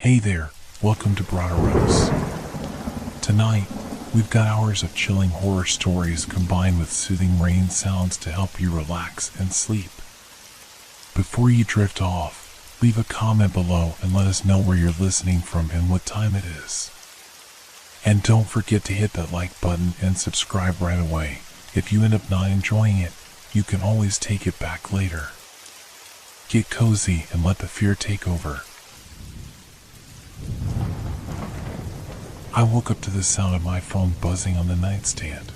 Hey there, welcome to Broderos. Tonight, we've got hours of chilling horror stories combined with soothing rain sounds to help you relax and sleep. Before you drift off, leave a comment below and let us know where you're listening from and what time it is. And don't forget to hit that like button and subscribe right away. If you end up not enjoying it, you can always take it back later. Get cozy and let the fear take over. I woke up to the sound of my phone buzzing on the nightstand.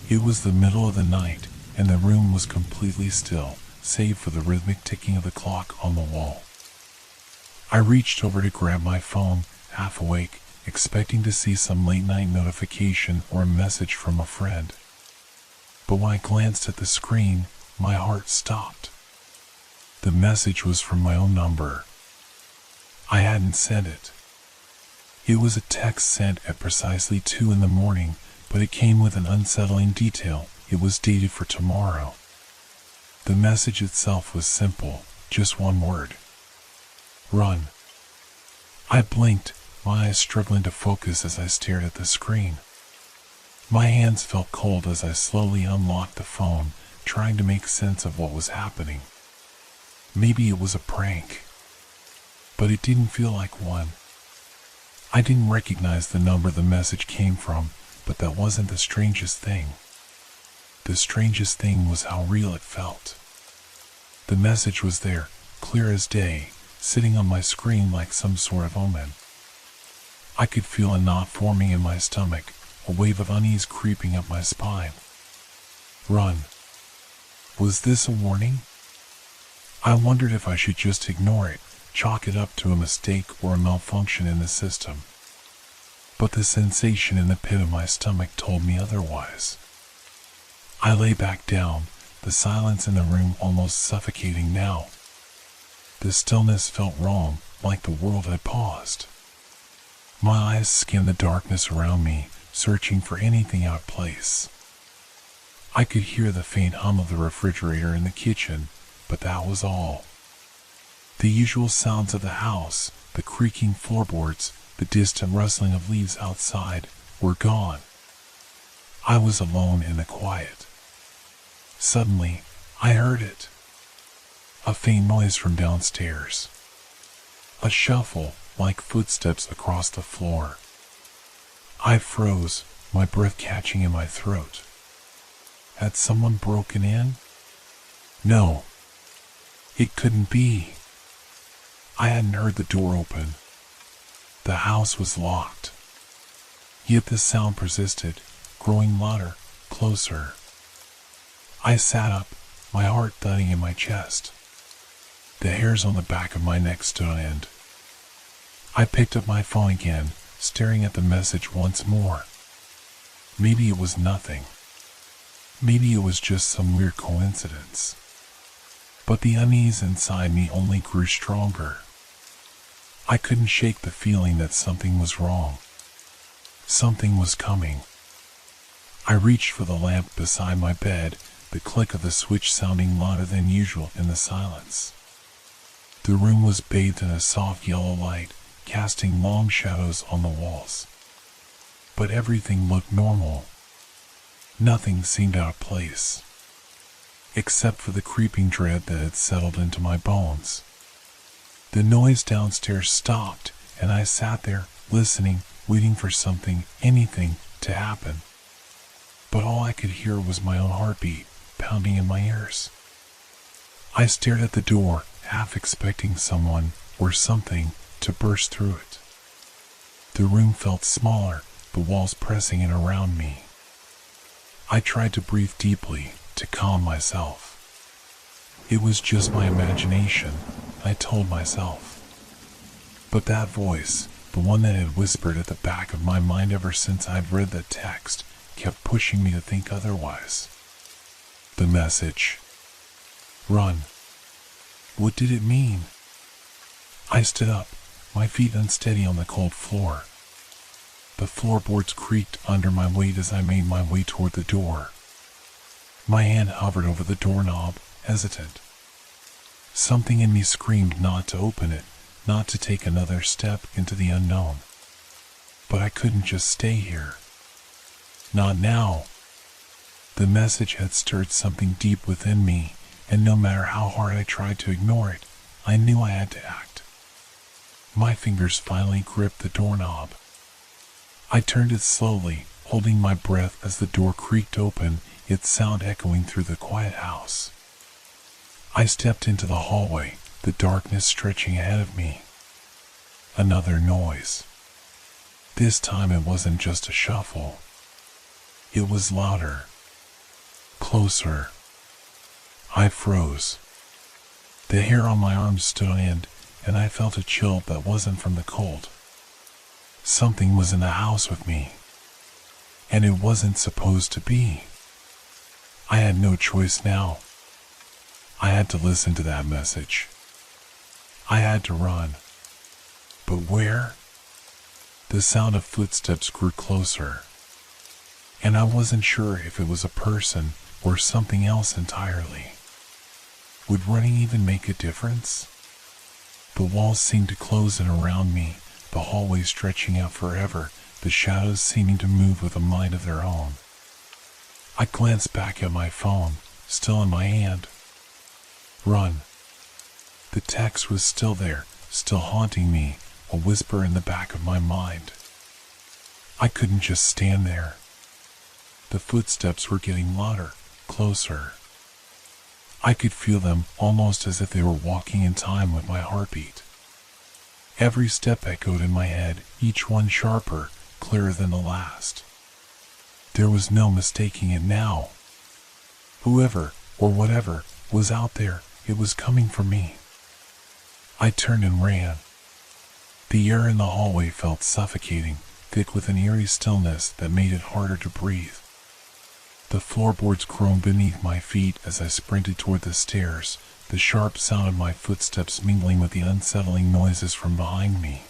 It was the middle of the night, and the room was completely still, save for the rhythmic ticking of the clock on the wall. I reached over to grab my phone, half awake, expecting to see some late-night notification or a message from a friend. But when I glanced at the screen, my heart stopped. The message was from my own number. I hadn't sent it. It was a text sent at precisely 2 in the morning, but it came with an unsettling detail. It was dated for tomorrow. The message itself was simple, just one word. Run. I blinked, my eyes struggling to focus as I stared at the screen. My hands felt cold as I slowly unlocked the phone, trying to make sense of what was happening. Maybe it was a prank, but it didn't feel like one. I didn't recognize the number the message came from, but that wasn't the strangest thing. The strangest thing was how real it felt. The message was there, clear as day, sitting on my screen like some sort of omen. I could feel a knot forming in my stomach, a wave of unease creeping up my spine. Run. Was this a warning? I wondered if I should just ignore it, chalk it up to a mistake or a malfunction in the system. But the sensation in the pit of my stomach told me otherwise. I lay back down, the silence in the room almost suffocating now. The stillness felt wrong, like the world had paused. My eyes scanned the darkness around me, searching for anything out of place. I could hear the faint hum of the refrigerator in the kitchen, but that was all. The usual sounds of the house, the creaking floorboards, the distant rustling of leaves outside, were gone. I was alone in the quiet. Suddenly, I heard it. A faint noise from downstairs. A shuffle, like footsteps across the floor. I froze, my breath catching in my throat. Had someone broken in? No. It couldn't be. I hadn't heard the door open. The house was locked. Yet the sound persisted, growing louder, closer. I sat up, my heart thudding in my chest. The hairs on the back of my neck stood on end. I picked up my phone again, staring at the message once more. Maybe it was nothing. Maybe it was just some weird coincidence. But the unease inside me only grew stronger. I couldn't shake the feeling that something was wrong. Something was coming. I reached for the lamp beside my bed, the click of the switch sounding louder than usual in the silence. The room was bathed in a soft yellow light, casting long shadows on the walls. But everything looked normal. Nothing seemed out of place, except for the creeping dread that had settled into my bones. The noise downstairs stopped, and I sat there, listening, waiting for something, anything, to happen. But all I could hear was my own heartbeat, pounding in my ears. I stared at the door, half expecting someone, or something, to burst through it. The room felt smaller, the walls pressing in around me. I tried to breathe deeply, to calm myself. It was just my imagination, I told myself. But that voice, the one that had whispered at the back of my mind ever since I'd read the text, kept pushing me to think otherwise. The message. Run. What did it mean? I stood up, my feet unsteady on the cold floor. The floorboards creaked under my weight as I made my way toward the door. My hand hovered over the doorknob, hesitant. Something in me screamed not to open it, not to take another step into the unknown. But I couldn't just stay here. Not now. The message had stirred something deep within me, and no matter how hard I tried to ignore it, I knew I had to act. My fingers finally gripped the doorknob. I turned it slowly, holding my breath as the door creaked open, its sound echoing through the quiet house. I stepped into the hallway, the darkness stretching ahead of me. Another noise. This time it wasn't just a shuffle. It was louder. Closer. I froze. The hair on my arms stood on end, and I felt a chill that wasn't from the cold. Something was in the house with me. And it wasn't supposed to be. I had no choice now. I had to listen to that message. I had to run. But where? The sound of footsteps grew closer. And I wasn't sure if it was a person or something else entirely. Would running even make a difference? The walls seemed to close in around me, the hallway stretching out forever, the shadows seeming to move with a mind of their own. I glanced back at my phone, still in my hand. Run. The text was still there, still haunting me, a whisper in the back of my mind. I couldn't just stand there. The footsteps were getting louder, closer. I could feel them almost as if they were walking in time with my heartbeat. Every step echoed in my head, each one sharper, clearer than the last. There was no mistaking it now. Whoever, or whatever, was out there, it was coming for me. I turned and ran. The air in the hallway felt suffocating, thick with an eerie stillness that made it harder to breathe. The floorboards groaned beneath my feet as I sprinted toward the stairs, the sharp sound of my footsteps mingling with the unsettling noises from behind me.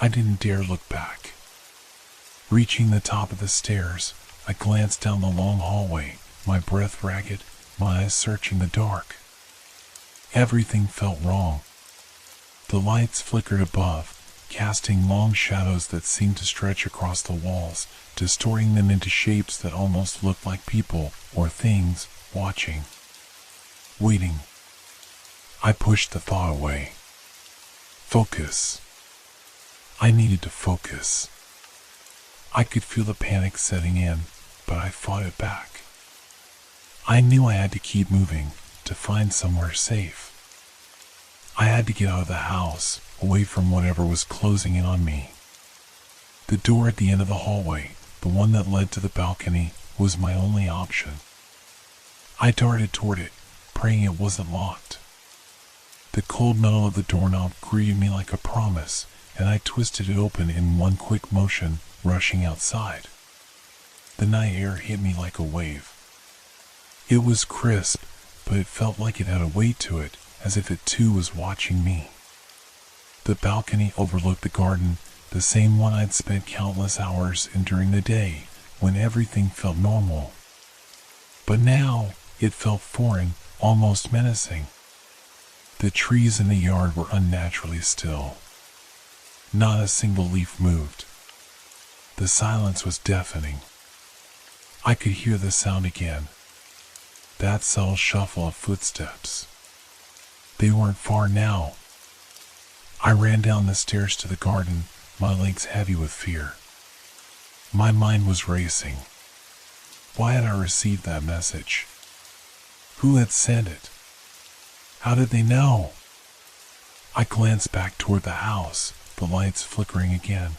I didn't dare look back. Reaching the top of the stairs, I glanced down the long hallway, my breath ragged, my eyes searching the dark. Everything felt wrong. The lights flickered above, casting long shadows that seemed to stretch across the walls, distorting them into shapes that almost looked like people or things watching. Waiting. I pushed the thought away. Focus. I needed to focus. I could feel the panic setting in, but I fought it back. I knew I had to keep moving, to find somewhere safe. I had to get out of the house, away from whatever was closing in on me. The door at the end of the hallway, the one that led to the balcony, was my only option. I darted toward it, praying it wasn't locked. The cold metal of the doorknob greeted me like a promise, and I twisted it open in one quick motion, rushing outside. The night air hit me like a wave. It was crisp, but it felt like it had a weight to it, as if it too was watching me. The balcony overlooked the garden, the same one I'd spent countless hours in during the day, when everything felt normal. But now, it felt foreign, almost menacing. The trees in the yard were unnaturally still. Not a single leaf moved. The silence was deafening. I could hear the sound again. That subtle shuffle of footsteps. They weren't far now. I ran down the stairs to the garden, my legs heavy with fear. My mind was racing. Why had I received that message? Who had sent it? How did they know? I glanced back toward the house, the lights flickering again.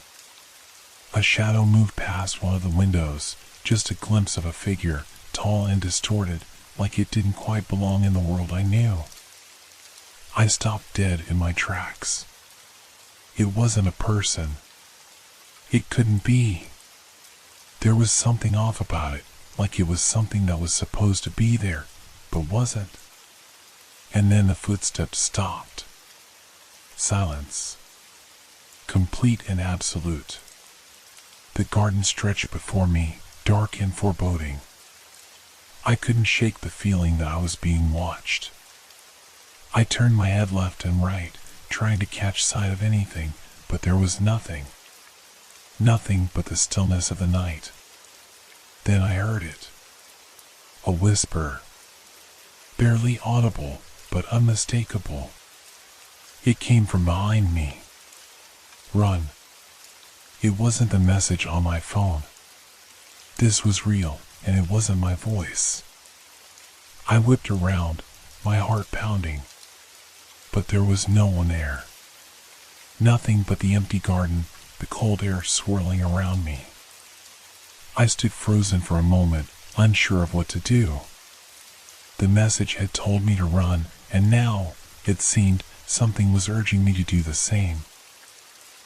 A shadow moved past one of the windows, just a glimpse of a figure, tall and distorted, like it didn't quite belong in the world I knew. I stopped dead in my tracks. It wasn't a person. It couldn't be. There was something off about it, like it was something that was supposed to be there, but wasn't. And then the footsteps stopped. Silence. Complete and absolute. The garden stretched before me, dark and foreboding. I couldn't shake the feeling that I was being watched. I turned my head left and right, trying to catch sight of anything, but there was nothing. Nothing but the stillness of the night. Then I heard it. A whisper. Barely audible, but unmistakable. It came from behind me. Run. It wasn't the message on my phone. This was real, and it wasn't my voice. I whipped around, my heart pounding. But there was no one there. Nothing but the empty garden, the cold air swirling around me. I stood frozen for a moment, unsure of what to do. The message had told me to run, and now, it seemed, something was urging me to do the same.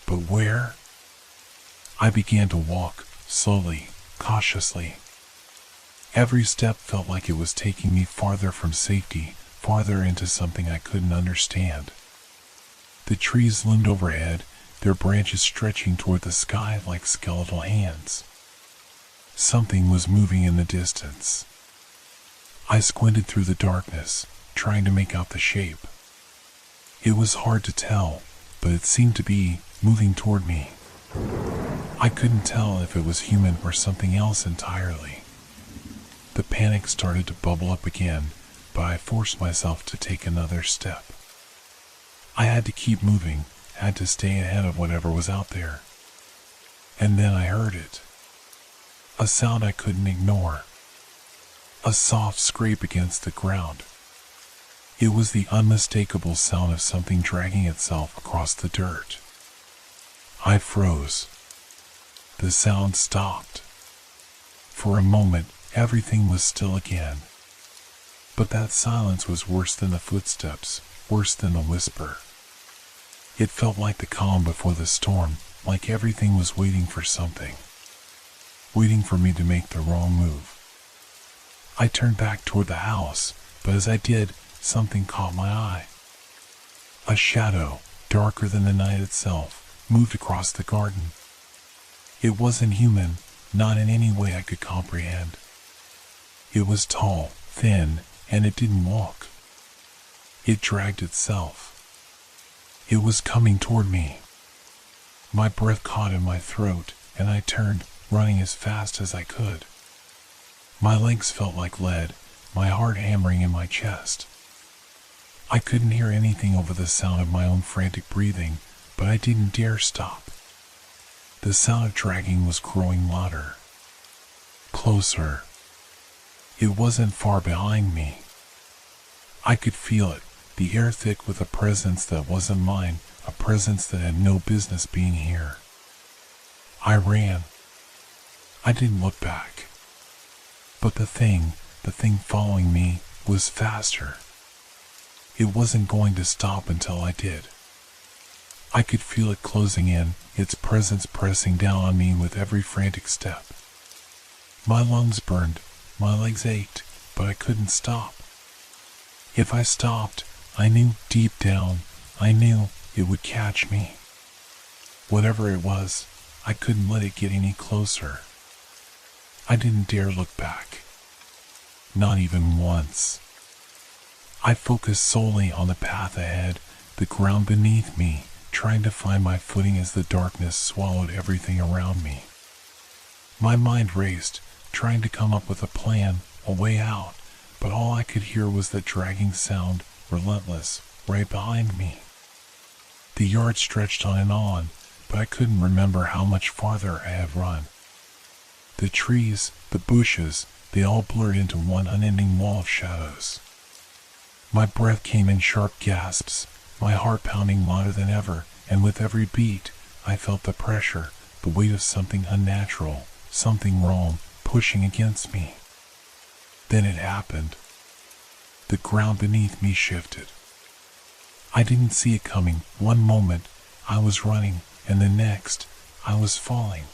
But where? I began to walk, slowly, cautiously. Every step felt like it was taking me farther from safety, farther into something I couldn't understand. The trees loomed overhead, their branches stretching toward the sky like skeletal hands. Something was moving in the distance. I squinted through the darkness, trying to make out the shape. It was hard to tell, but it seemed to be moving toward me. I couldn't tell if it was human or something else entirely. The panic started to bubble up again, but I forced myself to take another step. I had to keep moving, had to stay ahead of whatever was out there. And then I heard it. A sound I couldn't ignore. A soft scrape against the ground. It was the unmistakable sound of something dragging itself across the dirt. I froze. The sound stopped. For a moment, everything was still again. But that silence was worse than the footsteps, worse than the whisper. It felt like the calm before the storm, like everything was waiting for something. Waiting for me to make the wrong move. I turned back toward the house, but as I did, something caught my eye. A shadow, darker than the night itself, moved across the garden. It wasn't human, not in any way I could comprehend. It was tall, thin, and it didn't walk. It dragged itself. It was coming toward me. My breath caught in my throat, and I turned, running as fast as I could. My legs felt like lead, my heart hammering in my chest. I couldn't hear anything over the sound of my own frantic breathing, but I didn't dare stop. The sound of dragging was growing louder. Closer. It wasn't far behind me. I could feel it, the air thick with a presence that wasn't mine, a presence that had no business being here. I ran. I didn't look back. But the thing following me, was faster. It wasn't going to stop until I did. I could feel it closing in, its presence pressing down on me with every frantic step. My lungs burned, my legs ached, but I couldn't stop. If I stopped, I knew deep down, I knew it would catch me. Whatever it was, I couldn't let it get any closer. I didn't dare look back. Not even once. I focused solely on the path ahead, the ground beneath me, trying to find my footing as the darkness swallowed everything around me. My mind raced, trying to come up with a plan, a way out, but all I could hear was that dragging sound, relentless, right behind me. The yard stretched on and on, but I couldn't remember how much farther I had run. The trees, the bushes, they all blurred into one unending wall of shadows. My breath came in sharp gasps, my heart pounding louder than ever, and with every beat, I felt the pressure, the weight of something unnatural, something wrong, pushing against me. Then it happened. The ground beneath me shifted. I didn't see it coming. One moment, I was running, and the next, I was falling.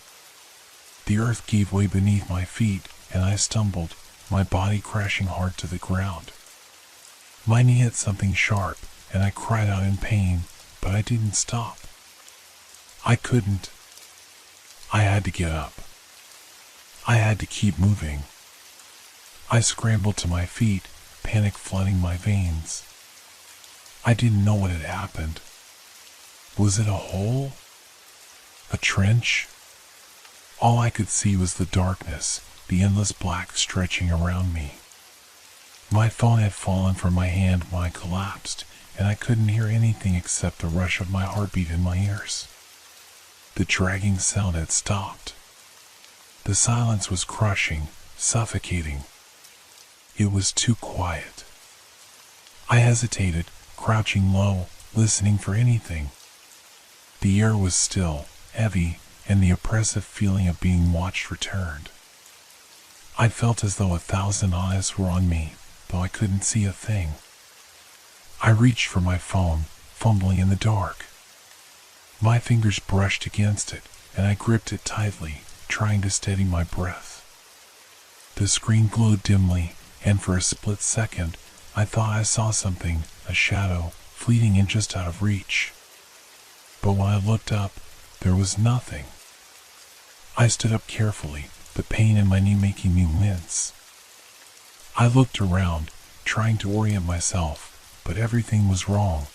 The earth gave way beneath my feet, and I stumbled, my body crashing hard to the ground. My knee hit something sharp, and I cried out in pain, but I didn't stop. I couldn't. I had to get up. I had to keep moving. I scrambled to my feet, panic flooding my veins. I didn't know what had happened. Was it a hole? A trench? All I could see was the darkness, the endless black stretching around me. My phone had fallen from my hand when I collapsed, and I couldn't hear anything except the rush of my heartbeat in my ears. The dragging sound had stopped. The silence was crushing, suffocating. It was too quiet. I hesitated, crouching low, listening for anything. The air was still, heavy, and the oppressive feeling of being watched returned. I felt as though 1,000 eyes were on me, though I couldn't see a thing. I reached for my phone, fumbling in the dark. My fingers brushed against it, and I gripped it tightly, trying to steady my breath. The screen glowed dimly, and for a split second, I thought I saw something, a shadow, fleeting and just out of reach. But when I looked up, there was nothing. I stood up carefully, the pain in my knee making me wince. I looked around, trying to orient myself, but everything was wrong.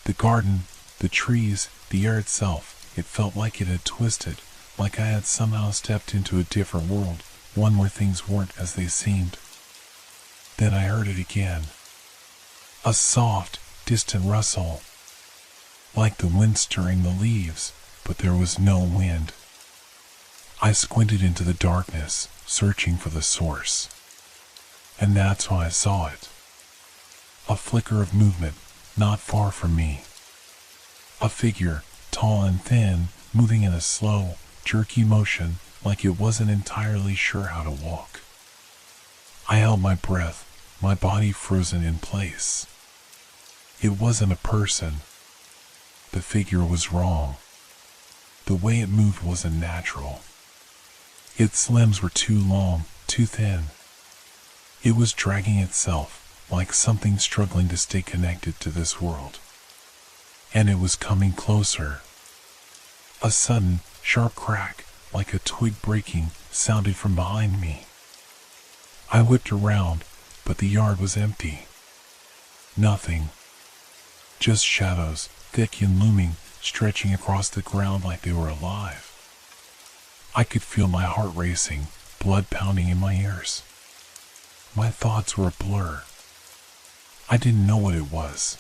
The garden, the trees, the air itself, it felt like it had twisted, like I had somehow stepped into a different world, one where things weren't as they seemed. Then I heard it again. A soft, distant rustle, like the wind stirring the leaves, but there was no wind. I squinted into the darkness, searching for the source. And that's when I saw it. A flicker of movement, not far from me. A figure, tall and thin, moving in a slow, jerky motion, like it wasn't entirely sure how to walk. I held my breath, my body frozen in place. It wasn't a person. The figure was wrong. The way it moved wasn't natural. Its limbs were too long, too thin. It was dragging itself, like something struggling to stay connected to this world. And it was coming closer. A sudden, sharp crack, like a twig breaking, sounded from behind me. I whipped around, but the yard was empty. Nothing. Just shadows, thick and looming, stretching across the ground like they were alive. I could feel my heart racing, blood pounding in my ears. My thoughts were a blur. I didn't know what it was.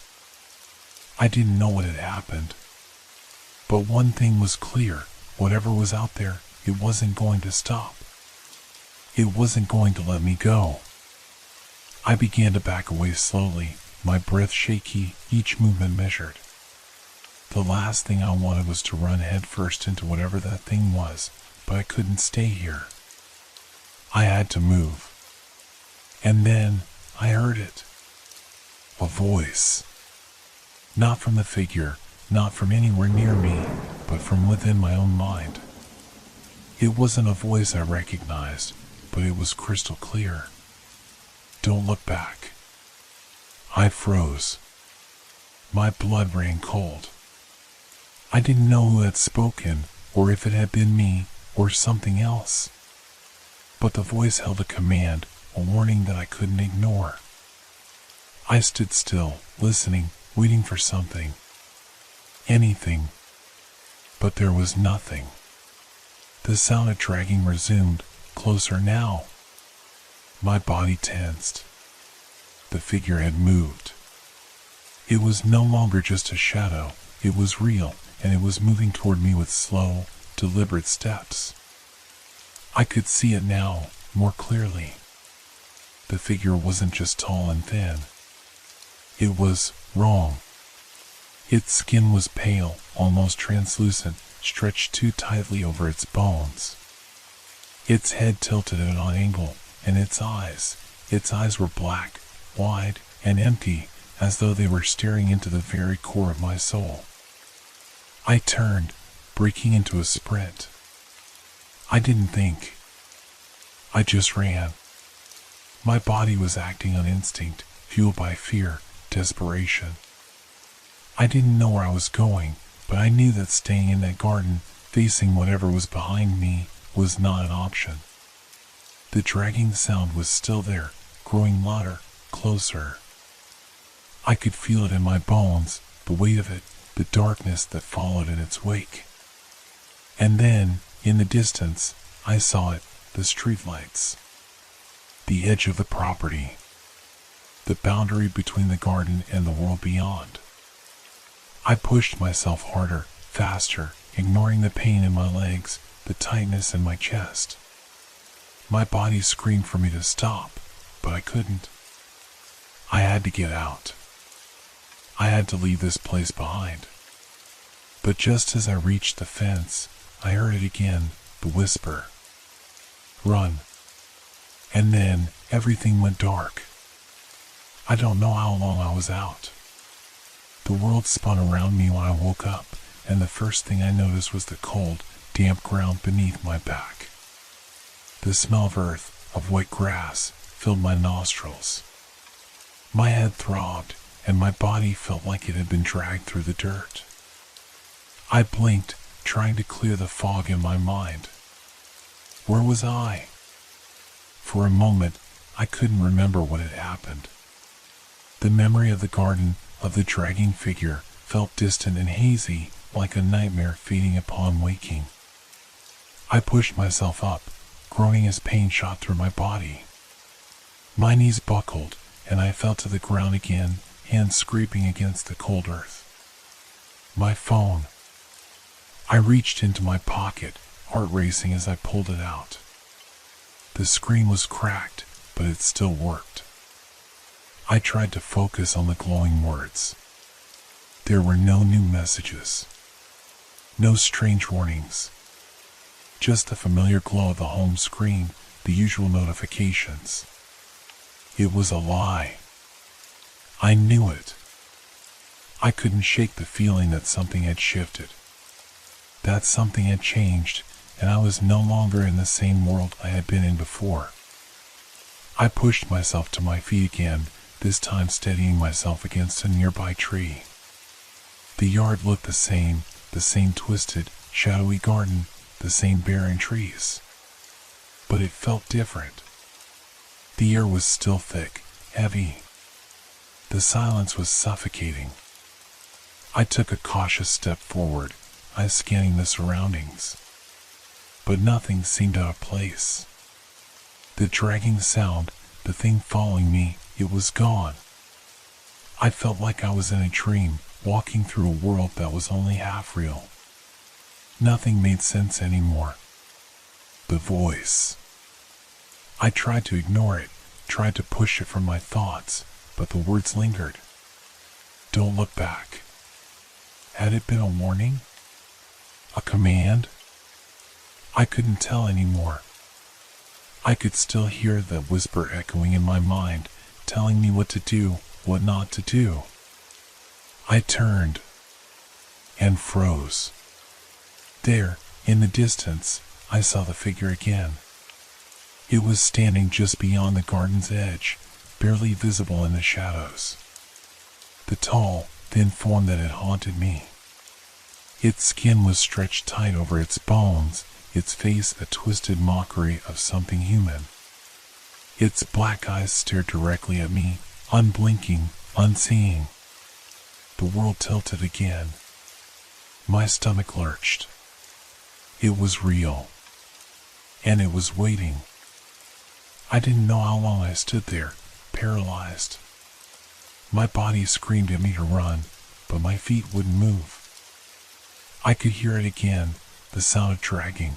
I didn't know what had happened. But one thing was clear, whatever was out there, it wasn't going to stop. It wasn't going to let me go. I began to back away slowly, my breath shaky, each movement measured. The last thing I wanted was to run headfirst into whatever that thing was, but I couldn't stay here. I had to move. And then I heard it. A voice. Not from the figure, not from anywhere near me, but from within my own mind. It wasn't a voice I recognized, but it was crystal clear. Don't look back. I froze. My blood ran cold. I didn't know who had spoken, or if it had been me, or something else. But the voice held a command, a warning that I couldn't ignore. I stood still, listening, waiting for something. Anything. But there was nothing. The sound of dragging resumed, closer now. My body tensed. The figure had moved. It was no longer just a shadow, it was real, and it was moving toward me with slow, deliberate steps. I could see it now, more clearly. The figure wasn't just tall and thin. It was wrong. Its skin was pale, almost translucent, stretched too tightly over its bones. Its head tilted at an angle, and its eyes were black, wide, and empty, as though they were staring into the very core of my soul. I turned, breaking into a sprint. I didn't think. I just ran. My body was acting on instinct, fueled by fear, desperation. I didn't know where I was going, but I knew that staying in that garden, facing whatever was behind me, was not an option. The dragging sound was still there, growing louder, closer. I could feel it in my bones, the weight of it, the darkness that followed in its wake. And then, in the distance, I saw it, the streetlights, the edge of the property, the boundary between the garden and the world beyond. I pushed myself harder, faster, ignoring the pain in my legs, the tightness in my chest. My body screamed for me to stop, but I couldn't. I had to get out. I had to leave this place behind. But just as I reached the fence, I heard it again, the whisper. Run. And then everything went dark. I don't know how long I was out. The world spun around me when I woke up, and the first thing I noticed was the cold, damp ground beneath my back. The smell of earth, of wet grass, filled my nostrils. My head throbbed, and my body felt like it had been dragged through the dirt. I blinked, trying to clear the fog in my mind. Where was I? For a moment, I couldn't remember what had happened. The memory of the garden, of the dragging figure, felt distant and hazy, like a nightmare fading upon waking. I pushed myself up, groaning as pain shot through my body. My knees buckled, and I fell to the ground again, hands scraping against the cold earth. My phone. I reached into my pocket, heart racing as I pulled it out. The screen was cracked, but it still worked. I tried to focus on the glowing words. There were no new messages. No strange warnings. Just the familiar glow of the home screen, the usual notifications. It was a lie. I knew it. I couldn't shake the feeling that something had shifted. That something had changed, and I was no longer in the same world I had been in before. I pushed myself to my feet again, this time steadying myself against a nearby tree. The yard looked the same twisted, shadowy garden, the same barren trees. But it felt different. The air was still thick, heavy. The silence was suffocating. I took a cautious step forward, eyes scanning the surroundings. But nothing seemed out of place. The dragging sound, the thing following me, it was gone. I felt like I was in a dream, walking through a world that was only half real. Nothing made sense anymore. The voice. I tried to ignore it, tried to push it from my thoughts, but the words lingered. Don't look back. Had it been a warning? A command? I couldn't tell anymore. I could still hear the whisper echoing in my mind, telling me what to do, what not to do. I turned and froze. There, in the distance, I saw the figure again. It was standing just beyond the garden's edge, barely visible in the shadows. The tall, thin form that had haunted me. Its skin was stretched tight over its bones, its face a twisted mockery of something human. Its black eyes stared directly at me, unblinking, unseeing. The world tilted again. My stomach lurched. It was real. And it was waiting. I didn't know how long I stood there, paralyzed. My body screamed at me to run, but my feet wouldn't move. I could hear it again, the sound of dragging.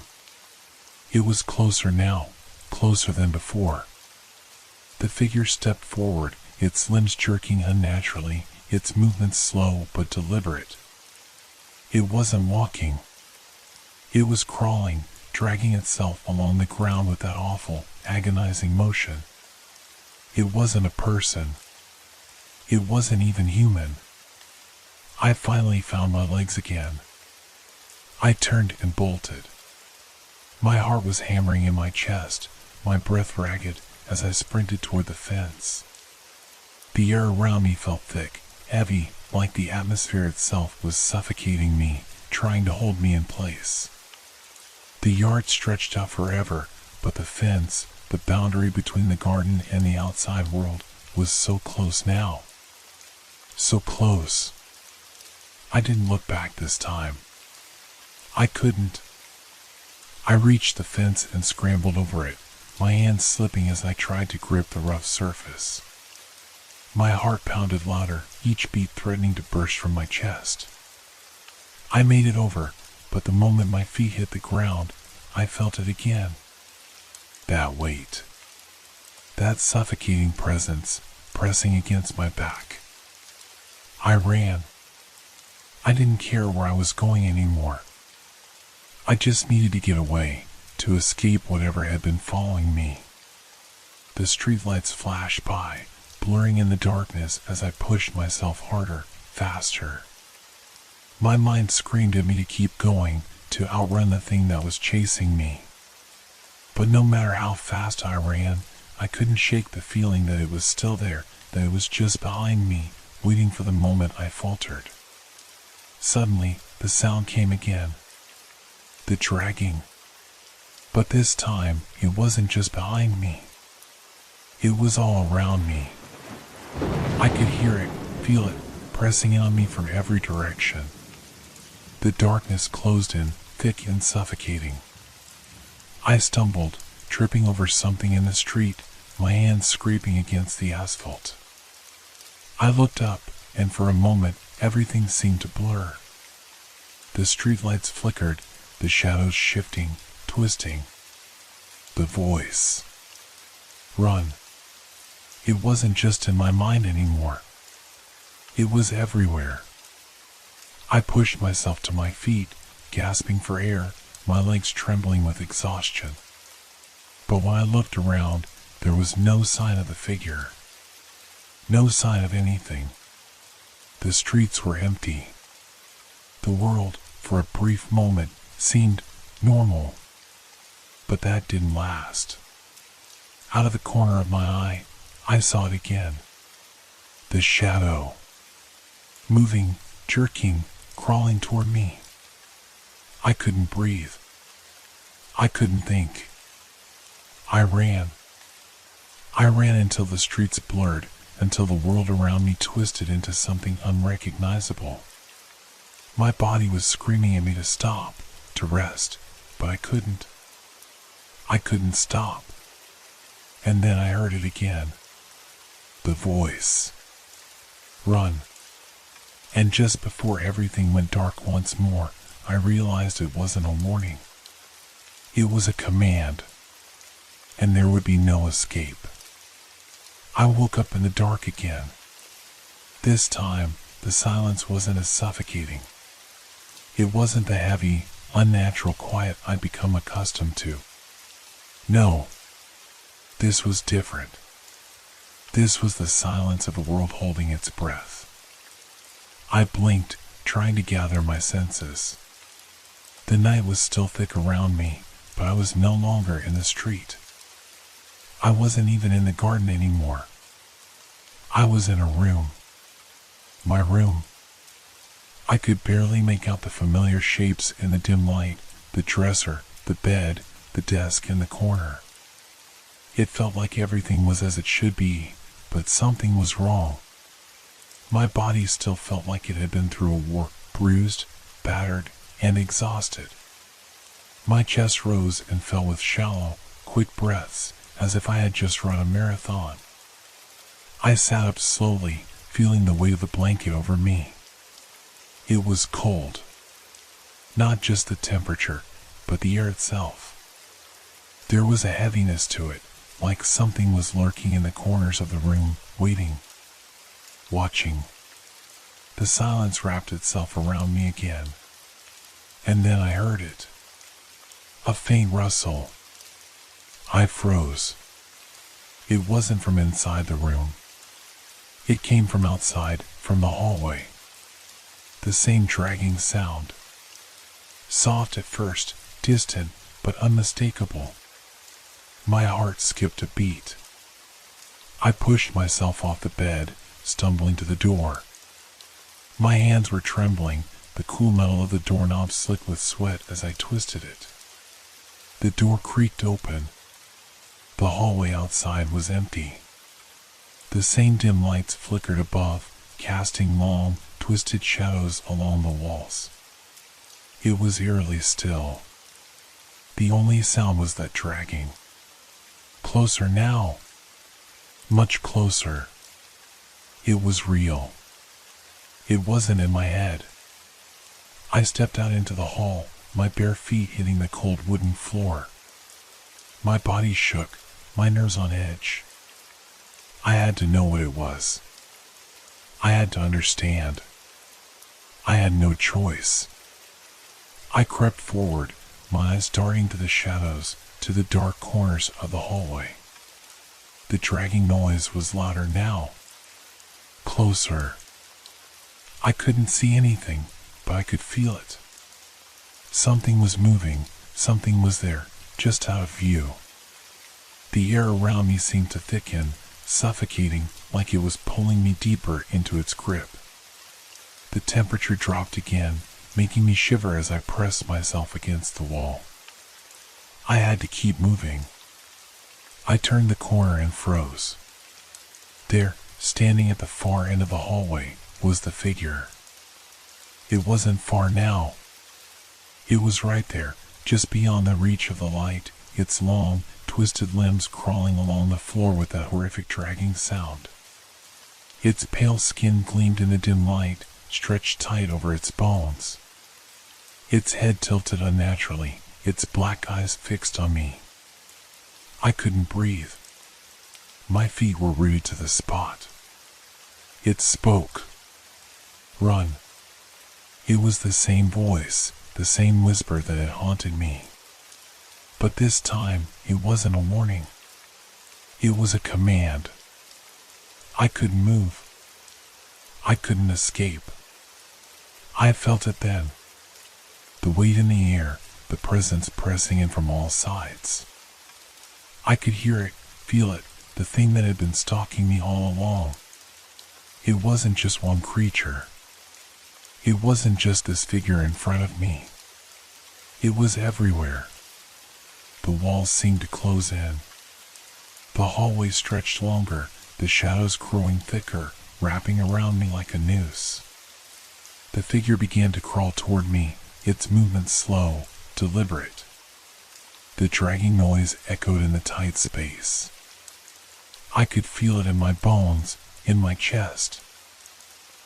It was closer now, closer than before. The figure stepped forward, its limbs jerking unnaturally, its movements slow but deliberate. It wasn't walking. It was crawling, dragging itself along the ground with that awful, agonizing motion. It wasn't a person. It wasn't even human. I finally found my legs again. I turned and bolted. My heart was hammering in my chest, my breath ragged as I sprinted toward the fence. The air around me felt thick, heavy, like the atmosphere itself was suffocating me, trying to hold me in place. The yard stretched out forever, but the fence, the boundary between the garden and the outside world, was so close now. So close. I didn't look back this time. I couldn't. I reached the fence and scrambled over it, my hands slipping as I tried to grip the rough surface. My heart pounded louder, each beat threatening to burst from my chest. I made it over, but the moment my feet hit the ground, I felt it again. That weight. That suffocating presence pressing against my back. I ran. I didn't care where I was going anymore. I just needed to get away, to escape whatever had been following me. The streetlights flashed by, blurring in the darkness as I pushed myself harder, faster. My mind screamed at me to keep going, to outrun the thing that was chasing me. But no matter how fast I ran, I couldn't shake the feeling that it was still there, that it was just behind me, waiting for the moment I faltered. Suddenly, the sound came again. The dragging. But this time, it wasn't just behind me. It was all around me. I could hear it, feel it, pressing in on me from every direction. The darkness closed in, thick and suffocating. I stumbled, tripping over something in the street, my hands scraping against the asphalt. I looked up, and for a moment, everything seemed to blur. The streetlights flickered, the shadows shifting, twisting. The voice. Run. It wasn't just in my mind anymore. It was everywhere. I pushed myself to my feet, gasping for air, my legs trembling with exhaustion. But when I looked around, there was no sign of the figure. No sign of anything. The streets were empty. The world, for a brief moment, seemed normal. But that didn't last. Out of the corner of my eye, I saw it again. The shadow. Moving, jerking, crawling toward me. I couldn't breathe. I couldn't think. I ran. I ran until the streets blurred, until the world around me twisted into something unrecognizable. My body was screaming at me to stop, to rest, but I couldn't. I couldn't stop. And then I heard it again. The voice. Run. And just before everything went dark once more, I realized it wasn't a warning. It was a command. And there would be no escape. I woke up in the dark again. This time, the silence wasn't as suffocating. It wasn't the heavy, unnatural quiet I'd become accustomed to. No. This was different. This was the silence of a world holding its breath. I blinked, trying to gather my senses. The night was still thick around me, but I was no longer in the street. I wasn't even in the garden anymore. I was in a room. My room. I could barely make out the familiar shapes in the dim light, the dresser, the bed, the desk in the corner. It felt like everything was as it should be, but something was wrong. My body still felt like it had been through a war, bruised, battered, and exhausted. My chest rose and fell with shallow, quick breaths, as if I had just run a marathon. I sat up slowly, feeling the weight of the blanket over me. It was cold. Not just the temperature, but the air itself. There was a heaviness to it, like something was lurking in the corners of the room, waiting, watching. The silence wrapped itself around me again. And then I heard it. A faint rustle. I froze. It wasn't from inside the room. It came from outside, from the hallway. The same dragging sound. Soft at first, distant, but unmistakable. My heart skipped a beat. I pushed myself off the bed, stumbling to the door. My hands were trembling, the cool metal of the doorknob slick with sweat as I twisted it. The door creaked open. The hallway outside was empty. The same dim lights flickered above, casting long, twisted shadows along the walls. It was eerily still. The only sound was that dragging. Closer now. Much closer. It was real. It wasn't in my head. I stepped out into the hall, my bare feet hitting the cold wooden floor. My body shook, my nerves on edge. I had to know what it was. I had to understand. I had no choice. I crept forward, my eyes darting to the shadows, to the dark corners of the hallway. The dragging noise was louder now. Closer. I couldn't see anything, but I could feel it. Something was moving, something was there, just out of view. The air around me seemed to thicken, suffocating, like it was pulling me deeper into its grip. The temperature dropped again, making me shiver as I pressed myself against the wall. I had to keep moving. I turned the corner and froze. There, standing at the far end of the hallway, was the figure. It wasn't far now. It was right there, just beyond the reach of the light, its long, twisted limbs crawling along the floor with that horrific dragging sound. Its pale skin gleamed in the dim light, stretched tight over its bones. Its head tilted unnaturally, its black eyes fixed on me. I couldn't breathe. My feet were rooted to the spot. It spoke. Run. It was the same voice, the same whisper that had haunted me. But this time, it wasn't a warning. It was a command. I couldn't move. I couldn't escape. I felt it then. The weight in the air, the presence pressing in from all sides. I could hear it, feel it, the thing that had been stalking me all along. It wasn't just one creature. It wasn't just this figure in front of me. It was everywhere. The walls seemed to close in. The hallway stretched longer, the shadows growing thicker, wrapping around me like a noose. The figure began to crawl toward me, its movements slow, deliberate. The dragging noise echoed in the tight space. I could feel it in my bones, in my chest.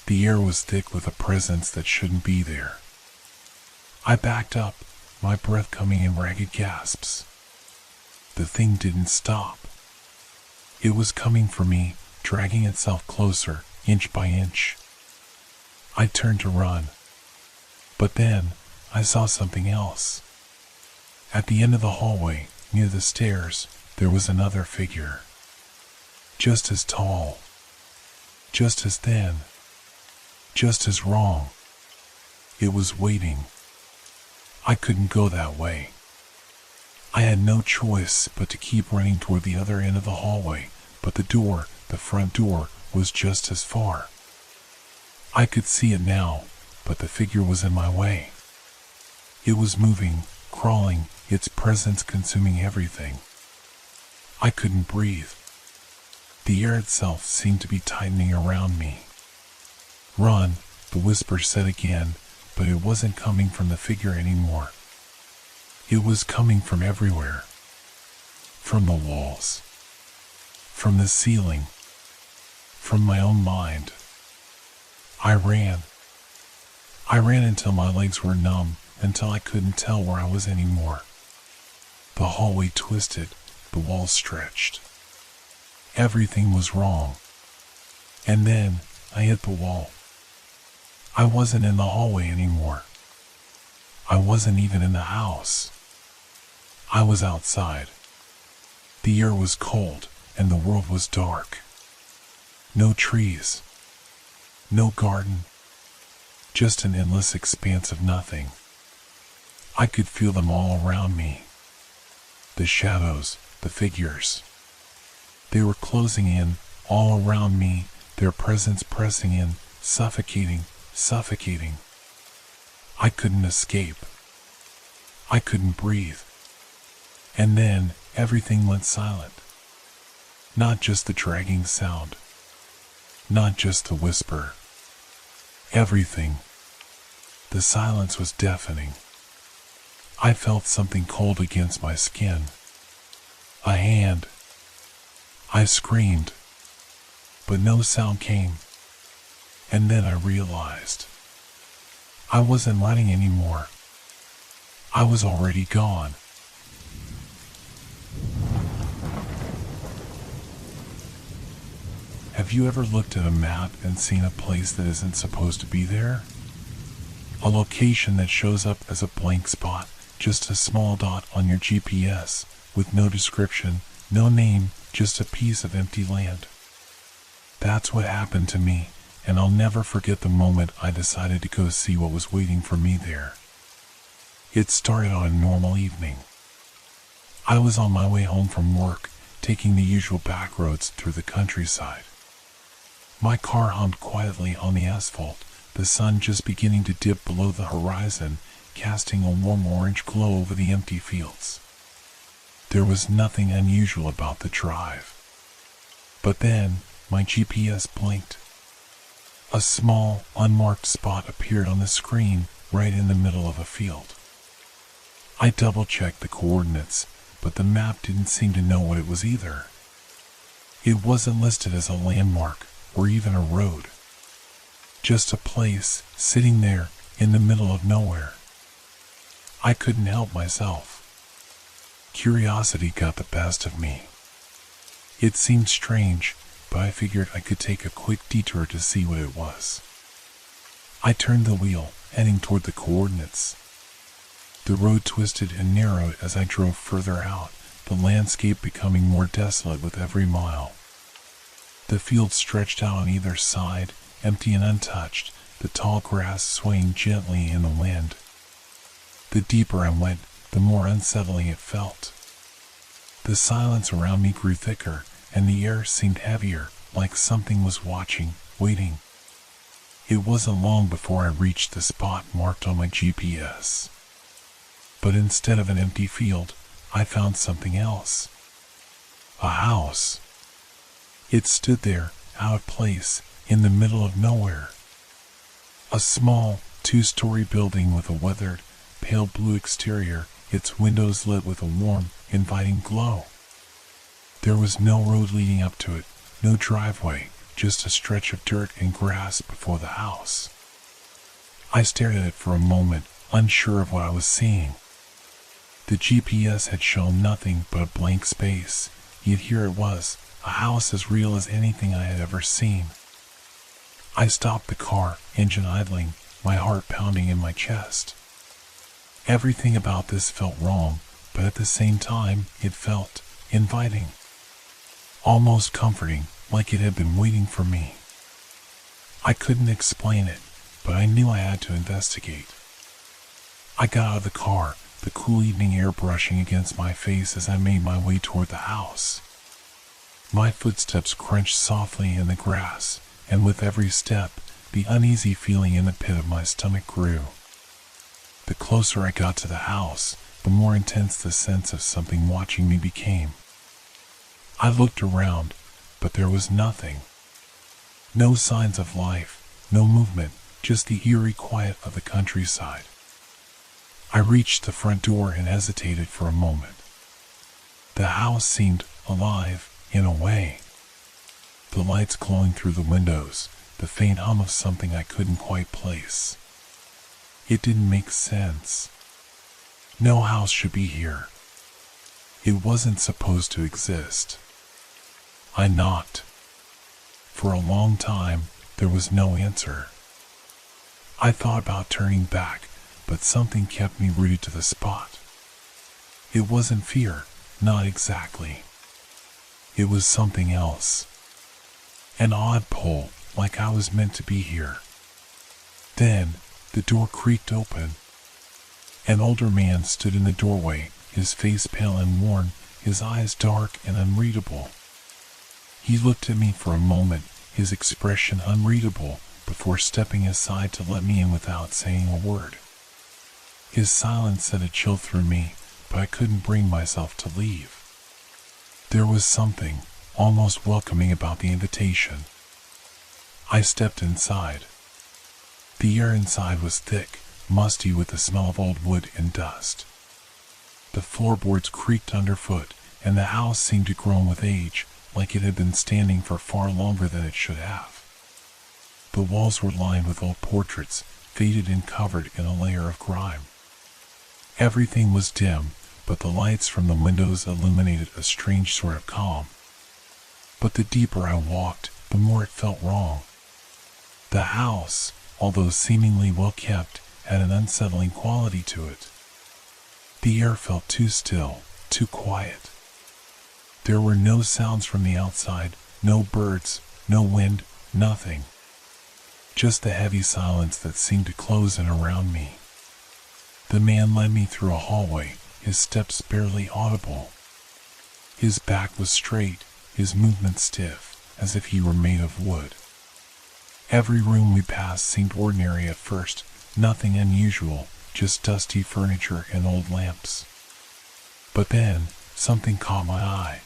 The air was thick with a presence that shouldn't be there. I backed up, my breath coming in ragged gasps. The thing didn't stop. It was coming for me, dragging itself closer, inch by inch. I turned to run. But then, I saw something else. At the end of the hallway, near the stairs, there was another figure. Just as tall. Just as thin. Just as wrong. It was waiting. I couldn't go that way. I had no choice but to keep running toward the other end of the hallway, but the door, the front door, was just as far. I could see it now, but the figure was in my way. It was moving, crawling, its presence consuming everything. I couldn't breathe. The air itself seemed to be tightening around me. Run, the whisper said again, but it wasn't coming from the figure anymore. It was coming from everywhere. From the walls. From the ceiling. From my own mind. I ran. I ran until my legs were numb, until I couldn't tell where I was anymore. The hallway twisted, the walls stretched. Everything was wrong. And then I hit the wall. I wasn't in the hallway anymore. I wasn't even in the house. I was outside. The air was cold, and the world was dark. No trees. No garden. Just an endless expanse of nothing. I could feel them all around me. The shadows, the figures. They were closing in, all around me, their presence pressing in, suffocating. I couldn't escape. I couldn't breathe. And then everything went silent. Not just the dragging sound. Not just the whisper. Everything. The silence was deafening. I felt something cold against my skin. A hand. I screamed, but no sound came. And then I realized I wasn't running anymore. I was already gone. Have you ever looked at a map and seen a place that isn't supposed to be there? A location that shows up as a blank spot, just a small dot on your GPS, with no description, no name, just a piece of empty land. That's what happened to me, and I'll never forget the moment I decided to go see what was waiting for me there. It started on a normal evening. I was on my way home from work, taking the usual back roads through the countryside. My car hummed quietly on the asphalt, the sun just beginning to dip below the horizon, casting a warm orange glow over the empty fields. There was nothing unusual about the drive. But then, my GPS blinked. A small, unmarked spot appeared on the screen right in the middle of a field. I double-checked the coordinates, but the map didn't seem to know what it was either. It wasn't listed as a landmark or even a road. Just a place sitting there in the middle of nowhere. I couldn't help myself. Curiosity got the best of me. It seemed strange, but I figured I could take a quick detour to see what it was. I turned the wheel, heading toward the coordinates. The road twisted and narrowed as I drove further out, the landscape becoming more desolate with every mile. The field stretched out on either side, empty and untouched, the tall grass swaying gently in the wind. The deeper I went, the more unsettling it felt. The silence around me grew thicker, and the air seemed heavier, like something was watching, waiting. It wasn't long before I reached the spot marked on my GPS. But instead of an empty field, I found something else. A house. It stood there, out of place, in the middle of nowhere. A small, two-story building with a weathered, pale blue exterior, its windows lit with a warm, inviting glow. There was no road leading up to it, no driveway, just a stretch of dirt and grass before the house. I stared at it for a moment, unsure of what I was seeing. The GPS had shown nothing but a blank space, yet here it was, a house as real as anything I had ever seen. I stopped the car, engine idling, my heart pounding in my chest. Everything about this felt wrong, but at the same time, it felt inviting. Almost comforting, like it had been waiting for me. I couldn't explain it, but I knew I had to investigate. I got out of the car, the cool evening air brushing against my face as I made my way toward the house. My footsteps crunched softly in the grass, and with every step, the uneasy feeling in the pit of my stomach grew. The closer I got to the house, the more intense the sense of something watching me became. I looked around, but there was nothing. No signs of life, no movement, just the eerie quiet of the countryside. I reached the front door and hesitated for a moment. The house seemed alive, in a way. The lights glowing through the windows, the faint hum of something I couldn't quite place. It didn't make sense. No house should be here. It wasn't supposed to exist. I knocked. For a long time, there was no answer. I thought about turning back, but something kept me rooted to the spot. It wasn't fear, not exactly. It was something else. An odd pull, like I was meant to be here. Then, the door creaked open. An older man stood in the doorway, his face pale and worn, his eyes dark and unreadable. He looked at me for a moment, his expression unreadable, before stepping aside to let me in without saying a word. His silence sent a chill through me, but I couldn't bring myself to leave. There was something almost welcoming about the invitation. I stepped inside. The air inside was thick, musty with the smell of old wood and dust. The floorboards creaked underfoot, and the house seemed to groan with age, like it had been standing for far longer than it should have. The walls were lined with old portraits, faded and covered in a layer of grime. Everything was dim, but the lights from the windows illuminated a strange sort of calm. But the deeper I walked, the more it felt wrong. The house, although seemingly well kept, had an unsettling quality to it. The air felt too still, too quiet. There were no sounds from the outside, no birds, no wind, nothing. Just the heavy silence that seemed to close in around me. The man led me through a hallway, his steps barely audible. His back was straight, his movements stiff, as if he were made of wood. Every room we passed seemed ordinary at first, nothing unusual, just dusty furniture and old lamps. But then, something caught my eye.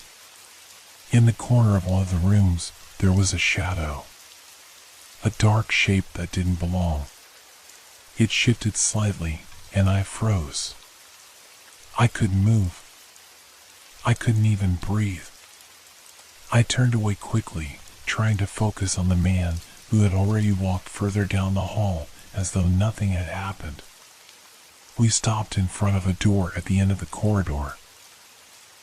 In the corner of one of the rooms, there was a shadow. A dark shape that didn't belong. It shifted slightly, and I froze. I couldn't move. I couldn't even breathe. I turned away quickly, trying to focus on the man who had already walked further down the hall as though nothing had happened. We stopped in front of a door at the end of the corridor.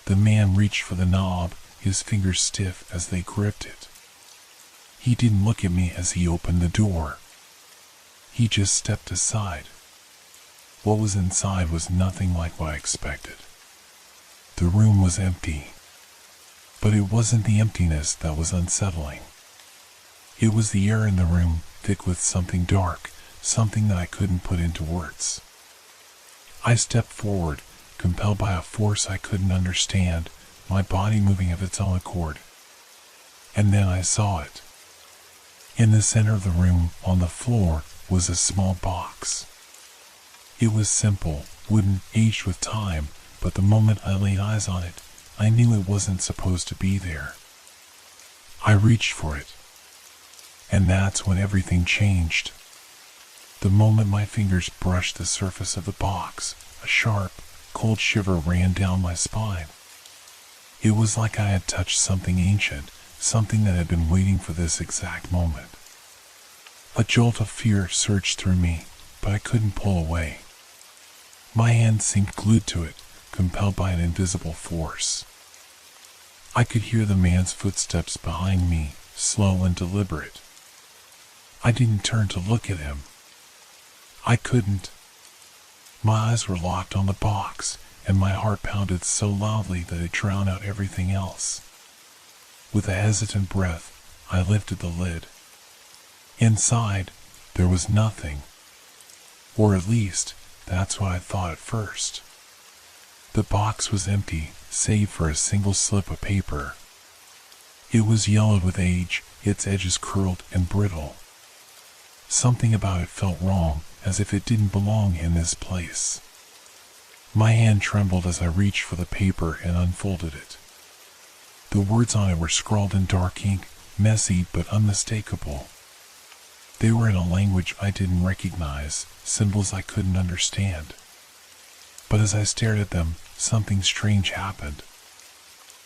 The man reached for the knob, his fingers stiff as they gripped it. He didn't look at me as he opened the door. He just stepped aside. What was inside was nothing like what I expected. The room was empty. But it wasn't the emptiness that was unsettling. It was the air in the room, thick with something dark, something that I couldn't put into words. I stepped forward, compelled by a force I couldn't understand, my body moving of its own accord. And then I saw it. In the center of the room, on the floor, was a small box. It was simple, wooden, aged with time, but the moment I laid eyes on it, I knew it wasn't supposed to be there. I reached for it. And that's when everything changed. The moment my fingers brushed the surface of the box, a sharp, cold shiver ran down my spine. It was like I had touched something ancient, something that had been waiting for this exact moment. A jolt of fear surged through me, but I couldn't pull away. My hand seemed glued to it, compelled by an invisible force. I could hear the man's footsteps behind me, slow and deliberate. I didn't turn to look at him. I couldn't. My eyes were locked on the box, and my heart pounded so loudly that it drowned out everything else. With a hesitant breath, I lifted the lid. Inside, there was nothing. Or at least, that's what I thought at first. The box was empty, save for a single slip of paper. It was yellowed with age, its edges curled and brittle. Something about it felt wrong, as if it didn't belong in this place. My hand trembled as I reached for the paper and unfolded it. The words on it were scrawled in dark ink, messy but unmistakable. They were in a language I didn't recognize, symbols I couldn't understand. But as I stared at them, something strange happened.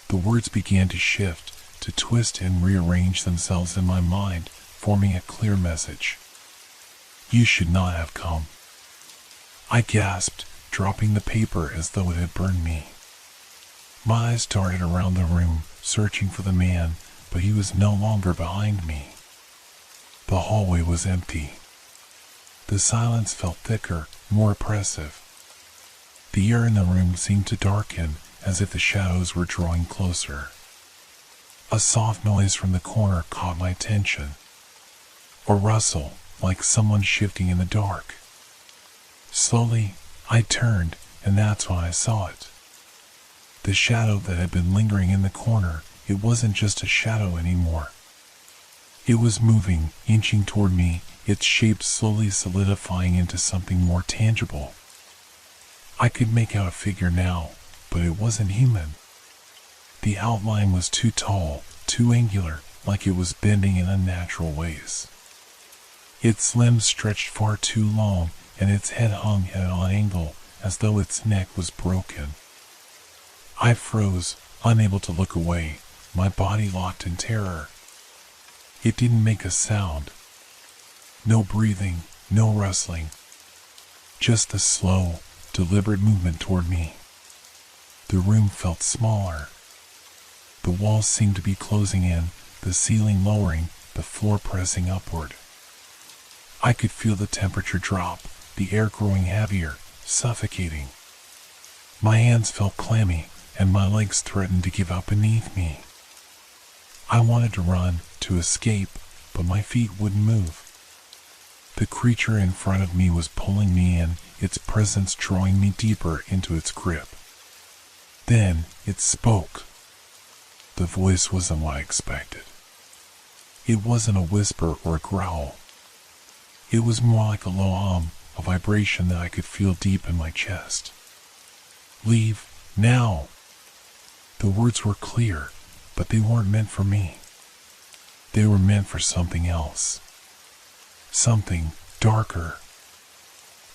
The words began to shift, to twist and rearrange themselves in my mind, forming a clear message. You should not have come. I gasped, dropping the paper as though it had burned me. My eyes darted around the room, searching for the man, but he was no longer behind me. The hallway was empty. The silence felt thicker, more oppressive. The air in the room seemed to darken, as if the shadows were drawing closer. A soft noise from the corner caught my attention. A rustle, like someone shifting in the dark. Slowly, I turned, and that's when I saw it. The shadow that had been lingering in the corner, it wasn't just a shadow anymore. It was moving, inching toward me, its shape slowly solidifying into something more tangible. I could make out a figure now, but it wasn't human. The outline was too tall, too angular, like it was bending in unnatural ways. Its limbs stretched far too long, and its head hung at an angle as though its neck was broken. I froze, unable to look away, my body locked in terror. It didn't make a sound. No breathing, no rustling. Just a slow, deliberate movement toward me. The room felt smaller. The walls seemed to be closing in, the ceiling lowering, the floor pressing upward. I could feel the temperature drop, the air growing heavier, suffocating. My hands felt clammy, and my legs threatened to give out beneath me. I wanted to run, to escape, but my feet wouldn't move. The creature in front of me was pulling me in, its presence drawing me deeper into its grip. Then it spoke. The voice wasn't what I expected. It wasn't a whisper or a growl. It was more like a low hum, a vibration that I could feel deep in my chest. Leave, now. The words were clear, but they weren't meant for me. They were meant for something else. Something darker.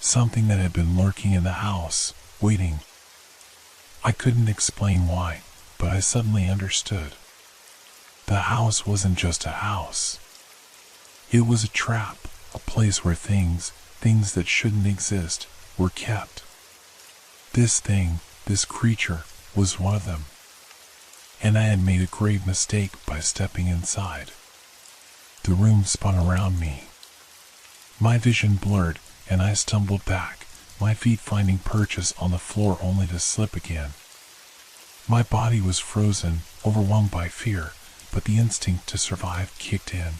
Something that had been lurking in the house, waiting. I couldn't explain why, but I suddenly understood. The house wasn't just a house. It was a trap, a place where things that shouldn't exist, were kept. This thing, this creature, was one of them. And I had made a grave mistake by stepping inside. The room spun around me. My vision blurred, and I stumbled back, my feet finding purchase on the floor only to slip again. My body was frozen, overwhelmed by fear, but the instinct to survive kicked in.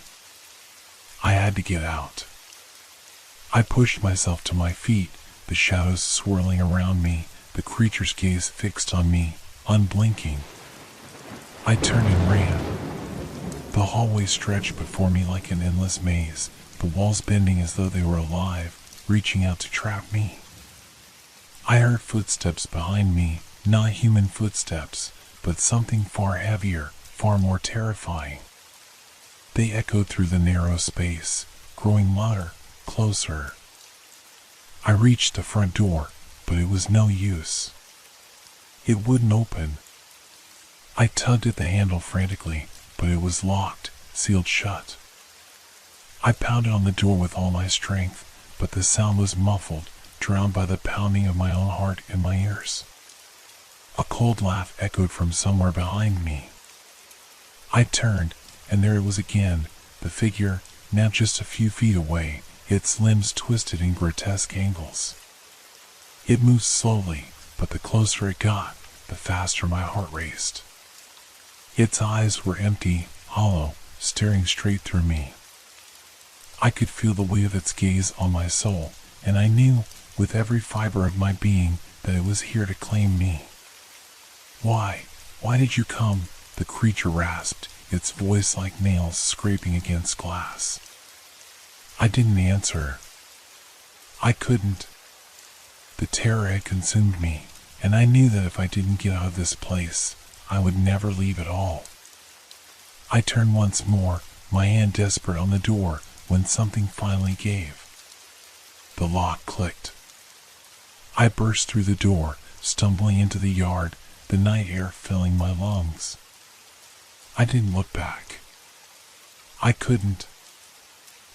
I had to get out. I pushed myself to my feet, the shadows swirling around me, the creature's gaze fixed on me, unblinking. I turned and ran. The hallway stretched before me like an endless maze, the walls bending as though they were alive, reaching out to trap me. I heard footsteps behind me, not human footsteps, but something far heavier, far more terrifying. They echoed through the narrow space, growing louder, closer. I reached the front door, but it was no use. It wouldn't open. I tugged at the handle frantically, but it was locked, sealed shut. I pounded on the door with all my strength, but the sound was muffled, drowned by the pounding of my own heart in my ears. A cold laugh echoed from somewhere behind me. I turned, and there it was again, the figure, now just a few feet away, its limbs twisted in grotesque angles. It moved slowly, but the closer it got, the faster my heart raced. Its eyes were empty, hollow, staring straight through me. I could feel the weight of its gaze on my soul, and I knew, with every fiber of my being, that it was here to claim me. Why did you come? The creature rasped, its voice like nails scraping against glass. I didn't answer. I couldn't. The terror had consumed me, and I knew that if I didn't get out of this place, I would never leave at all. I turned once more, my hand desperate on the door, when something finally gave. The lock clicked. I burst through the door, stumbling into the yard, the night air filling my lungs. I didn't look back. I couldn't.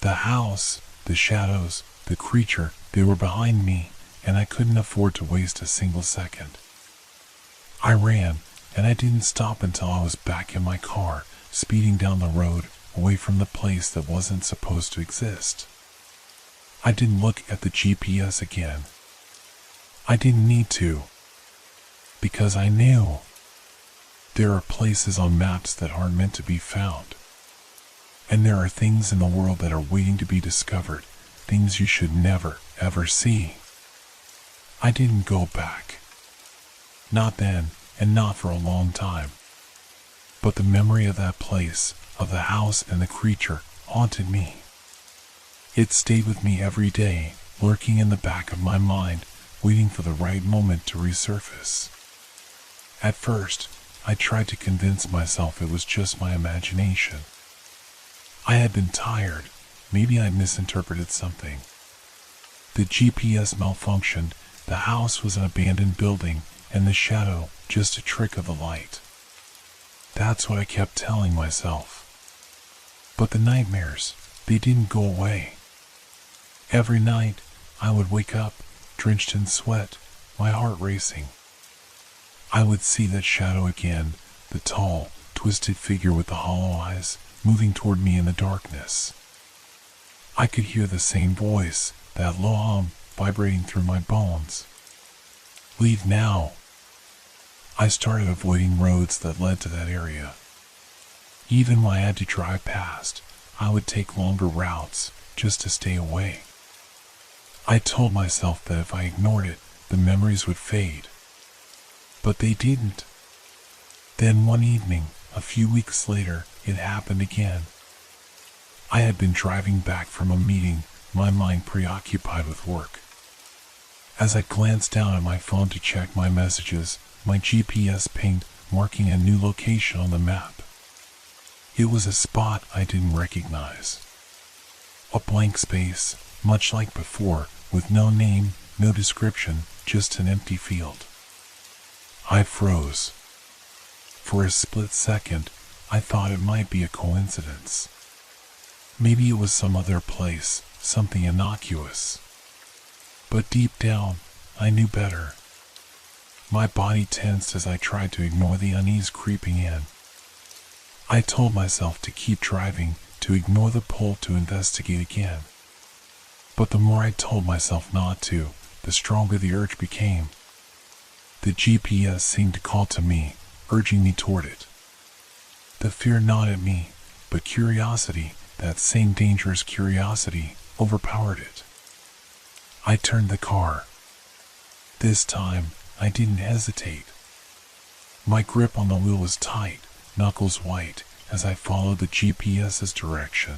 The house, the shadows, the creature, they were behind me, and I couldn't afford to waste a single second. I ran, and I didn't stop until I was back in my car, speeding down the road, away from the place that wasn't supposed to exist. I didn't look at the GPS again. I didn't need to, because I knew. There are places on maps that aren't meant to be found. And there are things in the world that are waiting to be discovered, things you should never, ever see. I didn't go back. Not then, and not for a long time. But the memory of that place, of the house and the creature, haunted me. It stayed with me every day, lurking in the back of my mind, waiting for the right moment to resurface. At first, I tried to convince myself it was just my imagination. I had been tired, maybe I misinterpreted something. The GPS malfunctioned, the house was an abandoned building, and the shadow just a trick of the light. That's what I kept telling myself. But the nightmares, they didn't go away. Every night, I would wake up, drenched in sweat, my heart racing. I would see that shadow again, the tall, twisted figure with the hollow eyes, moving toward me in the darkness. I could hear the same voice, that low hum, vibrating through my bones. Leave now. I started avoiding roads that led to that area. Even when I had to drive past, I would take longer routes just to stay away. I told myself that if I ignored it, the memories would fade. But they didn't. Then one evening, a few weeks later, it happened again. I had been driving back from a meeting, my mind preoccupied with work. As I glanced down at my phone to check my messages, my GPS pinged, marking a new location on the map. It was a spot I didn't recognize. A blank space, much like before, with no name, no description, just an empty field. I froze. For a split second, I thought it might be a coincidence. Maybe it was some other place, something innocuous. But deep down, I knew better. My body tensed as I tried to ignore the unease creeping in. I told myself to keep driving, to ignore the pull, to investigate again. But the more I told myself not to, the stronger the urge became. The GPS seemed to call to me, urging me toward it. The fear gnawed at me, but curiosity, that same dangerous curiosity, overpowered it. I turned the car. This time, I didn't hesitate. My grip on the wheel was tight, knuckles white, as I followed the GPS's direction.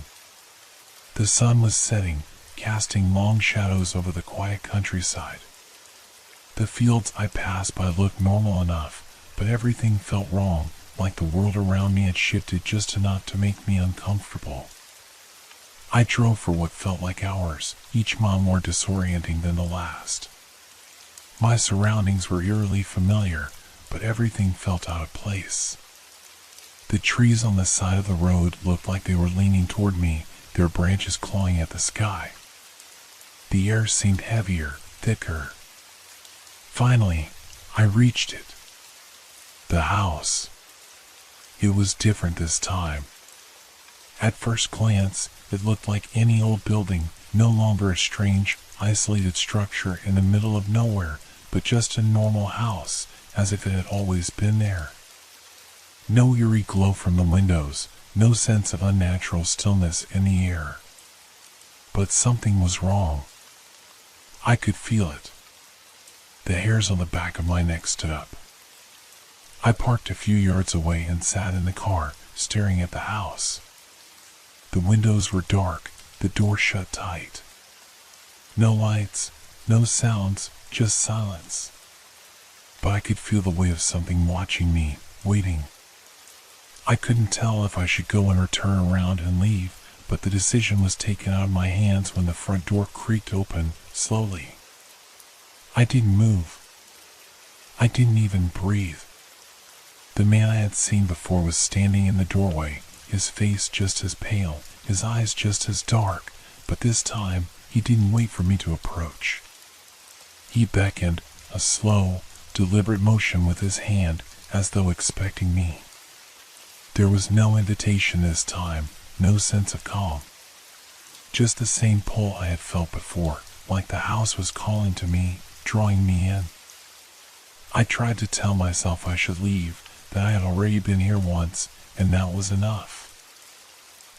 The sun was setting, casting long shadows over the quiet countryside. The fields I passed by looked normal enough, but everything felt wrong, like the world around me had shifted just enough to make me uncomfortable. I drove for what felt like hours, each mile more disorienting than the last. My surroundings were eerily familiar, but everything felt out of place. The trees on the side of the road looked like they were leaning toward me, their branches clawing at the sky. The air seemed heavier, thicker. Finally, I reached it. The house. It was different this time. At first glance, it looked like any old building, no longer a strange, isolated structure in the middle of nowhere, but just a normal house, as if it had always been there. No eerie glow from the windows, no sense of unnatural stillness in the air. But something was wrong. I could feel it. The hairs on the back of my neck stood up. I parked a few yards away and sat in the car, staring at the house. The windows were dark, the door shut tight. No lights, no sounds, just silence. But I could feel the weight of something watching me, waiting. I couldn't tell if I should go in or turn around and leave, but the decision was taken out of my hands when the front door creaked open, slowly. I didn't move. I didn't even breathe. The man I had seen before was standing in the doorway, his face just as pale, his eyes just as dark, but this time he didn't wait for me to approach. He beckoned, a slow, deliberate motion with his hand, as though expecting me. There was no invitation this time, no sense of calm. Just the same pull I had felt before, like the house was calling to me, drawing me in. I tried to tell myself I should leave, that I had already been here once, and that was enough.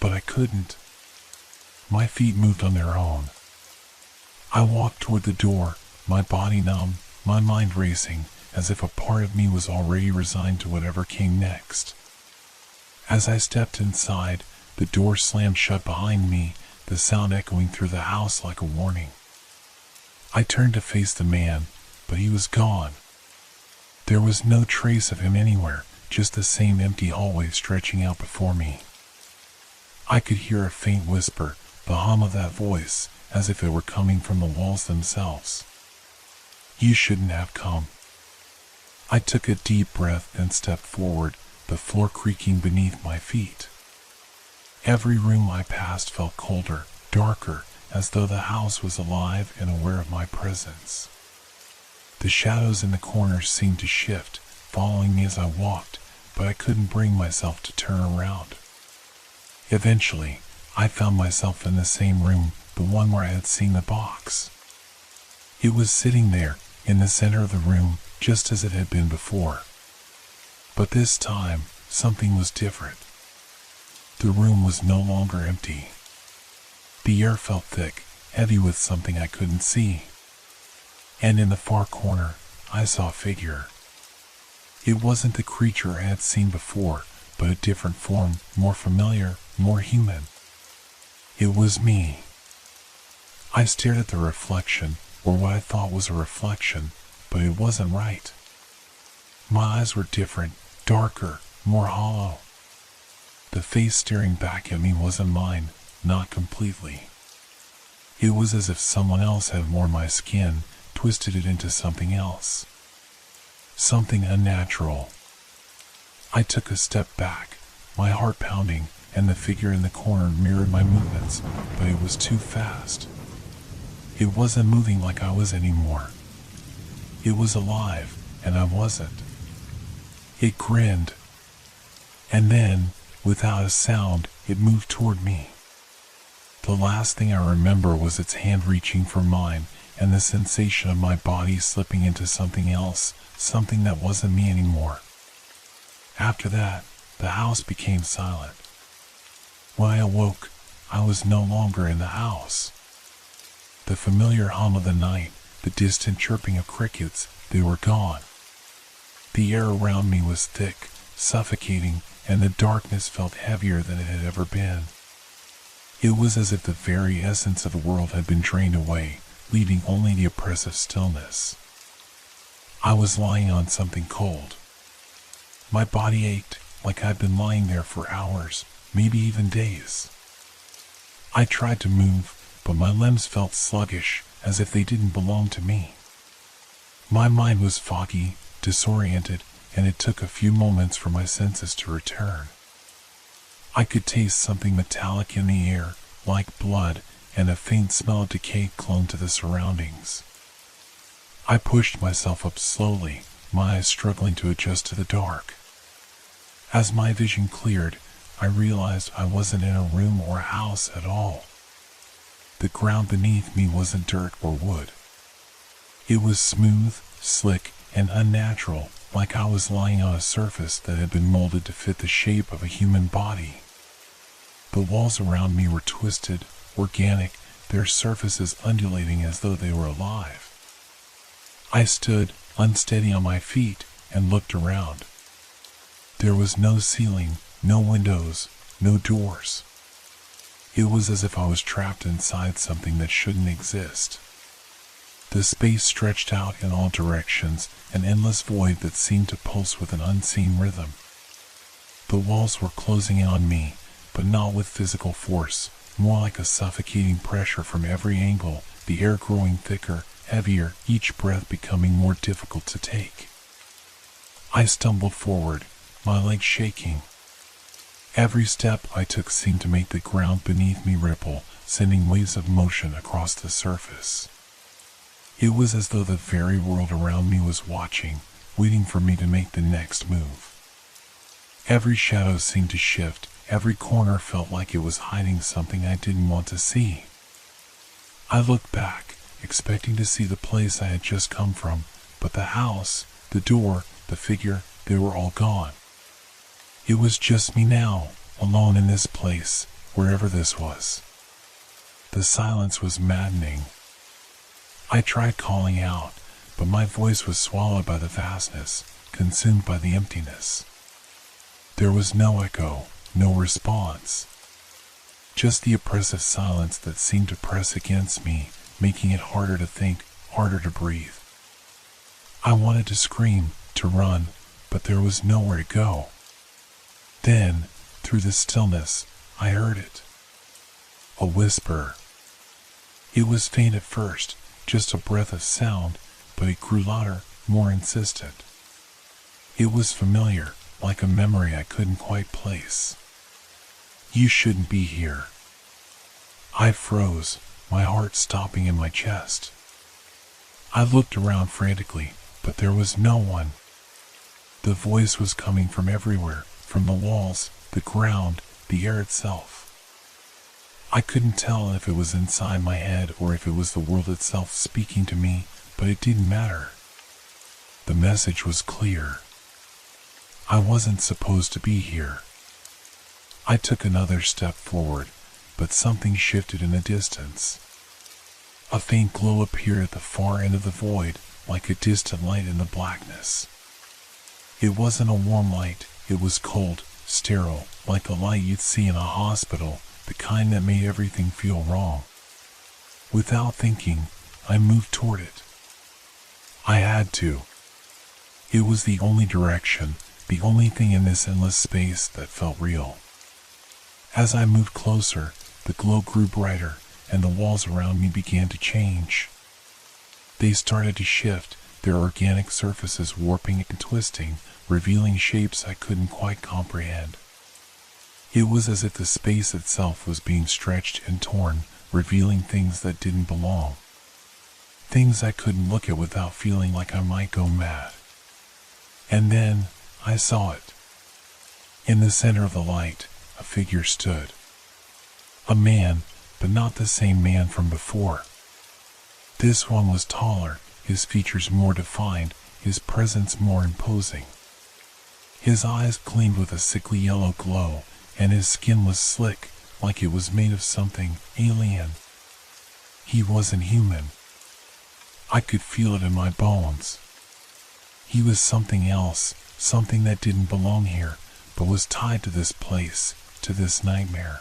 But I couldn't. My feet moved on their own. I walked toward the door, my body numb, my mind racing, as if a part of me was already resigned to whatever came next. As I stepped inside, the door slammed shut behind me, the sound echoing through the house like a warning. I turned to face the man, but he was gone. There was no trace of him anywhere, just the same empty hallway stretching out before me. I could hear a faint whisper, the hum of that voice, as if it were coming from the walls themselves. "You shouldn't have come." I took a deep breath and stepped forward, the floor creaking beneath my feet. Every room I passed felt colder, darker, as though the house was alive and aware of my presence. The shadows in the corners seemed to shift, following me as I walked, but I couldn't bring myself to turn around. Eventually, I found myself in the same room, the one where I had seen the box. It was sitting there, in the center of the room, just as it had been before. But this time, something was different. The room was no longer empty. The air felt thick, heavy with something I couldn't see. And in the far corner, I saw a figure. It wasn't the creature I had seen before, but a different form, more familiar, more human. It was me. I stared at the reflection, or what I thought was a reflection, but it wasn't right. My eyes were different, darker, more hollow. The face staring back at me wasn't mine, not completely. It was as if someone else had worn my skin, twisted it into something else. Something unnatural. I took a step back, my heart pounding, and the figure in the corner mirrored my movements, but it was too fast. It wasn't moving like I was anymore. It was alive, and I wasn't. It grinned. And then, without a sound, it moved toward me. The last thing I remember was its hand reaching for mine, and the sensation of my body slipping into something else, something that wasn't me anymore. After that, the house became silent. When I awoke, I was no longer in the house. The familiar hum of the night, the distant chirping of crickets, they were gone. The air around me was thick, suffocating, and the darkness felt heavier than it had ever been. It was as if the very essence of the world had been drained away, leaving only the oppressive stillness. I was lying on something cold. My body ached, like I'd been lying there for hours, maybe even days. I tried to move, but my limbs felt sluggish, as if they didn't belong to me. My mind was foggy, disoriented, and it took a few moments for my senses to return. I could taste something metallic in the air, like blood, and a faint smell of decay clung to the surroundings. I pushed myself up slowly, my eyes struggling to adjust to the dark. As my vision cleared, I realized I wasn't in a room or a house at all. The ground beneath me wasn't dirt or wood. It was smooth, slick, and unnatural, like I was lying on a surface that had been molded to fit the shape of a human body. The walls around me were twisted, organic, their surfaces undulating as though they were alive. I stood, unsteady on my feet, and looked around. There was no ceiling, no windows, no doors. It was as if I was trapped inside something that shouldn't exist. The space stretched out in all directions, an endless void that seemed to pulse with an unseen rhythm. The walls were closing in on me, but not with physical force, more like a suffocating pressure from every angle, the air growing thicker, heavier, each breath becoming more difficult to take. I stumbled forward, my legs shaking. Every step I took seemed to make the ground beneath me ripple, sending waves of motion across the surface. It was as though the very world around me was watching, waiting for me to make the next move. Every shadow seemed to shift, every corner felt like it was hiding something I didn't want to see. I looked back, expecting to see the place I had just come from, but the house, the door, the figure, they were all gone. It was just me now, alone in this place, wherever this was. The silence was maddening. I tried calling out, but my voice was swallowed by the vastness, consumed by the emptiness. There was no echo, no response. Just the oppressive silence that seemed to press against me, making it harder to think, harder to breathe. I wanted to scream, to run, but there was nowhere to go. Then, through the stillness, I heard it. A whisper. It was faint at first, just a breath of sound, but it grew louder, more insistent. It was familiar, like a memory I couldn't quite place. You shouldn't be here. I froze, my heart stopping in my chest. I looked around frantically, but there was no one. The voice was coming from everywhere, from the walls, the ground, the air itself. I couldn't tell if it was inside my head or if it was the world itself speaking to me, but it didn't matter. The message was clear. I wasn't supposed to be here. I took another step forward, but something shifted in the distance. A faint glow appeared at the far end of the void, like a distant light in the blackness. It wasn't a warm light, it was cold, sterile, like the light you'd see in a hospital, the kind that made everything feel wrong. Without thinking, I moved toward it. I had to. It was the only direction, the only thing in this endless space that felt real. As I moved closer, the glow grew brighter, and the walls around me began to change. They started to shift, their organic surfaces warping and twisting, revealing shapes I couldn't quite comprehend. It was as if the space itself was being stretched and torn, revealing things that didn't belong. Things I couldn't look at without feeling like I might go mad. And then, I saw it. In the center of the light, a figure stood. A man, but not the same man from before. This one was taller, his features more defined, his presence more imposing. His eyes gleamed with a sickly yellow glow, and his skin was slick, like it was made of something alien. He wasn't human. I could feel it in my bones. He was something else, something that didn't belong here, but was tied to this place, to this nightmare.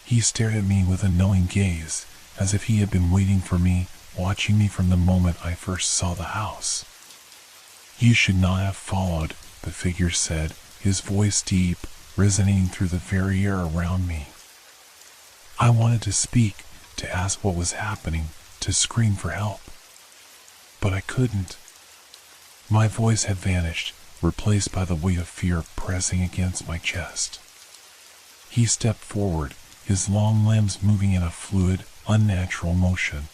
He stared at me with a knowing gaze, as if he had been waiting for me, watching me from the moment I first saw the house. You should not have followed, the figure said, his voice deep, resonating through the very air around me. I wanted to speak, to ask what was happening, to scream for help. But I couldn't. My voice had vanished, replaced by the weight of fear pressing against my chest. He stepped forward, his long limbs moving in a fluid, unnatural motion.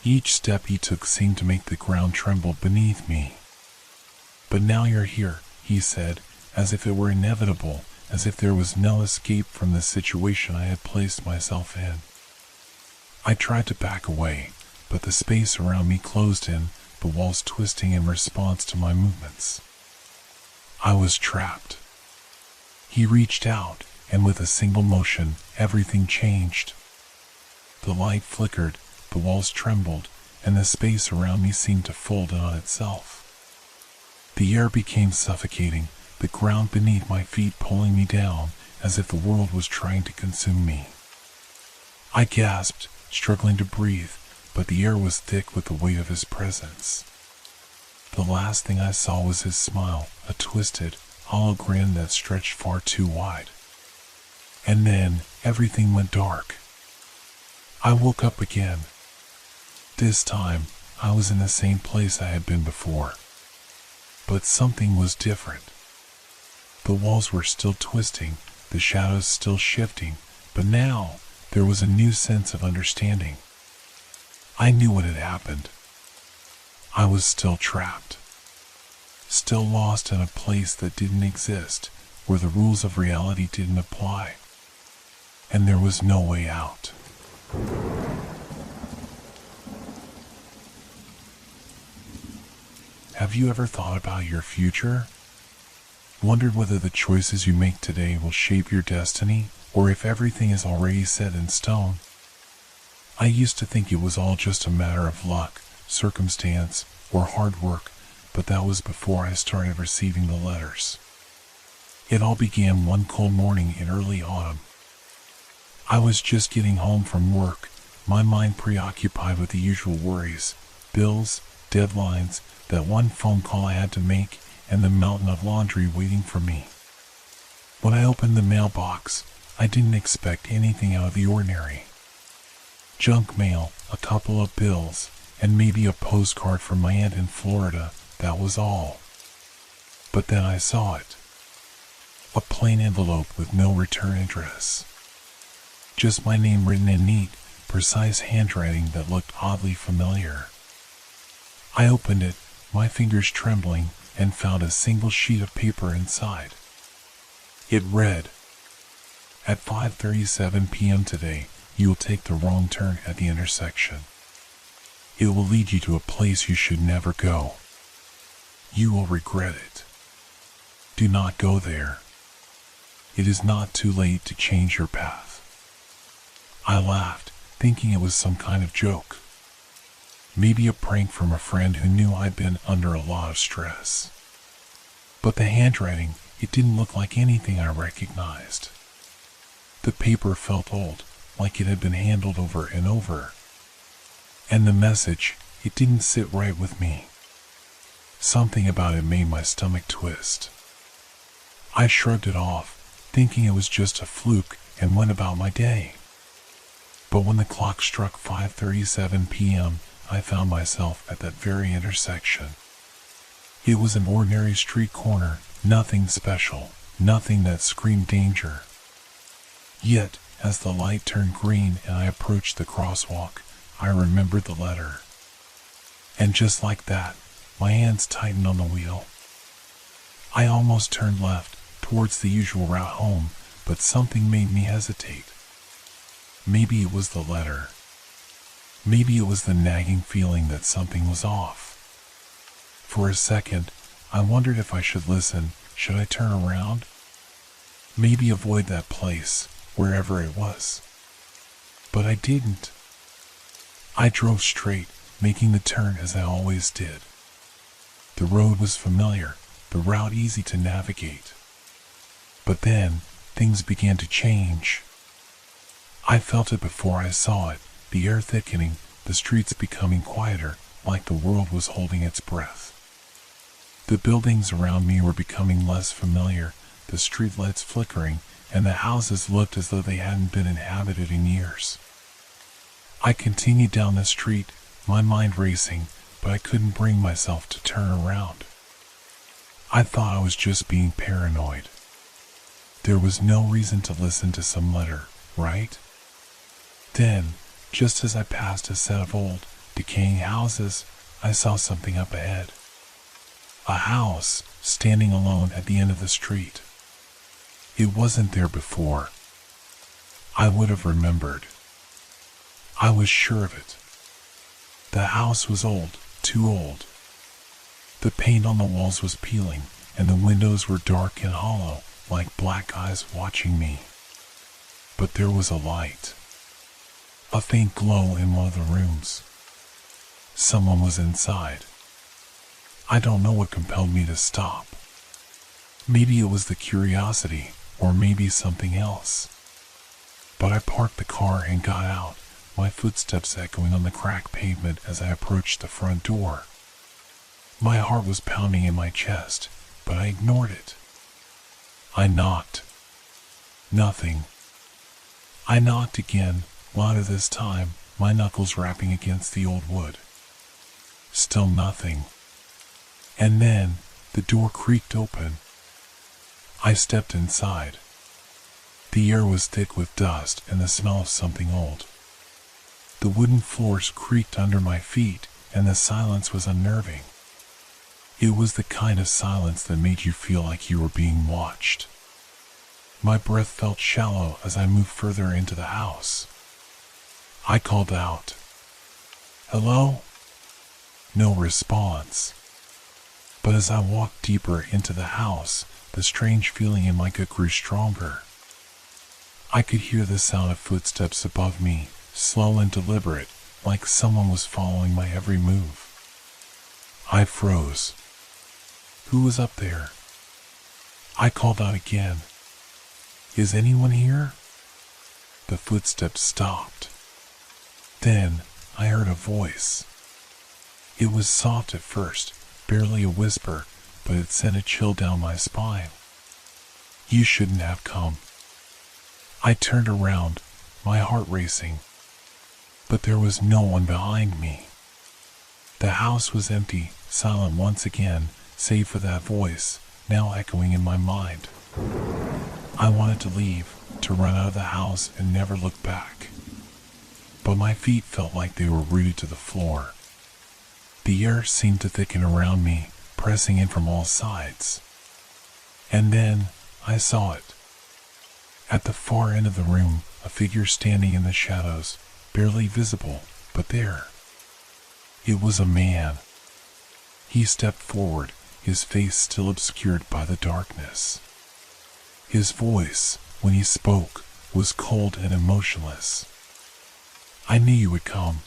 Each step he took seemed to make the ground tremble beneath me. But now you're here, he said, as if it were inevitable, as if there was no escape from the situation I had placed myself in. I tried to back away, but the space around me closed in, the walls twisting in response to my movements. I was trapped. He reached out, and with a single motion, everything changed. The light flickered, the walls trembled, and the space around me seemed to fold in on itself. The air became suffocating, the ground beneath my feet pulling me down, as if the world was trying to consume me. I gasped, struggling to breathe, but the air was thick with the weight of his presence. The last thing I saw was his smile, a twisted, hollow grin that stretched far too wide. And then, everything went dark. I woke up again. This time, I was in the same place I had been before. But something was different. The walls were still twisting, the shadows still shifting, but now, there was a new sense of understanding. I knew what had happened. I was still trapped. Still lost in a place that didn't exist, where the rules of reality didn't apply. And there was no way out. Have you ever thought about your future? Wondered whether the choices you make today will shape your destiny, or if everything is already set in stone? I used to think it was all just a matter of luck, circumstance, or hard work, but that was before I started receiving the letters. It all began one cold morning in early autumn. I was just getting home from work, my mind preoccupied with the usual worries, bills, deadlines, that one phone call I had to make, and the mountain of laundry waiting for me. When I opened the mailbox, I didn't expect anything out of the ordinary. Junk mail, a couple of bills, and maybe a postcard from my aunt in Florida, that was all. But then I saw it. A plain envelope with no return address. Just my name written in neat, precise handwriting that looked oddly familiar. I opened it, my fingers trembling, and found a single sheet of paper inside. It read, "At 5:37 p.m. today, you will take the wrong turn at the intersection. It will lead you to a place you should never go. You will regret it. Do not go there. It is not too late to change your path." I laughed, thinking it was some kind of joke. Maybe a prank from a friend who knew I'd been under a lot of stress. But the handwriting, it didn't look like anything I recognized. The paper felt old, like it had been handled over and over. And the message, it didn't sit right with me. Something about it made my stomach twist. I shrugged it off, thinking it was just a fluke, and went about my day. But when the clock struck 5:37 p.m., I found myself at that very intersection. It was an ordinary street corner, nothing special, nothing that screamed danger. Yet, as the light turned green and I approached the crosswalk, I remembered the letter. And just like that, my hands tightened on the wheel. I almost turned left, towards the usual route home, but something made me hesitate. Maybe it was the letter. Maybe it was the nagging feeling that something was off. For a second, I wondered if I should listen. Should I turn around? Maybe avoid that place, wherever it was. But I didn't. I drove straight, making the turn as I always did. The road was familiar, the route easy to navigate. But then, things began to change. I felt it before I saw it, the air thickening, the streets becoming quieter, like the world was holding its breath. The buildings around me were becoming less familiar, the streetlights flickering, and the houses looked as though they hadn't been inhabited in years. I continued down the street, my mind racing, but I couldn't bring myself to turn around. I thought I was just being paranoid. There was no reason to listen to some letter, right? Then, just as I passed a set of old, decaying houses, I saw something up ahead. A house, standing alone at the end of the street. It wasn't there before. I would have remembered. I was sure of it. The house was old, too old. The paint on the walls was peeling, and the windows were dark and hollow, like black eyes watching me. But there was a light. A faint glow in one of the rooms. Someone was inside. I don't know what compelled me to stop. Maybe it was the curiosity, or maybe something else. But I parked the car and got out, my footsteps echoing on the cracked pavement as I approached the front door. My heart was pounding in my chest, but I ignored it. I knocked. Nothing. I knocked again, louder this time, my knuckles rapping against the old wood. Still nothing. And then, the door creaked open. I stepped inside. The air was thick with dust and the smell of something old. The wooden floors creaked under my feet, and the silence was unnerving. It was the kind of silence that made you feel like you were being watched. My breath felt shallow as I moved further into the house. I called out, "Hello?" No response. But as I walked deeper into the house, the strange feeling in my gut grew stronger. I could hear the sound of footsteps above me, slow and deliberate, like someone was following my every move. I froze. Who was up there? I called out again. "Is anyone here?" The footsteps stopped. Then I heard a voice. It was soft at first, barely a whisper, but it sent a chill down my spine. "You shouldn't have come." I turned around, my heart racing, but there was no one behind me. The house was empty, silent once again, save for that voice, now echoing in my mind. I wanted to leave, to run out of the house and never look back. But my feet felt like they were rooted to the floor. The air seemed to thicken around me, pressing in from all sides. And then, I saw it. At the far end of the room, a figure standing in the shadows, barely visible, but there. It was a man. He stepped forward, his face still obscured by the darkness. His voice, when he spoke, was cold and emotionless. I knew you would come.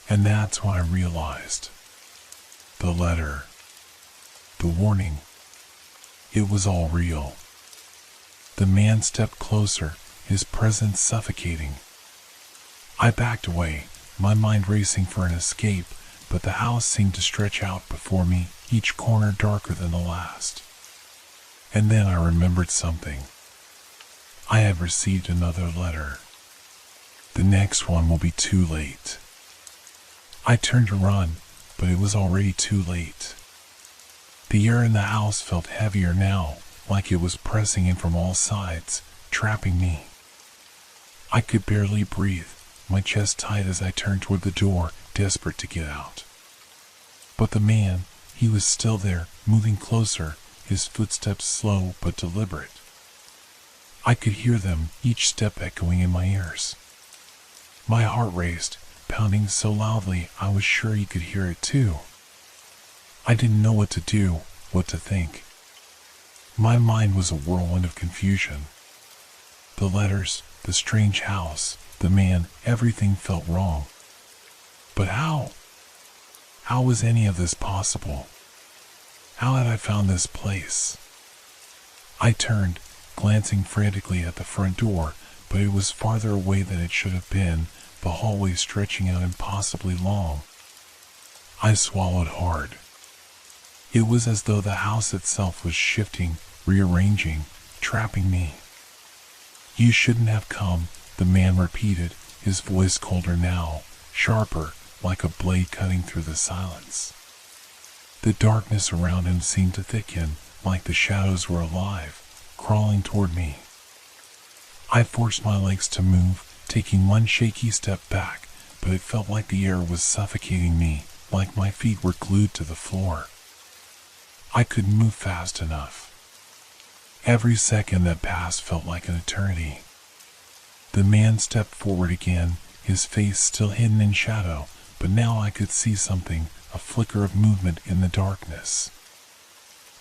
And that's when I realized. The letter. The warning. It was all real. The man stepped closer, his presence suffocating. I backed away, my mind racing for an escape, but the house seemed to stretch out before me, each corner darker than the last. And then I remembered something. I have received another letter. The next one will be too late. I turned to run, but it was already too late. The air in the house felt heavier now, like it was pressing in from all sides, trapping me. I could barely breathe, my chest tight as I turned toward the door, desperate to get out. But the man, he was still there, moving closer, his footsteps slow but deliberate. I could hear them, each step echoing in my ears. My heart raced, pounding so loudly I was sure he could hear it too. I didn't know what to do, what to think. My mind was a whirlwind of confusion. The letters, the strange house, the man, everything felt wrong. But how? How was any of this possible? How had I found this place? I turned, glancing frantically at the front door, but it was farther away than it should have been, the hallway stretching out impossibly long. I swallowed hard. It was as though the house itself was shifting, rearranging, trapping me. You shouldn't have come, the man repeated, his voice colder now, sharper, like a blade cutting through the silence. The darkness around him seemed to thicken, like the shadows were alive, crawling toward me. I forced my legs to move, taking one shaky step back, but it felt like the air was suffocating me, like my feet were glued to the floor. I couldn't move fast enough. Every second that passed felt like an eternity. The man stepped forward again, his face still hidden in shadow, but now I could see something, a flicker of movement in the darkness.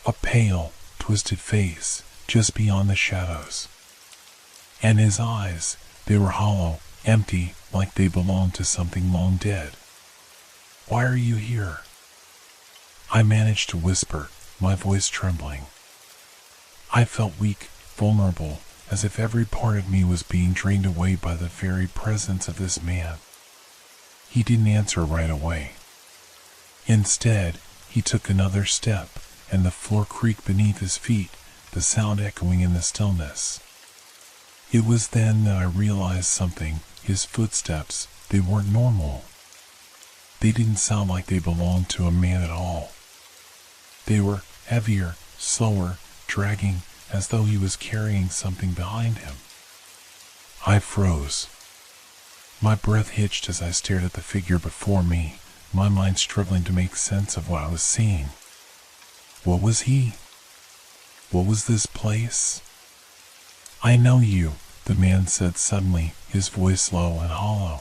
A pale, twisted face, just beyond the shadows. And his eyes, they were hollow, empty, like they belonged to something long dead. Why are you here? I managed to whisper, my voice trembling. I felt weak, vulnerable, as if every part of me was being drained away by the very presence of this man. He didn't answer right away. Instead, he took another step, and the floor creaked beneath his feet, the sound echoing in the stillness. It was then that I realized something. His footsteps, they weren't normal. They didn't sound like they belonged to a man at all. They were heavier, slower, dragging, as though he was carrying something behind him. I froze. My breath hitched as I stared at the figure before me, my mind struggling to make sense of what I was seeing. What was he? What was this place? I know you, the man said suddenly, his voice low and hollow.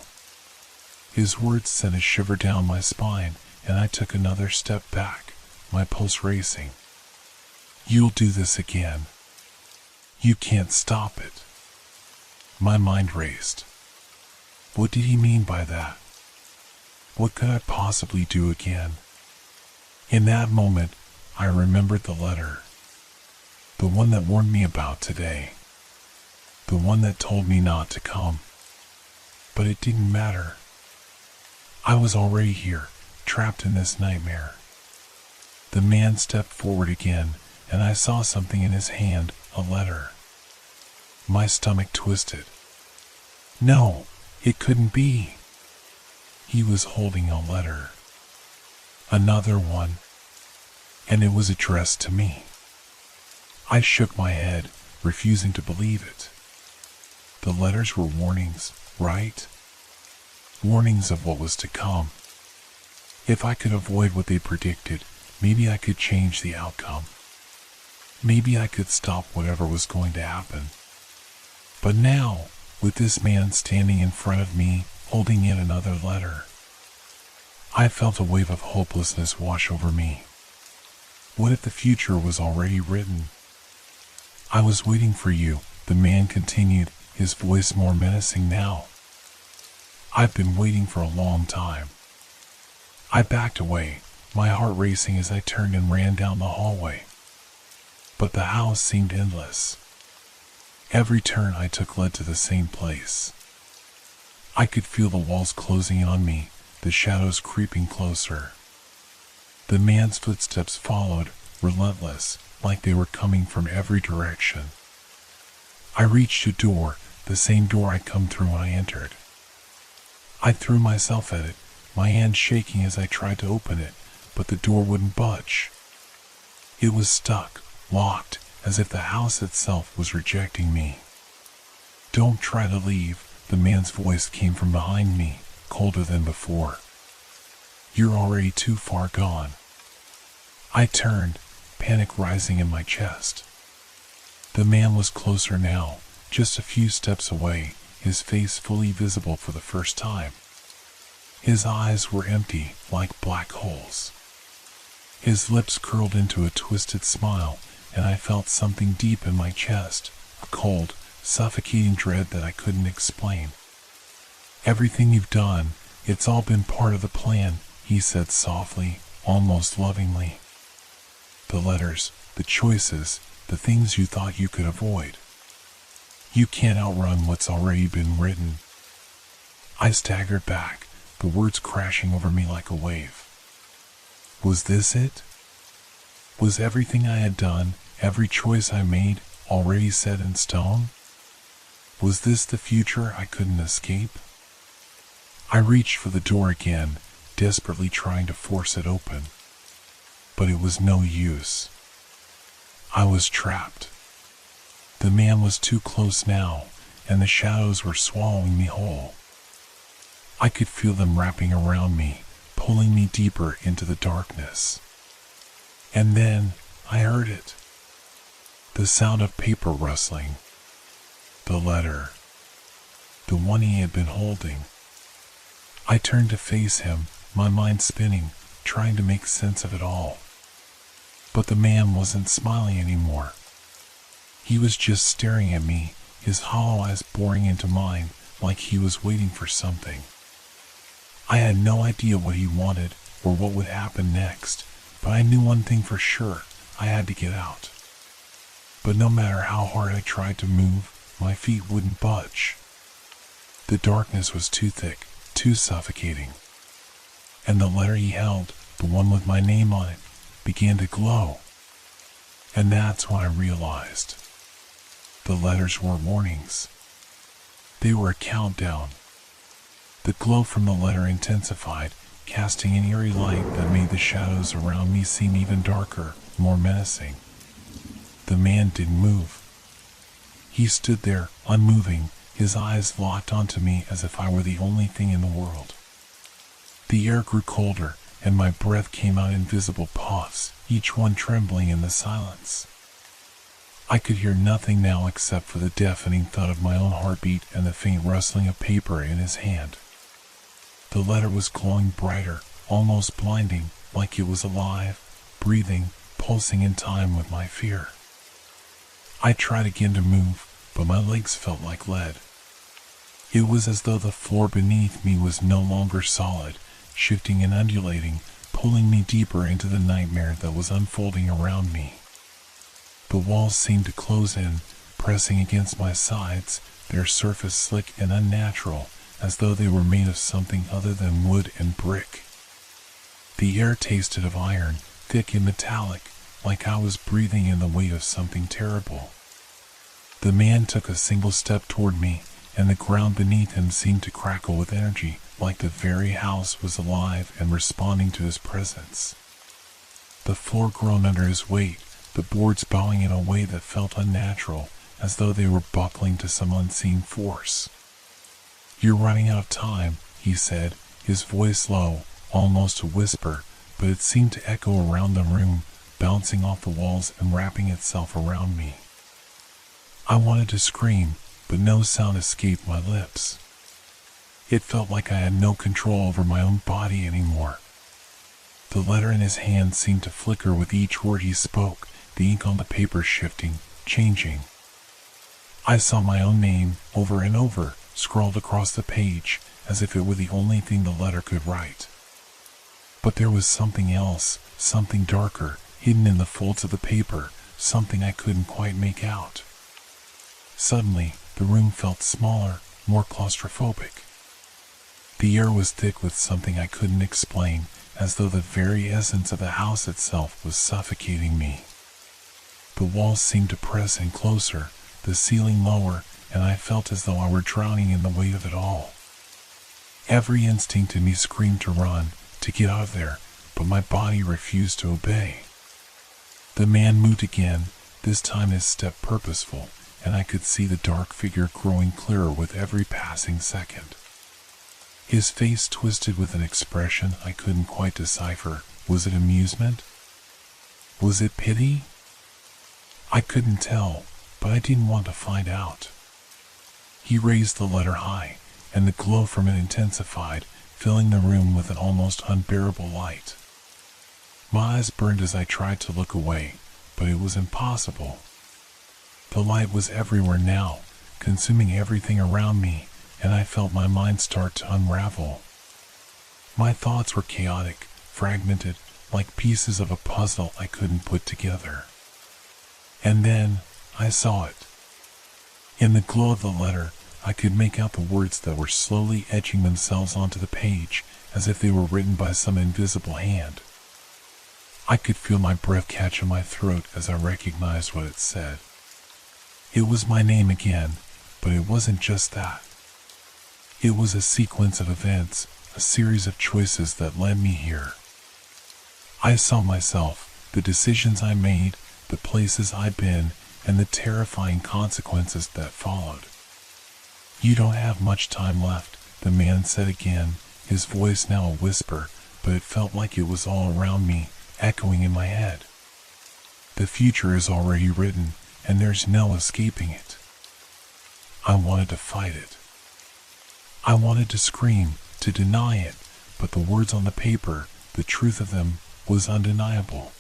His words sent a shiver down my spine, and I took another step back, my pulse racing. You'll do this again. You can't stop it. My mind raced. What did he mean by that? What could I possibly do again? In that moment, I remembered the letter. The one that warned me about today. The one that told me not to come. But it didn't matter. I was already here, trapped in this nightmare. The man stepped forward again, and I saw something in his hand, a letter. My stomach twisted. No, it couldn't be. He was holding a letter. Another one. And it was addressed to me. I shook my head, refusing to believe it. The letters were warnings, right? Warnings of what was to come. If I could avoid what they predicted, maybe I could change the outcome. Maybe I could stop whatever was going to happen. But now, with this man standing in front of me, holding yet another letter, I felt a wave of hopelessness wash over me. What if the future was already written? I was waiting for you, the man continued, his voice more menacing now. I've been waiting for a long time. I backed away, my heart racing as I turned and ran down the hallway. But the house seemed endless. Every turn I took led to the same place. I could feel the walls closing on me, the shadows creeping closer. The man's footsteps followed, relentless, like they were coming from every direction. I reached a door, the same door I'd come through when I entered. I threw myself at it, my hand shaking as I tried to open it, but the door wouldn't budge. It was stuck, locked, as if the house itself was rejecting me. Don't try to leave, the man's voice came from behind me, colder than before. You're already too far gone. I turned, panic rising in my chest. The man was closer now, just a few steps away, his face fully visible for the first time. His eyes were empty, like black holes. His lips curled into a twisted smile, and I felt something deep in my chest, a cold, suffocating dread that I couldn't explain. Everything you've done, it's all been part of the plan, he said softly, almost lovingly. The letters, the choices, the things you thought you could avoid. You can't outrun what's already been written. I staggered back, the words crashing over me like a wave. Was this it? Was everything I had done, every choice I made, already set in stone? Was this the future I couldn't escape? I reached for the door again, desperately trying to force it open. But it was no use. I was trapped. The man was too close now, and the shadows were swallowing me whole. I could feel them wrapping around me, pulling me deeper into the darkness. And then I heard it. The sound of paper rustling. The letter. The one he had been holding. I turned to face him, my mind spinning, trying to make sense of it all. But the man wasn't smiling anymore. He was just staring at me, his hollow eyes boring into mine, like he was waiting for something. I had no idea what he wanted or what would happen next, but I knew one thing for sure, I had to get out. But no matter how hard I tried to move, my feet wouldn't budge. The darkness was too thick, too suffocating. And the letter he held, the one with my name on it, began to glow. And that's when I realized. The letters were warnings. They were a countdown. The glow from the letter intensified, casting an eerie light that made the shadows around me seem even darker, more menacing. The man didn't move. He stood there, unmoving, his eyes locked onto me as if I were the only thing in the world. The air grew colder, and my breath came out in visible puffs, each one trembling in the silence. I could hear nothing now except for the deafening thud of my own heartbeat and the faint rustling of paper in his hand. The letter was glowing brighter, almost blinding, like it was alive, breathing, pulsing in time with my fear. I tried again to move, but my legs felt like lead. It was as though the floor beneath me was no longer solid, shifting and undulating, pulling me deeper into the nightmare that was unfolding around me. The walls seemed to close in, pressing against my sides, their surface slick and unnatural, as though they were made of something other than wood and brick. The air tasted of iron, thick and metallic, like I was breathing in the weight of something terrible. The man took a single step toward me, and the ground beneath him seemed to crackle with energy, like the very house was alive and responding to his presence. The floor groaned under his weight, the boards bowing in a way that felt unnatural, as though they were buckling to some unseen force. "You're running out of time," he said, his voice low, almost a whisper, but it seemed to echo around the room, bouncing off the walls and wrapping itself around me. I wanted to scream, but no sound escaped my lips. It felt like I had no control over my own body anymore. The letter in his hand seemed to flicker with each word he spoke, the ink on the paper shifting, changing. I saw my own name, over and over, scrawled across the page, as if it were the only thing the letter could write. But there was something else, something darker, hidden in the folds of the paper, something I couldn't quite make out. Suddenly, the room felt smaller, more claustrophobic. The air was thick with something I couldn't explain, as though the very essence of the house itself was suffocating me. The walls seemed to press in closer, the ceiling lower, and I felt as though I were drowning in the weight of it all. Every instinct in me screamed to run, to get out of there, but my body refused to obey. The man moved again, this time his step purposeful, and I could see the dark figure growing clearer with every passing second. His face twisted with an expression I couldn't quite decipher. Was it amusement? Was it pity? I couldn't tell, but I didn't want to find out. He raised the letter high, and the glow from it intensified, filling the room with an almost unbearable light. My eyes burned as I tried to look away, but it was impossible. The light was everywhere now, consuming everything around me, and I felt my mind start to unravel. My thoughts were chaotic, fragmented, like pieces of a puzzle I couldn't put together. And then, I saw it. In the glow of the letter, I could make out the words that were slowly etching themselves onto the page, as if they were written by some invisible hand. I could feel my breath catch in my throat as I recognized what it said. It was my name again, but it wasn't just that. It was a sequence of events, a series of choices that led me here. I saw myself, the decisions I made, the places I'd been, and the terrifying consequences that followed. "You don't have much time left," the man said again, his voice now a whisper, but it felt like it was all around me, echoing in my head. "The future is already written, and there's no escaping it." I wanted to fight it. I wanted to scream, to deny it, but the words on the paper, the truth of them, was undeniable.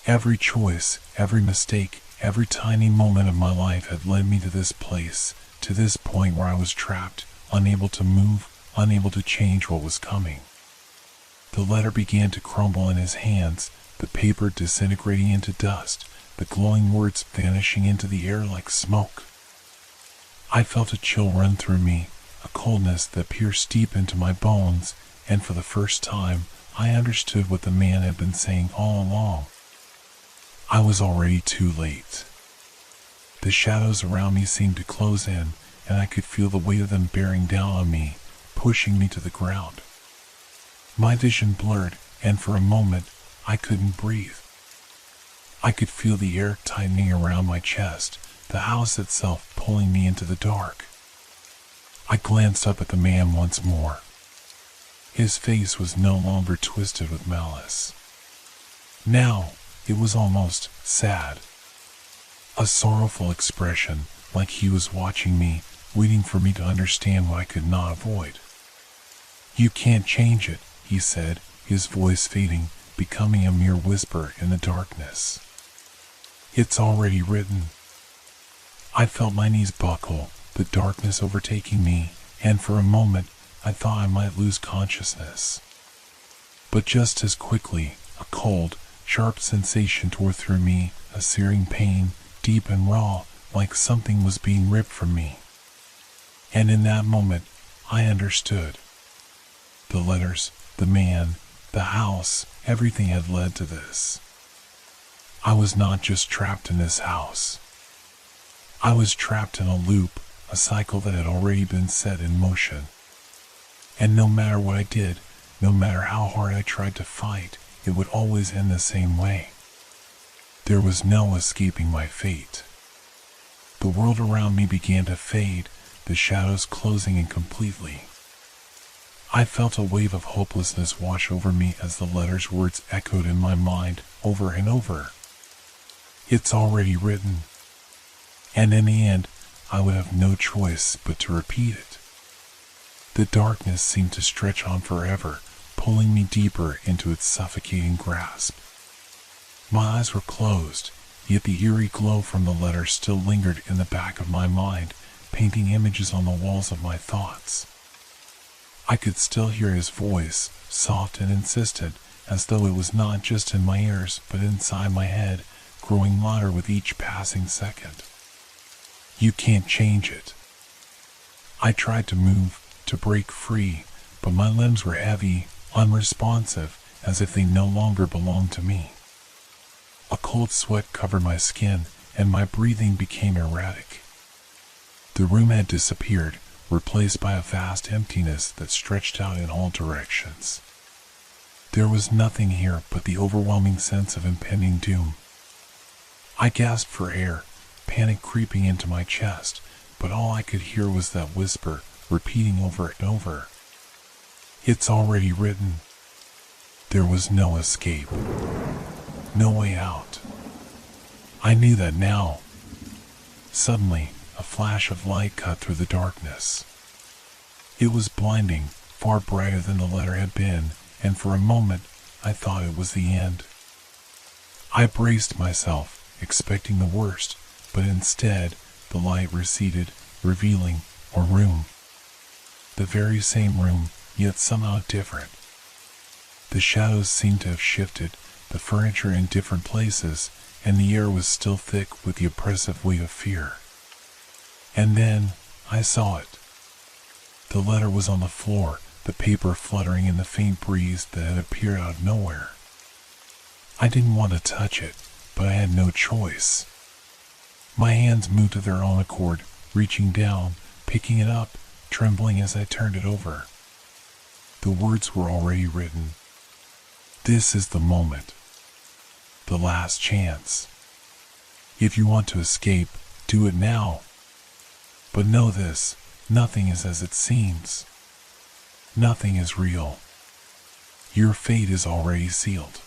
Every choice, every mistake, every tiny moment of my life had led me to this place, to this point where I was trapped, unable to move, unable to change what was coming. The letter began to crumble in his hands, the paper disintegrating into dust, the glowing words vanishing into the air like smoke. I felt a chill run through me, a coldness that pierced deep into my bones, and for the first time, I understood what the man had been saying all along. I was already too late. The shadows around me seemed to close in, and I could feel the weight of them bearing down on me, pushing me to the ground. My vision blurred, and for a moment, I couldn't breathe. I could feel the air tightening around my chest, the house itself pulling me into the dark. I glanced up at the man once more. His face was no longer twisted with malice. Now, it was almost sad. A sorrowful expression, like he was watching me, waiting for me to understand what I could not avoid. "You can't change it," he said, his voice fading, becoming a mere whisper in the darkness. "It's already written." I felt my knees buckle, the darkness overtaking me, and for a moment I thought I might lose consciousness. But just as quickly, a cold, sharp sensation tore through me, a searing pain, deep and raw, like something was being ripped from me. And in that moment, I understood. The letters, the man, the house, everything had led to this. I was not just trapped in this house. I was trapped in a loop, a cycle that had already been set in motion. And no matter what I did, no matter how hard I tried to fight, it would always end the same way. There was no escaping my fate. The world around me began to fade, the shadows closing in completely. I felt a wave of hopelessness wash over me as the letter's words echoed in my mind over and over. It's already written. And in the end, I would have no choice but to repeat it. The darkness seemed to stretch on forever, pulling me deeper into its suffocating grasp. My eyes were closed, yet the eerie glow from the letter still lingered in the back of my mind, painting images on the walls of my thoughts. I could still hear his voice, soft and insistent, as though it was not just in my ears but inside my head, growing louder with each passing second. You can't change it. I tried to move, to break free, but my limbs were heavy, unresponsive, as if they no longer belonged to me. A cold sweat covered my skin, and my breathing became erratic. The room had disappeared, replaced by a vast emptiness that stretched out in all directions. There was nothing here but the overwhelming sense of impending doom. I gasped for air, panic creeping into my chest, but all I could hear was that whisper, repeating over and over. It's already written. There was no escape. No way out. I knew that now. Suddenly, a flash of light cut through the darkness. It was blinding, far brighter than the letter had been, and for a moment, I thought it was the end. I braced myself, expecting the worst, but instead, the light receded, revealing a room. The very same room, yet somehow different. The shadows seemed to have shifted, the furniture in different places, and the air was still thick with the oppressive weight of fear. And then, I saw it. The letter was on the floor, the paper fluttering in the faint breeze that had appeared out of nowhere. I didn't want to touch it, but I had no choice. My hands moved of their own accord, reaching down, picking it up, trembling as I turned it over. The words were already written. This is the moment. The last chance. If you want to escape, do it now. But know this, nothing is as it seems. Nothing is real. Your fate is already sealed.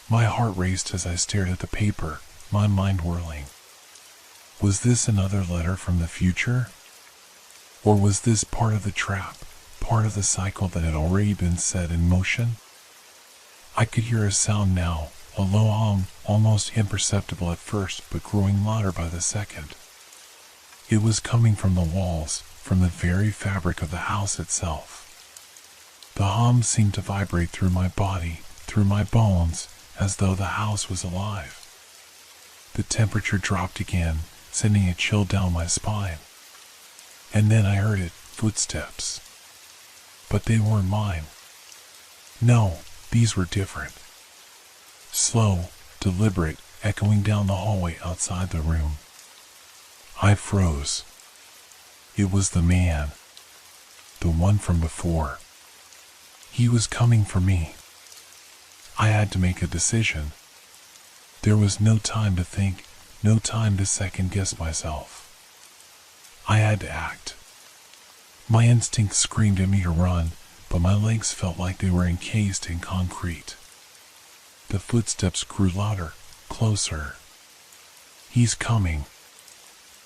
My heart raced as I stared at the paper, my mind whirling. Was this another letter from the future? Or was this part of the trap, part of the cycle that had already been set in motion? I could hear a sound now, a low hum, almost imperceptible at first but growing louder by the second. It was coming from the walls, from the very fabric of the house itself. The hum seemed to vibrate through my body, through my bones, as though the house was alive. The temperature dropped again, sending a chill down my spine. And then I heard it, footsteps. But they weren't mine. No, these were different. Slow, deliberate, echoing down the hallway outside the room. I froze. It was the man. The one from before. He was coming for me. I had to make a decision. There was no time to think, no time to second-guess myself. I had to act. My instinct screamed at me to run, but my legs felt like they were encased in concrete. The footsteps grew louder, closer. He's coming.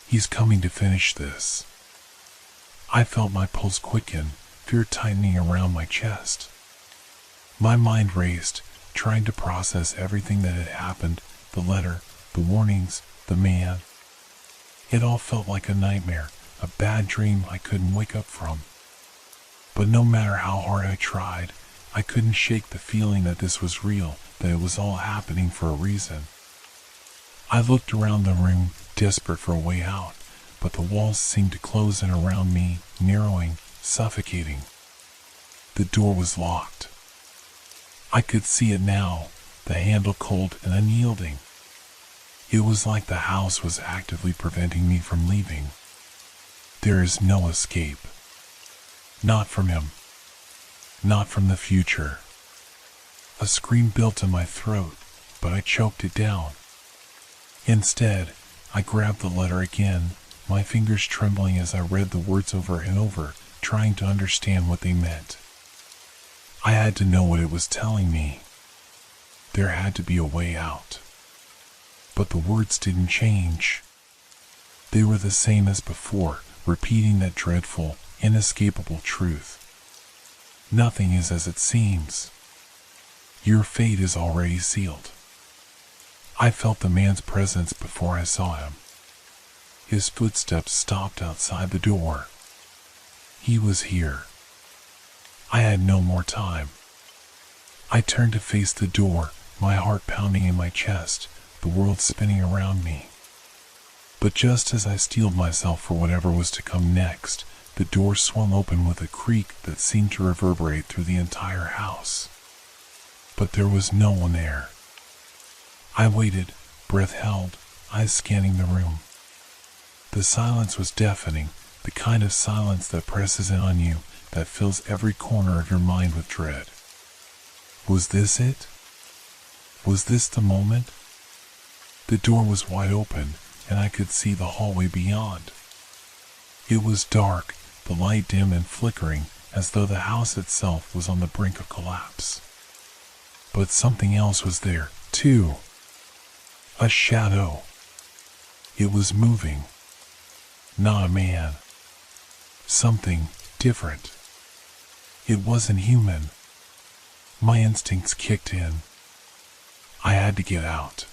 He's coming to finish this. I felt my pulse quicken, fear tightening around my chest. My mind raced, trying to process everything that had happened, the letter, the warnings, the man. It all felt like a nightmare, a bad dream I couldn't wake up from. But no matter how hard I tried, I couldn't shake the feeling that this was real, that it was all happening for a reason. I looked around the room, desperate for a way out, but the walls seemed to close in around me, narrowing, suffocating. The door was locked. I could see it now, the handle cold and unyielding. It was like the house was actively preventing me from leaving. There is no escape. Not from him. Not from the future. A scream built in my throat, but I choked it down. Instead, I grabbed the letter again, my fingers trembling as I read the words over and over, trying to understand what they meant. I had to know what it was telling me. There had to be a way out. But the words didn't change. They were the same as before, repeating that dreadful, inescapable truth. Nothing is as it seems. Your fate is already sealed. I felt the man's presence before I saw him. His footsteps stopped outside the door. He was here. I had no more time. I turned to face the door, my heart pounding in my chest, the world spinning around me. But just as I steeled myself for whatever was to come next, the door swung open with a creak that seemed to reverberate through the entire house. But there was no one there. I waited, breath held, eyes scanning the room. The silence was deafening, the kind of silence that presses in on you, that fills every corner of your mind with dread. Was this it? Was this the moment? The door was wide open, and I could see the hallway beyond. It was dark, the light dim and flickering, as though the house itself was on the brink of collapse. But something else was there, too. A shadow. It was moving. Not a man. Something different. It wasn't human. My instincts kicked in. I had to get out.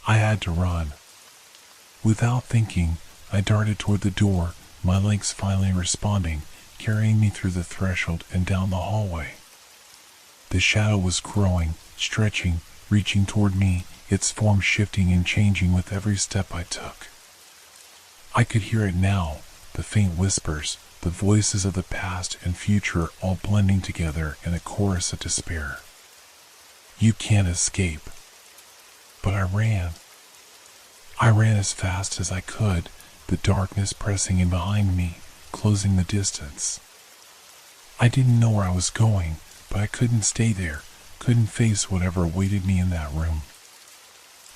I had to run. Without thinking, I darted toward the door, my legs finally responding, carrying me through the threshold and down the hallway. The shadow was growing, stretching, reaching toward me, its form shifting and changing with every step I took. I could hear it now, the faint whispers, the voices of the past and future all blending together in a chorus of despair. You can't escape. But I ran. I ran as fast as I could, the darkness pressing in behind me, closing the distance. I didn't know where I was going, but I couldn't stay there, couldn't face whatever awaited me in that room.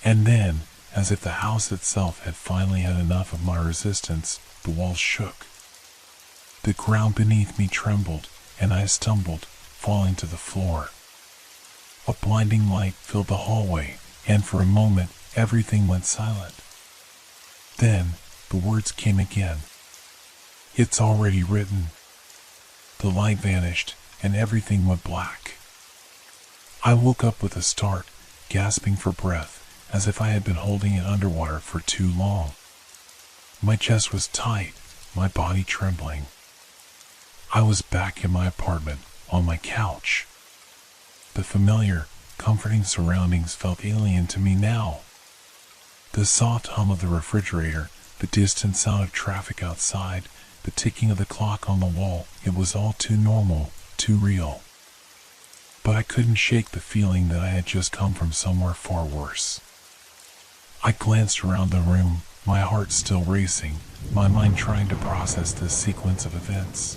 And then, as if the house itself had finally had enough of my resistance, the walls shook. The ground beneath me trembled, and I stumbled, falling to the floor. A blinding light filled the hallway, and for a moment, everything went silent. Then, the words came again. It's already written. The light vanished, and everything went black. I woke up with a start, gasping for breath, as if I had been holding it underwater for too long. My chest was tight, my body trembling. I was back in my apartment, on my couch. The familiar, comforting surroundings felt alien to me now. The soft hum of the refrigerator, the distant sound of traffic outside, the ticking of the clock on the wall, it was all too normal, too real. But I couldn't shake the feeling that I had just come from somewhere far worse. I glanced around the room, my heart still racing, my mind trying to process this sequence of events.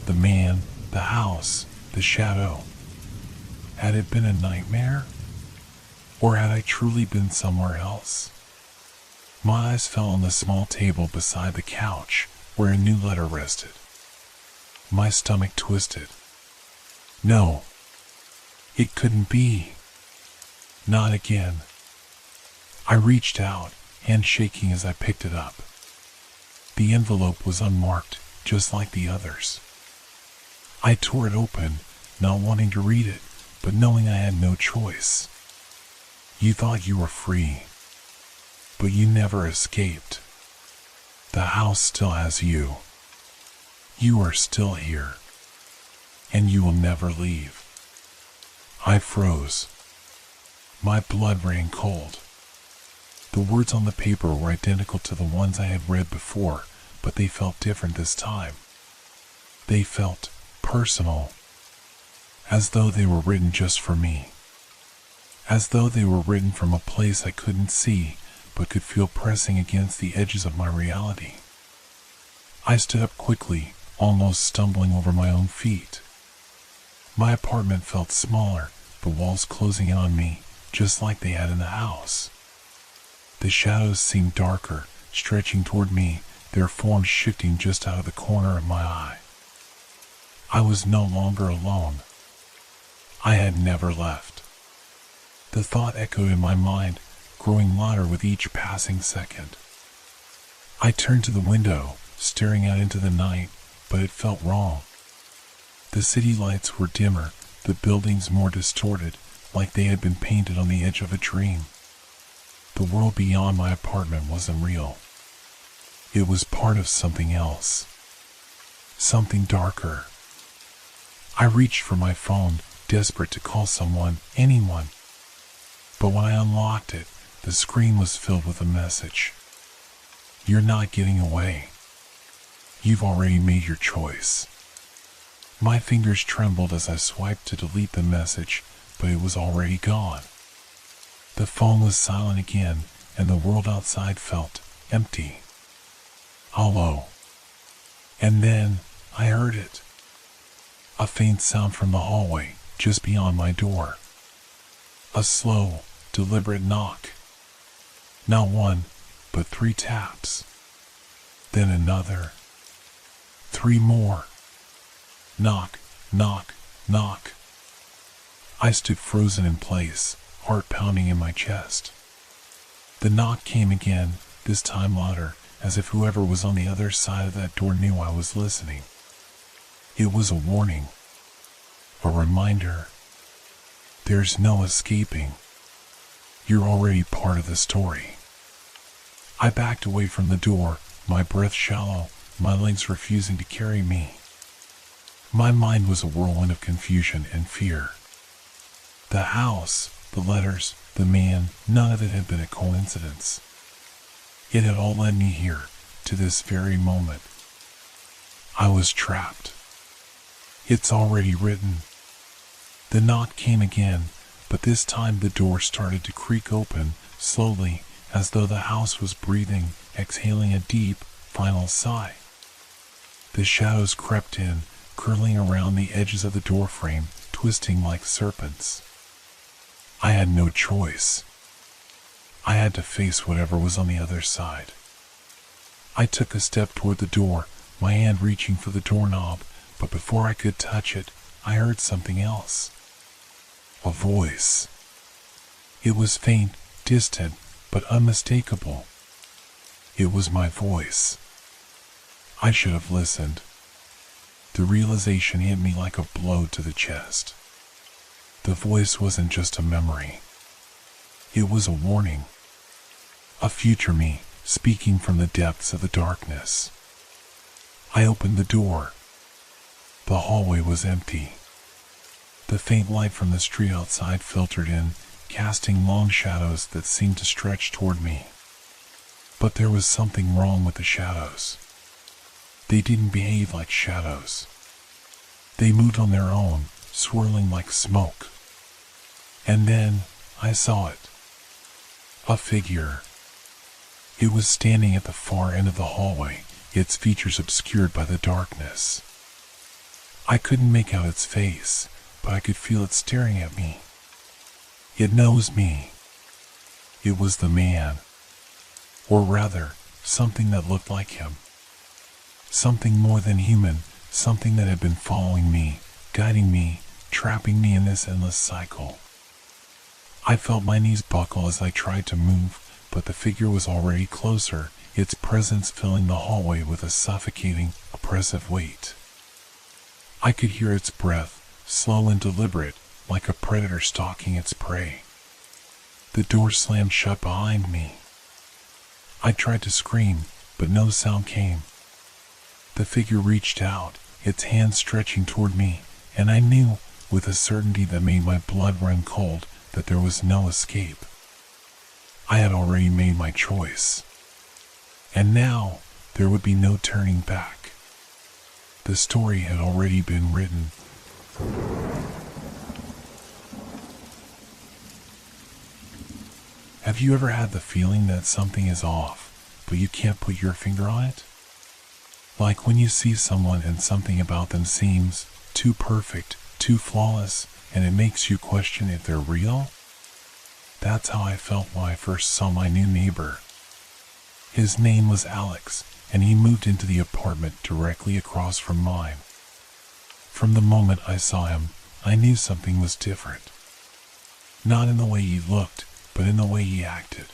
The man, the house, the shadow. Had it been a nightmare? Or had I truly been somewhere else? My eyes fell on the small table beside the couch, where a new letter rested. My stomach twisted. No. It couldn't be. Not again. I reached out, hand shaking as I picked it up. The envelope was unmarked, just like the others. I tore it open, not wanting to read it, but knowing I had no choice. You thought you were free, but you never escaped. The house still has you. You are still here, and you will never leave. I froze. My blood ran cold. The words on the paper were identical to the ones I had read before, but they felt different this time. They felt personal, as though they were written just for me. as though they were written from a place I couldn't see but could feel pressing against the edges of my reality. I stood up quickly, almost stumbling over my own feet. My apartment felt smaller, the walls closing in on me, just like they had in the house. The shadows seemed darker, stretching toward me, their forms shifting just out of the corner of my eye. I was no longer alone. I had never left. The thought echoed in my mind, growing louder with each passing second. I turned to the window, staring out into the night, but it felt wrong. The city lights were dimmer, the buildings more distorted, like they had been painted on the edge of a dream. The world beyond my apartment wasn't real. It was part of something else. Something darker. I reached for my phone, desperate to call someone, anyone. But when I unlocked it, the screen was filled with a message. You're not getting away. You've already made your choice. My fingers trembled as I swiped to delete the message, but it was already gone. The phone was silent again, and the world outside felt empty. Hollow. And then I heard it. A faint sound from the hallway, just beyond my door. A slow, deliberate knock. Not one, but 3 taps. Then another. 3 more. Knock, knock, knock. I stood frozen in place, heart pounding in my chest. The knock came again, this time louder, as if whoever was on the other side of that door knew I was listening. It was a warning. A reminder. There's no escaping. You're already part of the story. I backed away from the door, my breath shallow, my legs refusing to carry me. My mind was a whirlwind of confusion and fear. The house, the letters, the man, none of it had been a coincidence. It had all led me here, to this very moment. I was trapped. It's already written. The knock came again, but this time the door started to creak open, slowly, as though the house was breathing, exhaling a deep, final sigh. The shadows crept in, curling around the edges of the doorframe, twisting like serpents. I had no choice. I had to face whatever was on the other side. I took a step toward the door, my hand reaching for the doorknob, but before I could touch it, I heard something else. A voice. It was faint, distant, but unmistakable. It was my voice. I should have listened. The realization hit me like a blow to the chest. The voice wasn't just a memory. It was a warning. A future me, speaking from the depths of the darkness. I opened the door. The hallway was empty. The faint light from the street outside filtered in, casting long shadows that seemed to stretch toward me. But there was something wrong with the shadows. They didn't behave like shadows. They moved on their own, swirling like smoke. And then I saw it. A figure. It was standing at the far end of the hallway, its features obscured by the darkness. I couldn't make out its face, but I could feel it staring at me. It knows me. It was the man. Or rather, something that looked like him. Something more than human, something that had been following me, guiding me, trapping me in this endless cycle. I felt my knees buckle as I tried to move, but the figure was already closer, its presence filling the hallway with a suffocating, oppressive weight. I could hear its breath, slow and deliberate, like a predator stalking its prey. The door slammed shut behind me. I tried to scream, but no sound came. The figure reached out, its hand stretching toward me, and I knew, with a certainty that made my blood run cold, that there was no escape. I had already made my choice. And now, there would be no turning back. The story had already been written. Have you ever had the feeling that something is off, but you can't put your finger on it? Like when you see someone and something about them seems too perfect, too flawless, and it makes you question if they're real? That's how I felt when I first saw my new neighbor. His name was Alex, and he moved into the apartment directly across from mine. From the moment I saw him, I knew something was different. Not in the way he looked, but in the way he acted.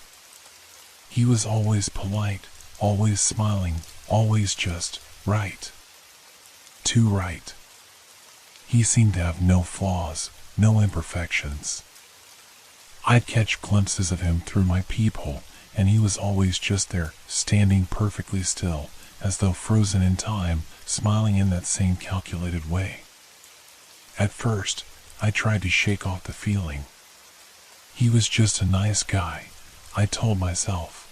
He was always polite, always smiling, always just right. Too right. He seemed to have no flaws, no imperfections. I'd catch glimpses of him through my peephole, and he was always just there, standing perfectly still, as though frozen in time, smiling in that same calculated way. At first, I tried to shake off the feeling. He was just a nice guy, I told myself.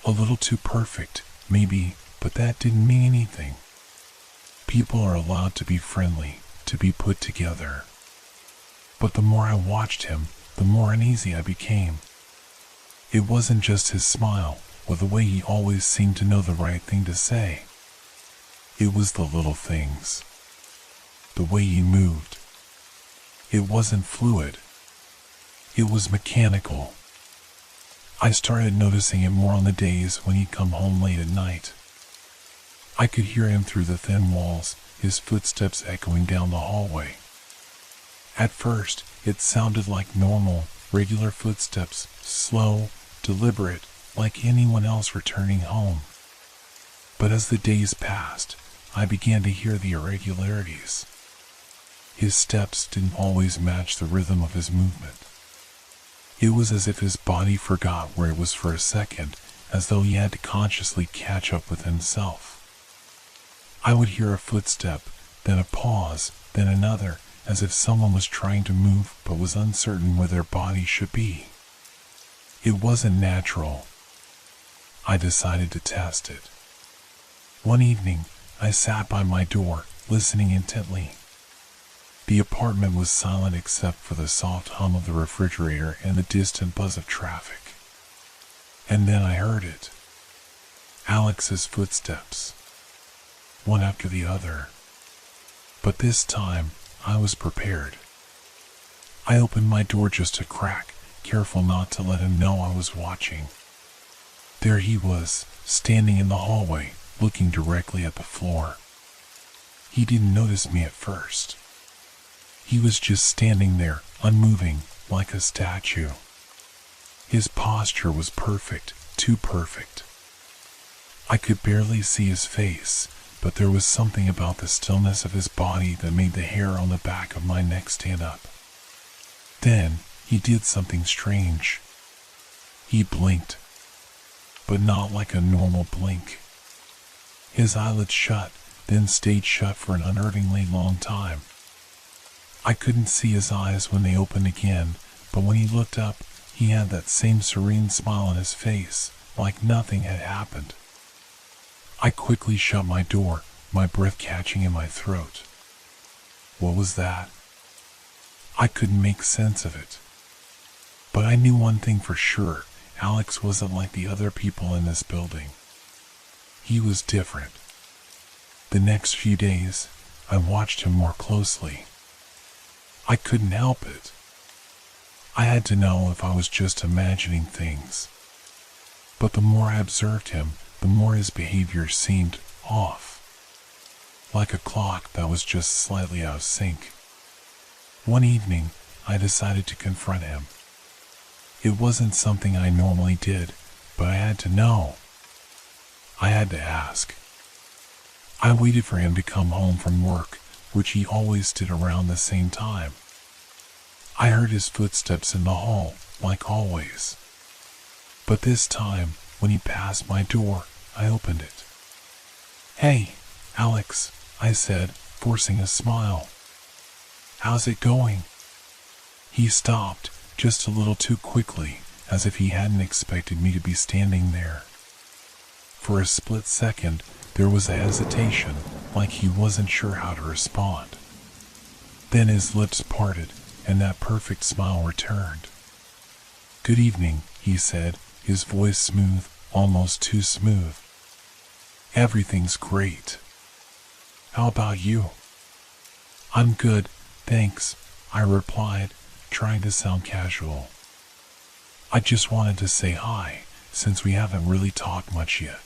A little too perfect, maybe, but that didn't mean anything. People are allowed to be friendly, to be put together. But the more I watched him, the more uneasy I became. It wasn't just his smile, or the way he always seemed to know the right thing to say. It was the little things. The way he moved. It wasn't fluid. It was mechanical. I started noticing it more on the days when he'd come home late at night. I could hear him through the thin walls, his footsteps echoing down the hallway. At first, it sounded like normal, regular footsteps, slow, deliberate, like anyone else returning home. But as the days passed, I began to hear the irregularities. His steps didn't always match the rhythm of his movement. It was as if his body forgot where it was for a second, as though he had to consciously catch up with himself. I would hear a footstep, then a pause, then another, as if someone was trying to move but was uncertain where their body should be. It wasn't natural. I decided to test it. One evening, I sat by my door, listening intently. The apartment was silent except for the soft hum of the refrigerator and the distant buzz of traffic. And then I heard it. Alex's footsteps. One after the other. But this time, I was prepared. I opened my door just a crack, careful not to let him know I was watching. There he was, standing in the hallway, looking directly at the floor. He didn't notice me at first. He was just standing there, unmoving, like a statue. His posture was perfect, too perfect. I could barely see his face, but there was something about the stillness of his body that made the hair on the back of my neck stand up. Then, he did something strange. He blinked, but not like a normal blink. His eyelids shut, then stayed shut for an unearthingly long time. I couldn't see his eyes when they opened again, but when he looked up, he had that same serene smile on his face, like nothing had happened. I quickly shut my door, my breath catching in my throat. What was that? I couldn't make sense of it. But I knew one thing for sure, Alex wasn't like the other people in this building. He was different. The next few days, I watched him more closely. I couldn't help it. I had to know if I was just imagining things. But the more I observed him, the more his behavior seemed off. Like a clock that was just slightly out of sync. One evening, I decided to confront him. It wasn't something I normally did, but I had to know. I had to ask. I waited for him to come home from work, which he always did around the same time. I heard his footsteps in the hall, like always. But this time, when he passed my door, I opened it. "Hey, Alex," I said, forcing a smile. "How's it going?" He stopped, just a little too quickly, as if he hadn't expected me to be standing there. For a split second, there was a hesitation, like he wasn't sure how to respond. Then his lips parted, and that perfect smile returned. "Good evening," he said, his voice smooth, almost too smooth. "Everything's great. How about you?" "I'm good, thanks," I replied, trying to sound casual. "I just wanted to say hi, since we haven't really talked much yet."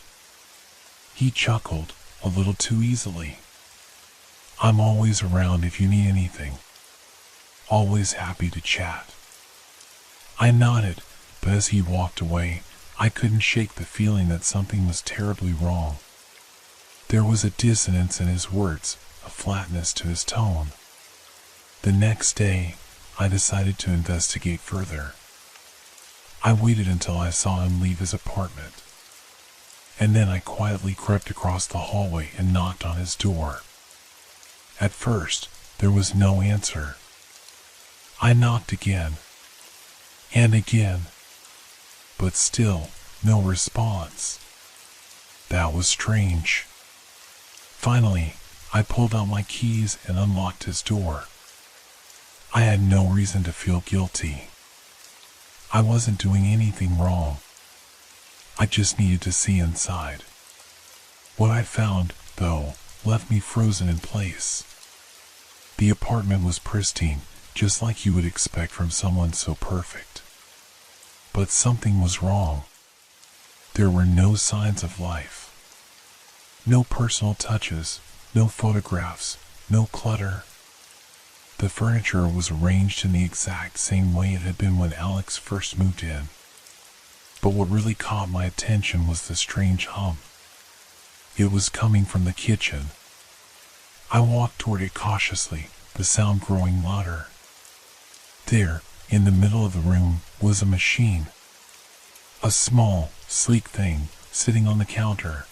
He chuckled, a little too easily. "I'm always around if you need anything. Always happy to chat." I nodded, but as he walked away, I couldn't shake the feeling that something was terribly wrong. There was a dissonance in his words, a flatness to his tone. The next day, I decided to investigate further. I waited until I saw him leave his apartment, and then I quietly crept across the hallway and knocked on his door. At first, there was no answer. I knocked again, and again, but still no response. That was strange. Finally, I pulled out my keys and unlocked his door. I had no reason to feel guilty. I wasn't doing anything wrong. I just needed to see inside. What I found, though, left me frozen in place. The apartment was pristine, just like you would expect from someone so perfect. But something was wrong. There were no signs of life. No personal touches, no photographs, no clutter. The furniture was arranged in the exact same way it had been when Alex first moved in. But what really caught my attention was the strange hum. It was coming from the kitchen. I walked toward it cautiously, the sound growing louder. There, in the middle of the room, was a machine. A small, sleek thing, sitting on the counter.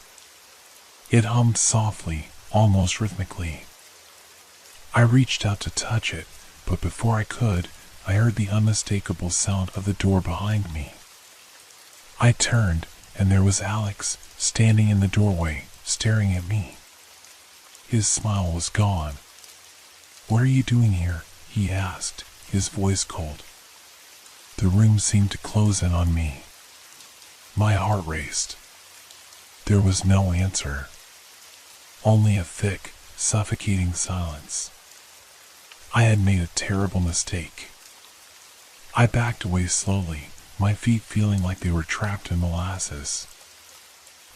It hummed softly, almost rhythmically. I reached out to touch it, but before I could, I heard the unmistakable sound of the door behind me. I turned, and there was Alex, standing in the doorway, staring at me. His smile was gone. "What are you doing here?" he asked, his voice cold. The room seemed to close in on me. My heart raced. There was no answer. Only a thick, suffocating silence. I had made a terrible mistake. I backed away slowly, my feet feeling like they were trapped in molasses.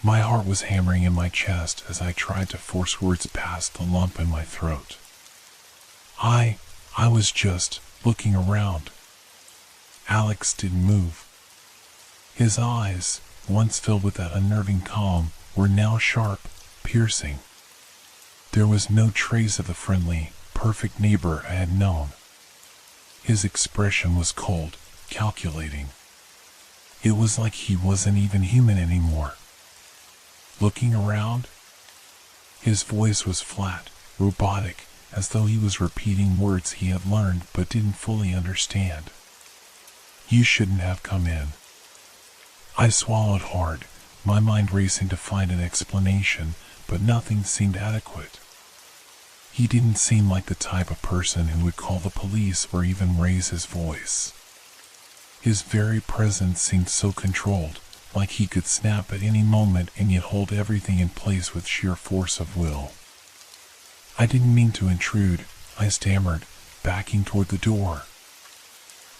My heart was hammering in my chest as I tried to force words past the lump in my throat. I was just looking around. Alex didn't move. His eyes, once filled with that unnerving calm, were now sharp, piercing. There was no trace of the friendly, perfect neighbor I had known. His expression was cold, calculating. It was like he wasn't even human anymore. Looking around, his voice was flat, robotic, as though he was repeating words he had learned but didn't fully understand. "You shouldn't have come in." I swallowed hard, my mind racing to find an explanation, but nothing seemed adequate. He didn't seem like the type of person who would call the police or even raise his voice. His very presence seemed so controlled, like he could snap at any moment and yet hold everything in place with sheer force of will. "I didn't mean to intrude," I stammered, backing toward the door.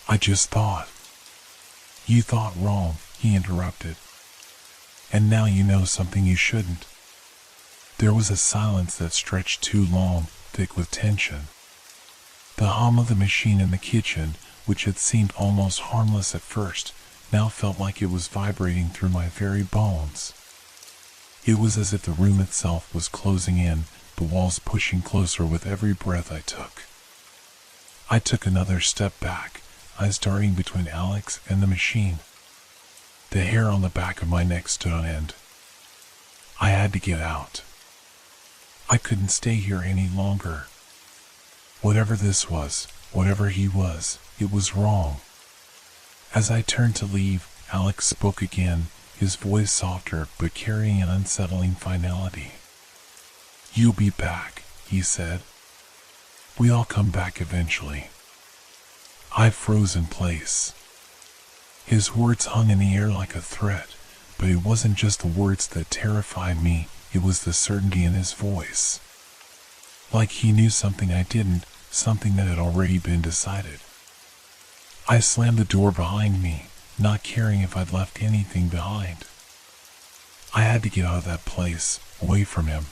"I just thought." "You thought wrong," he interrupted. "And now you know something you shouldn't." There was a silence that stretched too long, thick with tension. The hum of the machine in the kitchen, which had seemed almost harmless at first, now felt like it was vibrating through my very bones. It was as if the room itself was closing in, the walls pushing closer with every breath I took. I took another step back, eyes darting between Alex and the machine. The hair on the back of my neck stood on end. I had to get out. I couldn't stay here any longer. Whatever this was, whatever he was, it was wrong. As I turned to leave, Alex spoke again, his voice softer but carrying an unsettling finality. "You'll be back," he said. "We all come back eventually." I froze in place. His words hung in the air like a threat, but it wasn't just the words that terrified me, it was the certainty in his voice. Like he knew something I didn't, something that had already been decided. I slammed the door behind me, not caring if I'd left anything behind. I had to get out of that place, away from him.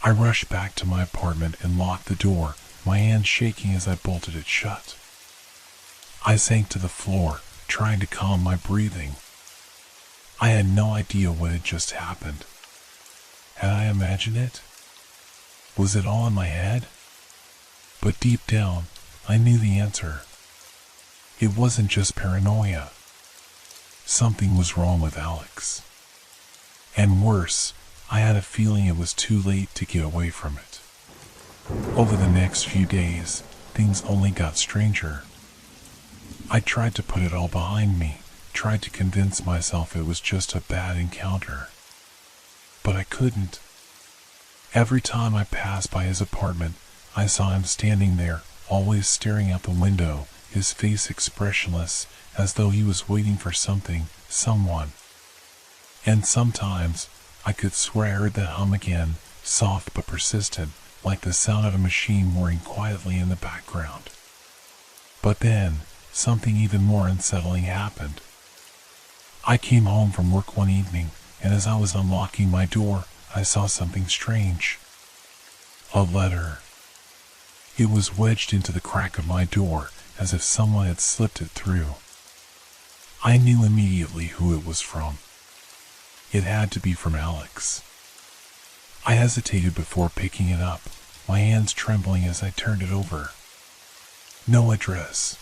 I rushed back to my apartment and locked the door, my hands shaking as I bolted it shut. I sank to the floor, trying to calm my breathing. I had no idea what had just happened. Had I imagined it? Was it all in my head? But deep down, I knew the answer. It wasn't just paranoia. Something was wrong with Alex. And worse, I had a feeling it was too late to get away from it. Over the next few days, things only got stranger. I tried to put it all behind me, tried to convince myself it was just a bad encounter. But I couldn't. Every time I passed by his apartment, I saw him standing there, always staring out the window, his face expressionless, as though he was waiting for something, someone. And sometimes, I could swear I heard that hum again, soft but persistent, like the sound of a machine whirring quietly in the background. But then, something even more unsettling happened. I came home from work one evening, and as I was unlocking my door, I saw something strange. A letter. It was wedged into the crack of my door, as if someone had slipped it through. I knew immediately who it was from. It had to be from Alex. I hesitated before picking it up, my hands trembling as I turned it over. No address.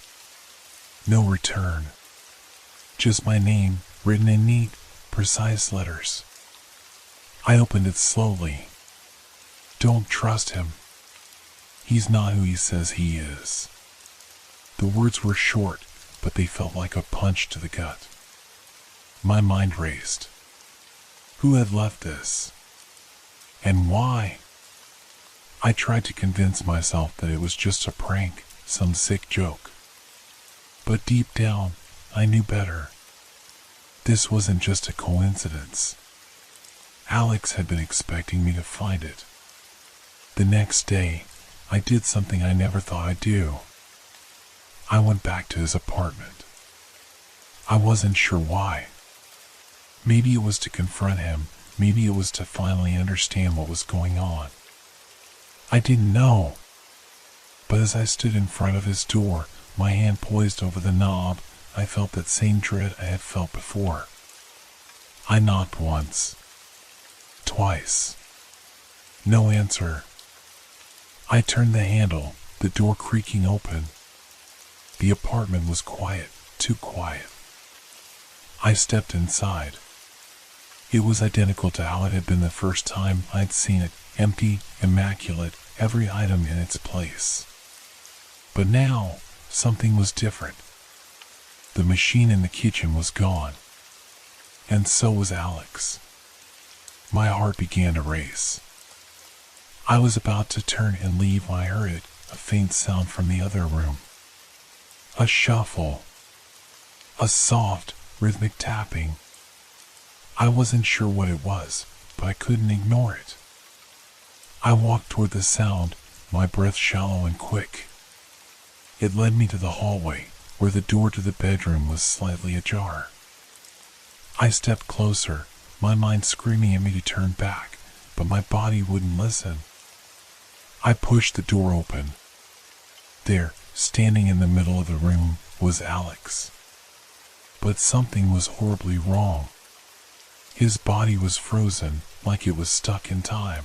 No return. Just my name, written in neat, precise letters. I opened it slowly. Don't trust him. He's not who he says he is. The words were short, but they felt like a punch to the gut. My mind raced. Who had left this? And why? I tried to convince myself that it was just a prank, some sick joke. But deep down, I knew better. This wasn't just a coincidence. Alex had been expecting me to find it. The next day, I did something I never thought I'd do. I went back to his apartment. I wasn't sure why. Maybe it was to confront him, maybe it was to finally understand what was going on. I didn't know. But as I stood in front of his door, my hand poised over the knob, I felt that same dread I had felt before. I knocked once. Twice. No answer. I turned the handle, the door creaking open. The apartment was quiet, too quiet. I stepped inside. It was identical to how it had been the first time I'd seen it, empty, immaculate, every item in its place. But now, something was different. The machine in the kitchen was gone. And so was Alex. My heart began to race. I was about to turn and leave when I heard it, a faint sound from the other room. A shuffle. A soft, rhythmic tapping. I wasn't sure what it was, but I couldn't ignore it. I walked toward the sound, my breath shallow and quick. It led me to the hallway, where the door to the bedroom was slightly ajar. I stepped closer, my mind screaming at me to turn back, but my body wouldn't listen. I pushed the door open. There, standing in the middle of the room, was Alex. But something was horribly wrong. His body was frozen, like it was stuck in time.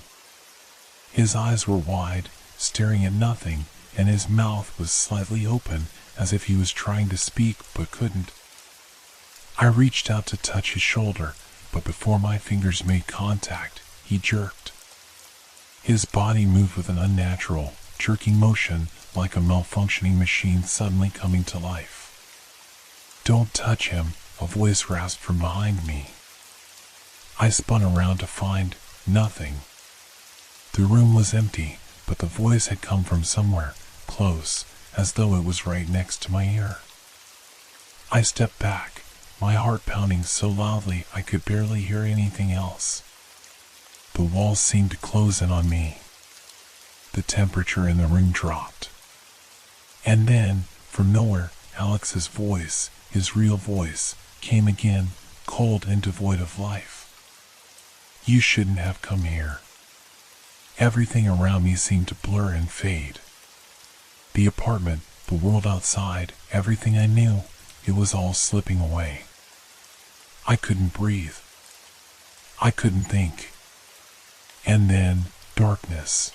His eyes were wide, staring at nothing, and his mouth was slightly open, as if he was trying to speak but couldn't. I reached out to touch his shoulder, but before my fingers made contact, he jerked. His body moved with an unnatural, jerking motion, like a malfunctioning machine suddenly coming to life. "Don't touch him," a voice rasped from behind me. I spun around to find nothing. The room was empty, but the voice had come from somewhere, close, as though it was right next to my ear. I stepped back, my heart pounding so loudly I could barely hear anything else. The walls seemed to close in on me. The temperature in the room dropped. And then, from nowhere, Alex's voice, his real voice, came again, cold and devoid of life. You shouldn't have come here. Everything around me seemed to blur and fade. The apartment, the world outside, everything I knew, it was all slipping away. I couldn't breathe. I couldn't think. And then, darkness.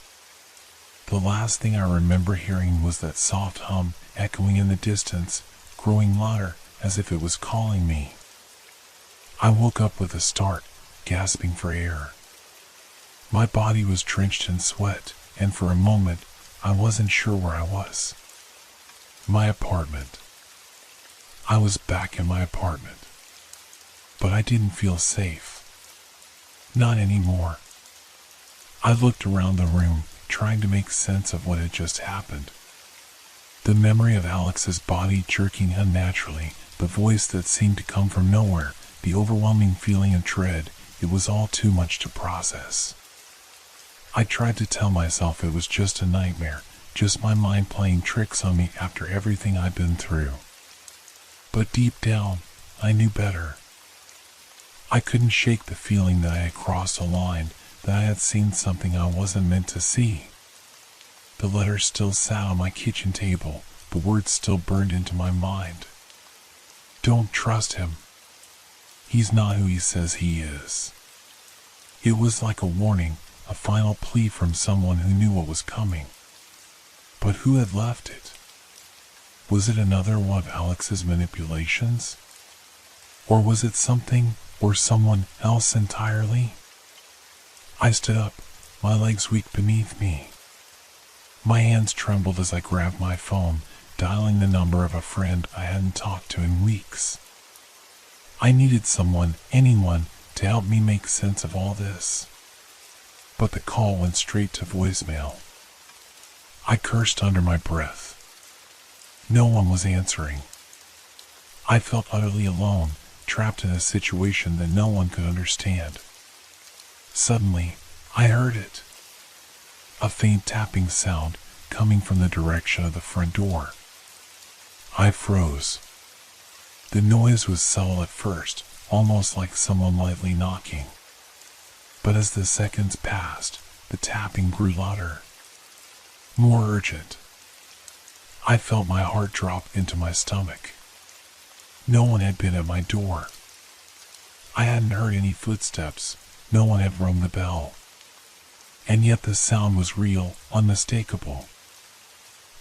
The last thing I remember hearing was that soft hum echoing in the distance, growing louder as if it was calling me. I woke up with a start, gasping for air. My body was drenched in sweat, and for a moment, I wasn't sure where I was. My apartment. I was back in my apartment. But I didn't feel safe. Not anymore. I looked around the room, trying to make sense of what had just happened. The memory of Alex's body jerking unnaturally, the voice that seemed to come from nowhere, the overwhelming feeling of dread, it was all too much to process. I tried to tell myself it was just a nightmare, just my mind playing tricks on me after everything I'd been through. But deep down, I knew better. I couldn't shake the feeling that I had crossed a line, that I had seen something I wasn't meant to see. The letter still sat on my kitchen table, the words still burned into my mind. Don't trust him. He's not who he says he is. It was like a warning, a final plea from someone who knew what was coming. But who had left it? Was it another one of Alex's manipulations? Or was it something or someone else entirely? I stood up, my legs weak beneath me. My hands trembled as I grabbed my phone, dialing the number of a friend I hadn't talked to in weeks. I needed someone, anyone, to help me make sense of all this. But the call went straight to voicemail. I cursed under my breath. No one was answering. I felt utterly alone, trapped in a situation that no one could understand. Suddenly, I heard it. A faint tapping sound coming from the direction of the front door. I froze. The noise was subtle at first, almost like someone lightly knocking. But as the seconds passed, the tapping grew louder, more urgent. I felt my heart drop into my stomach. No one had been at my door. I hadn't heard any footsteps, no one had rung the bell. And yet the sound was real, unmistakable.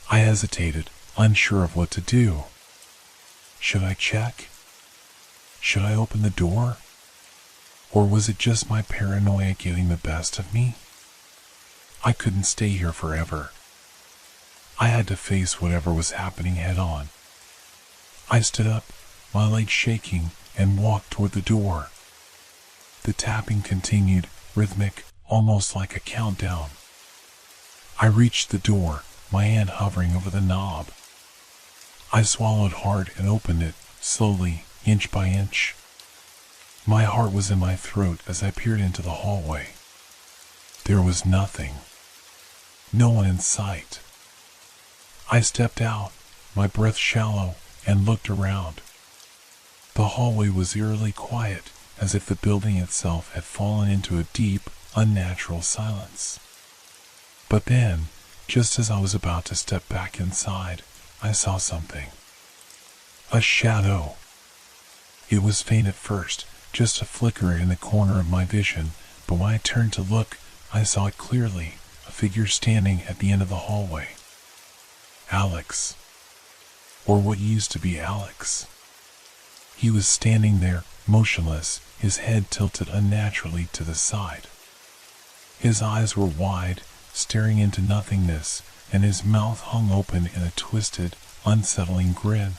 I hesitated, unsure of what to do. Should I check? Should I open the door? Or was it just my paranoia getting the best of me? I couldn't stay here forever. I had to face whatever was happening head on. I stood up, my legs shaking, and walked toward the door. The tapping continued, rhythmic, almost like a countdown. I reached the door, my hand hovering over the knob. I swallowed hard and opened it, slowly, inch by inch. My heart was in my throat as I peered into the hallway. There was nothing. No one in sight. I stepped out, my breath shallow, and looked around. The hallway was eerily quiet, as if the building itself had fallen into a deep, unnatural silence. But then, just as I was about to step back inside, I saw something. A shadow. It was faint at first, just a flicker in the corner of my vision, but when I turned to look, I saw it clearly, a figure standing at the end of the hallway. Alex. Or what used to be Alex. He was standing there, motionless, his head tilted unnaturally to the side. His eyes were wide, staring into nothingness, and his mouth hung open in a twisted, unsettling grin.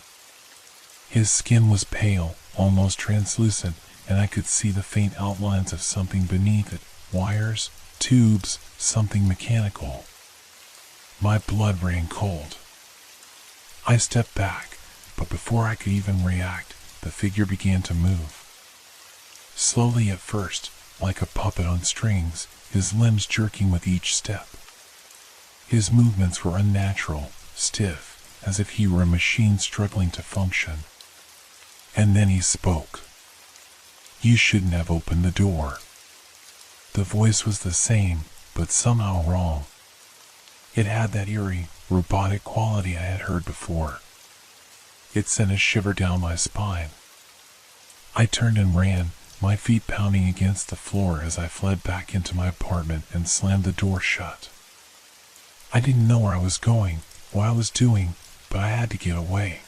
His skin was pale, almost translucent, and I could see the faint outlines of something beneath it, wires, tubes, something mechanical. My blood ran cold. I stepped back, but before I could even react, the figure began to move. Slowly at first, like a puppet on strings, his limbs jerking with each step. His movements were unnatural, stiff, as if he were a machine struggling to function. And then he spoke. "You shouldn't have opened the door." The voice was the same, but somehow wrong. It had that eerie, robotic quality I had heard before. It sent a shiver down my spine. I turned and ran, my feet pounding against the floor as I fled back into my apartment and slammed the door shut. I didn't know where I was going, what I was doing, but I had to get away.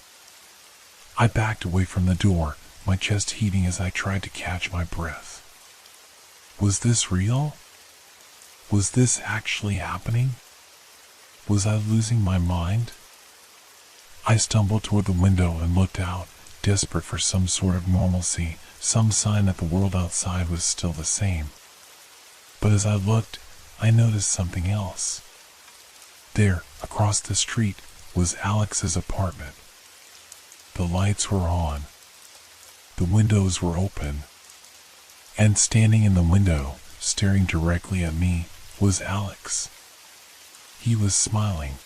I backed away from the door, my chest heaving as I tried to catch my breath. Was this real? Was this actually happening? Was I losing my mind? I stumbled toward the window and looked out, desperate for some sort of normalcy, some sign that the world outside was still the same. But as I looked, I noticed something else. There, across the street, was Alex's apartment. The lights were on. The windows were open. And standing in the window, staring directly at me, was Alex. He was smiling.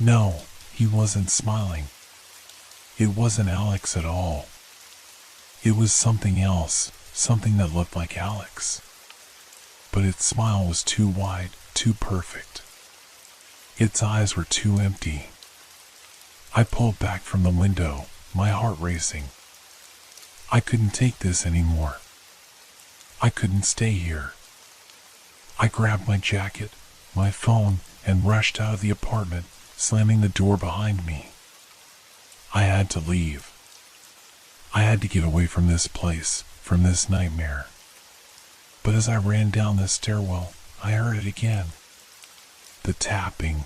No, he wasn't smiling. It wasn't Alex at all. It was something else, something that looked like Alex. But its smile was too wide, too perfect. Its eyes were too empty. I pulled back from the window, my heart racing. I couldn't take this anymore. I couldn't stay here. I grabbed my jacket, my phone, and rushed out of the apartment, slamming the door behind me. I had to leave. I had to get away from this place, from this nightmare. But as I ran down the stairwell, I heard it again. The tapping.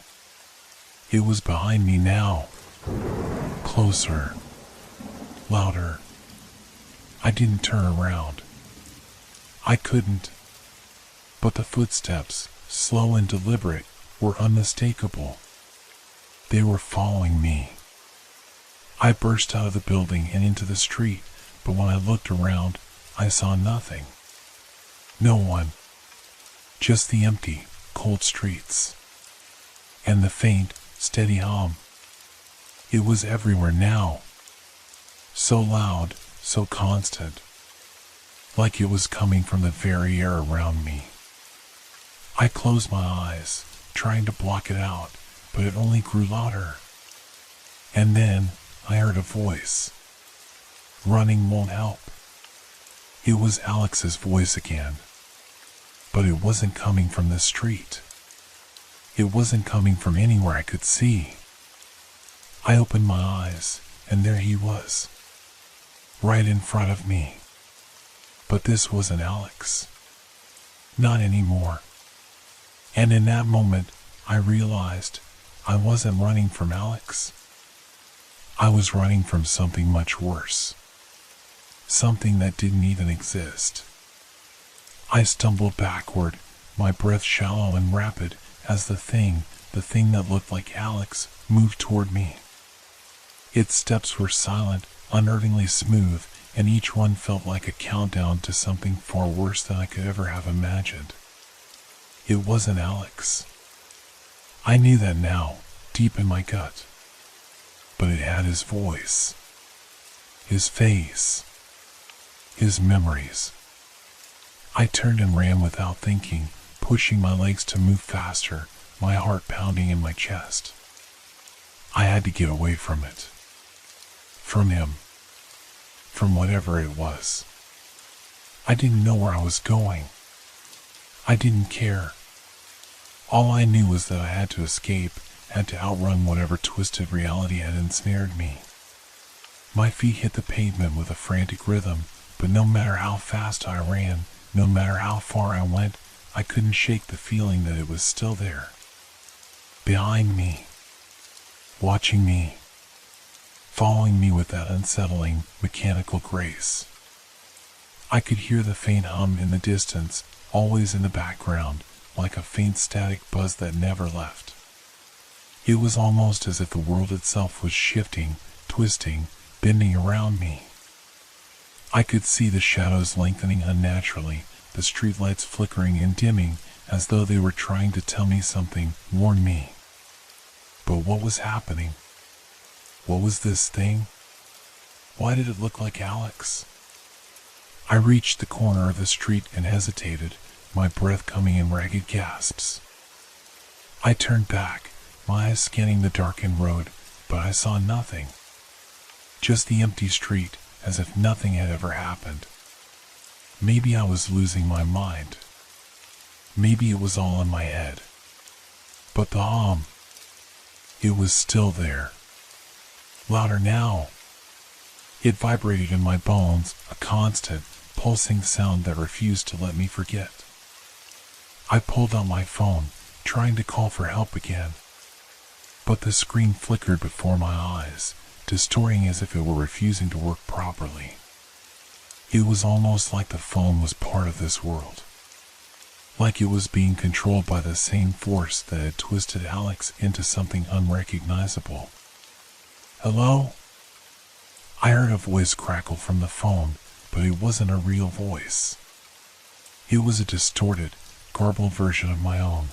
It was behind me now. Closer. Louder. I didn't turn around. I couldn't. But the footsteps, slow and deliberate, were unmistakable. They were following me. I burst out of the building and into the street, but when I looked around, I saw nothing. No one. Just the empty, cold streets. And the faint, steady hum. It was everywhere now. So loud, so constant. Like it was coming from the very air around me. I closed my eyes, trying to block it out, but it only grew louder. And then I heard a voice. Running won't help. It was Alex's voice again. But it wasn't coming from the street. It wasn't coming from anywhere I could see. I opened my eyes, and there he was. Right in front of me. But this wasn't Alex. Not anymore. And in that moment, I realized I wasn't running from Alex. I was running from something much worse. Something that didn't even exist. I stumbled backward, my breath shallow and rapid, as the thing that looked like Alex, moved toward me. Its steps were silent, unnervingly smooth, and each one felt like a countdown to something far worse than I could ever have imagined. It wasn't Alex. I knew that now, deep in my gut. But it had his voice, his face, his memories. I turned and ran without thinking, pushing my legs to move faster, my heart pounding in my chest. I had to get away from it. From him. From whatever it was. I didn't know where I was going. I didn't care. All I knew was that I had to escape, had to outrun whatever twisted reality had ensnared me. My feet hit the pavement with a frantic rhythm, but no matter how fast I ran, no matter how far I went, I couldn't shake the feeling that it was still there. Behind me. Watching me. Following me with that unsettling, mechanical grace. I could hear the faint hum in the distance, always in the background, like a faint static buzz that never left. It was almost as if the world itself was shifting, twisting, bending around me. I could see the shadows lengthening unnaturally, the streetlights flickering and dimming as though they were trying to tell me something, warn me. But what was happening? What was this thing? Why did it look like Alex? I reached the corner of the street and hesitated, my breath coming in ragged gasps. I turned back, my eyes scanning the darkened road, but I saw nothing. Just the empty street, as if nothing had ever happened. Maybe I was losing my mind. Maybe it was all in my head. But the hum, it was still there. Louder now. It vibrated in my bones, a constant, pulsing sound that refused to let me forget. I pulled out my phone, trying to call for help again. But the screen flickered before my eyes, distorting as if it were refusing to work properly. It was almost like the phone was part of this world. Like it was being controlled by the same force that had twisted Alex into something unrecognizable. Hello? I heard a voice crackle from the phone, but it wasn't a real voice. It was a distorted, garbled version of my own.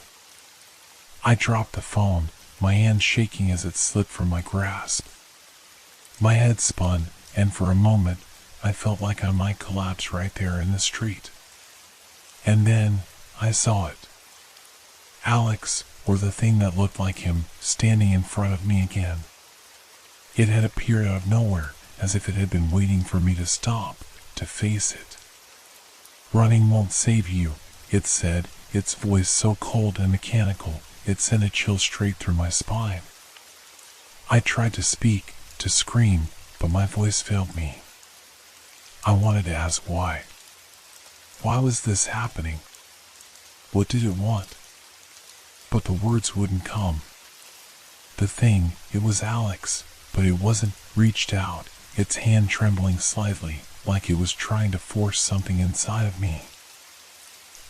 I dropped the phone, my hand shaking as it slipped from my grasp. My head spun, and for a moment, I felt like I might collapse right there in the street. And then, I saw it. Alex, or the thing that looked like him, standing in front of me again. It had appeared out of nowhere, as if it had been waiting for me to stop, to face it. Running won't save you, it said, its voice so cold and mechanical, it sent a chill straight through my spine. I tried to speak, to scream, but my voice failed me. I wanted to ask why. Why was this happening? What did it want? But the words wouldn't come. The thing, it was Alex, but it wasn't, reached out, its hand trembling slightly, like it was trying to force something inside of me.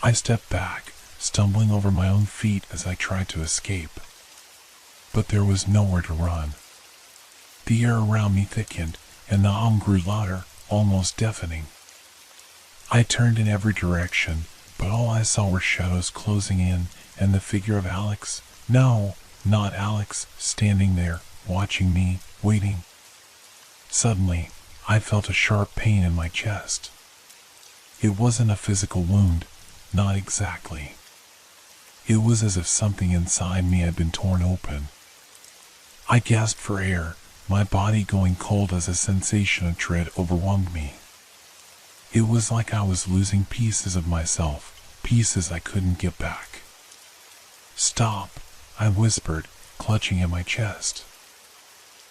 I stepped back, stumbling over my own feet as I tried to escape. But there was nowhere to run. The air around me thickened, and the hum grew louder, almost deafening. I turned in every direction, but all I saw were shadows closing in, and the figure of Alex, no, not Alex, standing there, watching me, waiting. Suddenly, I felt a sharp pain in my chest. It wasn't a physical wound, not exactly. It was as if something inside me had been torn open. I gasped for air, my body going cold as a sensation of dread overwhelmed me. It was like I was losing pieces of myself, pieces I couldn't get back. Stop, I whispered, clutching at my chest.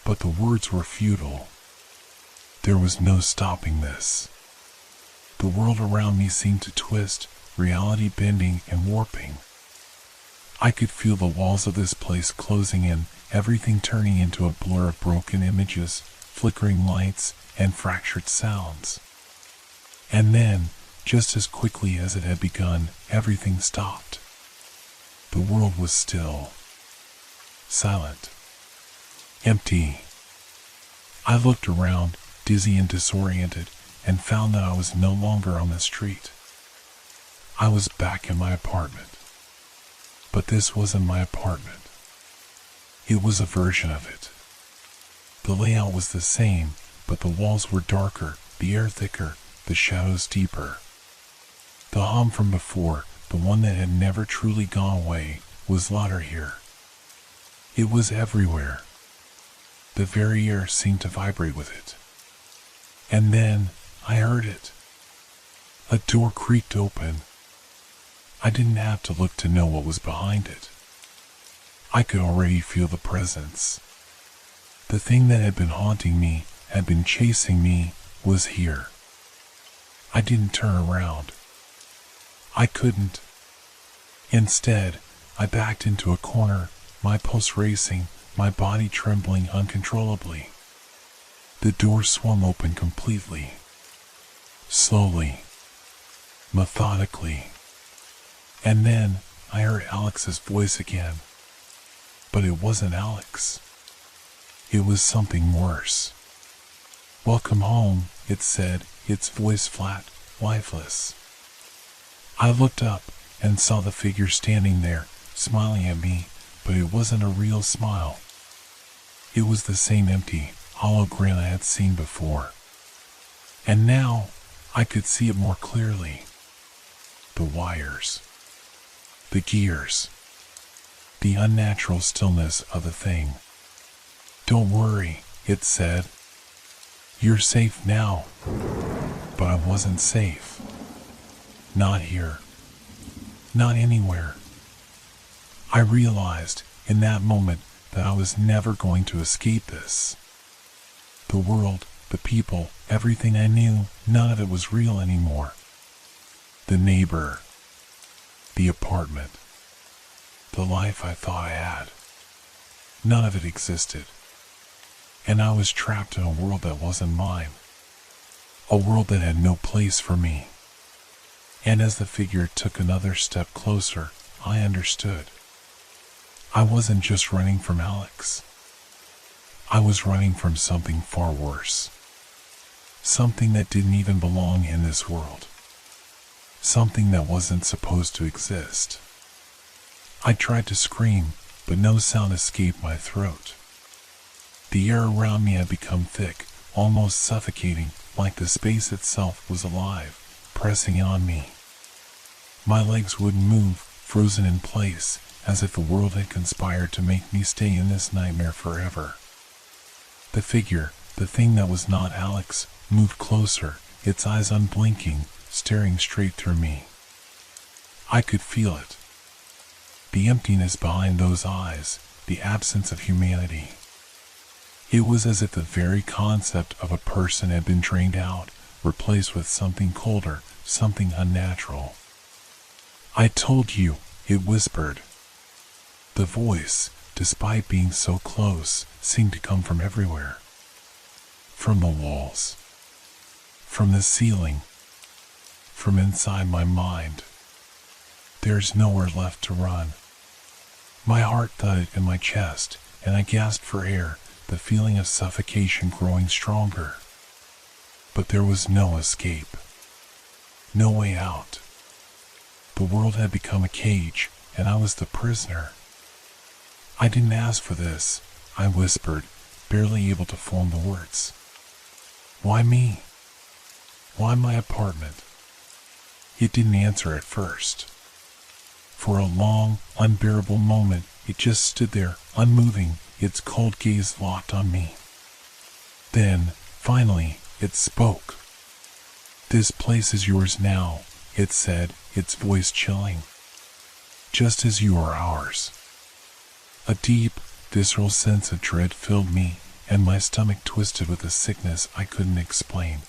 But the words were futile. There was no stopping this. The world around me seemed to twist, reality bending and warping. I could feel the walls of this place closing in, everything turning into a blur of broken images, flickering lights, and fractured sounds. And then, just as quickly as it had begun, everything stopped. The world was still. Silent. Empty. I looked around, dizzy and disoriented, and found that I was no longer on the street. I was back in my apartment. But this wasn't my apartment. It was a version of it. The layout was the same, but the walls were darker, the air thicker, the shadows deeper. The hum from before, the one that had never truly gone away, was louder here. It was everywhere. The very air seemed to vibrate with it. And then, I heard it. A door creaked open. I didn't have to look to know what was behind it. I could already feel the presence. The thing that had been haunting me, had been chasing me, was here. I didn't turn around. I couldn't. Instead, I backed into a corner, my pulse racing, my body trembling uncontrollably. The door swung open completely. Slowly. Methodically. And then, I heard Alex's voice again. But it wasn't Alex. It was something worse. "Welcome home," it said, its voice flat, lifeless. I looked up and saw the figure standing there, smiling at me, but it wasn't a real smile. It was the same empty, hollow grin I had seen before. And now I could see it more clearly. The wires, the gears, the unnatural stillness of the thing. "Don't worry," it said. "You're safe now." But I wasn't safe. Not here. Not anywhere. I realized in that moment that I was never going to escape this. The world, the people, everything I knew, none of it was real anymore. The neighbor, the apartment, the life I thought I had, none of it existed. And I was trapped in a world that wasn't mine. A world that had no place for me. And as the figure took another step closer, I understood. I wasn't just running from Alex. I was running from something far worse. Something that didn't even belong in this world. Something that wasn't supposed to exist. I tried to scream, but no sound escaped my throat. The air around me had become thick, almost suffocating, like the space itself was alive, pressing in on me. My legs wouldn't move, frozen in place, as if the world had conspired to make me stay in this nightmare forever. The figure, the thing that was not Alex, moved closer, its eyes unblinking, staring straight through me. I could feel it. The emptiness behind those eyes, the absence of humanity. It was as if the very concept of a person had been drained out, replaced with something colder, something unnatural. "I told you," it whispered. The voice, despite being so close, seemed to come from everywhere. From the walls. From the ceiling. From inside my mind. There's nowhere left to run. My heart thudded in my chest, and I gasped for air, the feeling of suffocation growing stronger. But there was no escape. No way out. The world had become a cage, and I was the prisoner. "I didn't ask for this," I whispered, barely able to form the words. "Why me? Why my apartment?" It didn't answer at first. For a long, unbearable moment, it just stood there, unmoving, its cold gaze locked on me. Then, finally, it spoke. "This place is yours now," it said, its voice chilling. "Just as you are ours." A deep, visceral sense of dread filled me, and my stomach twisted with a sickness I couldn't explain.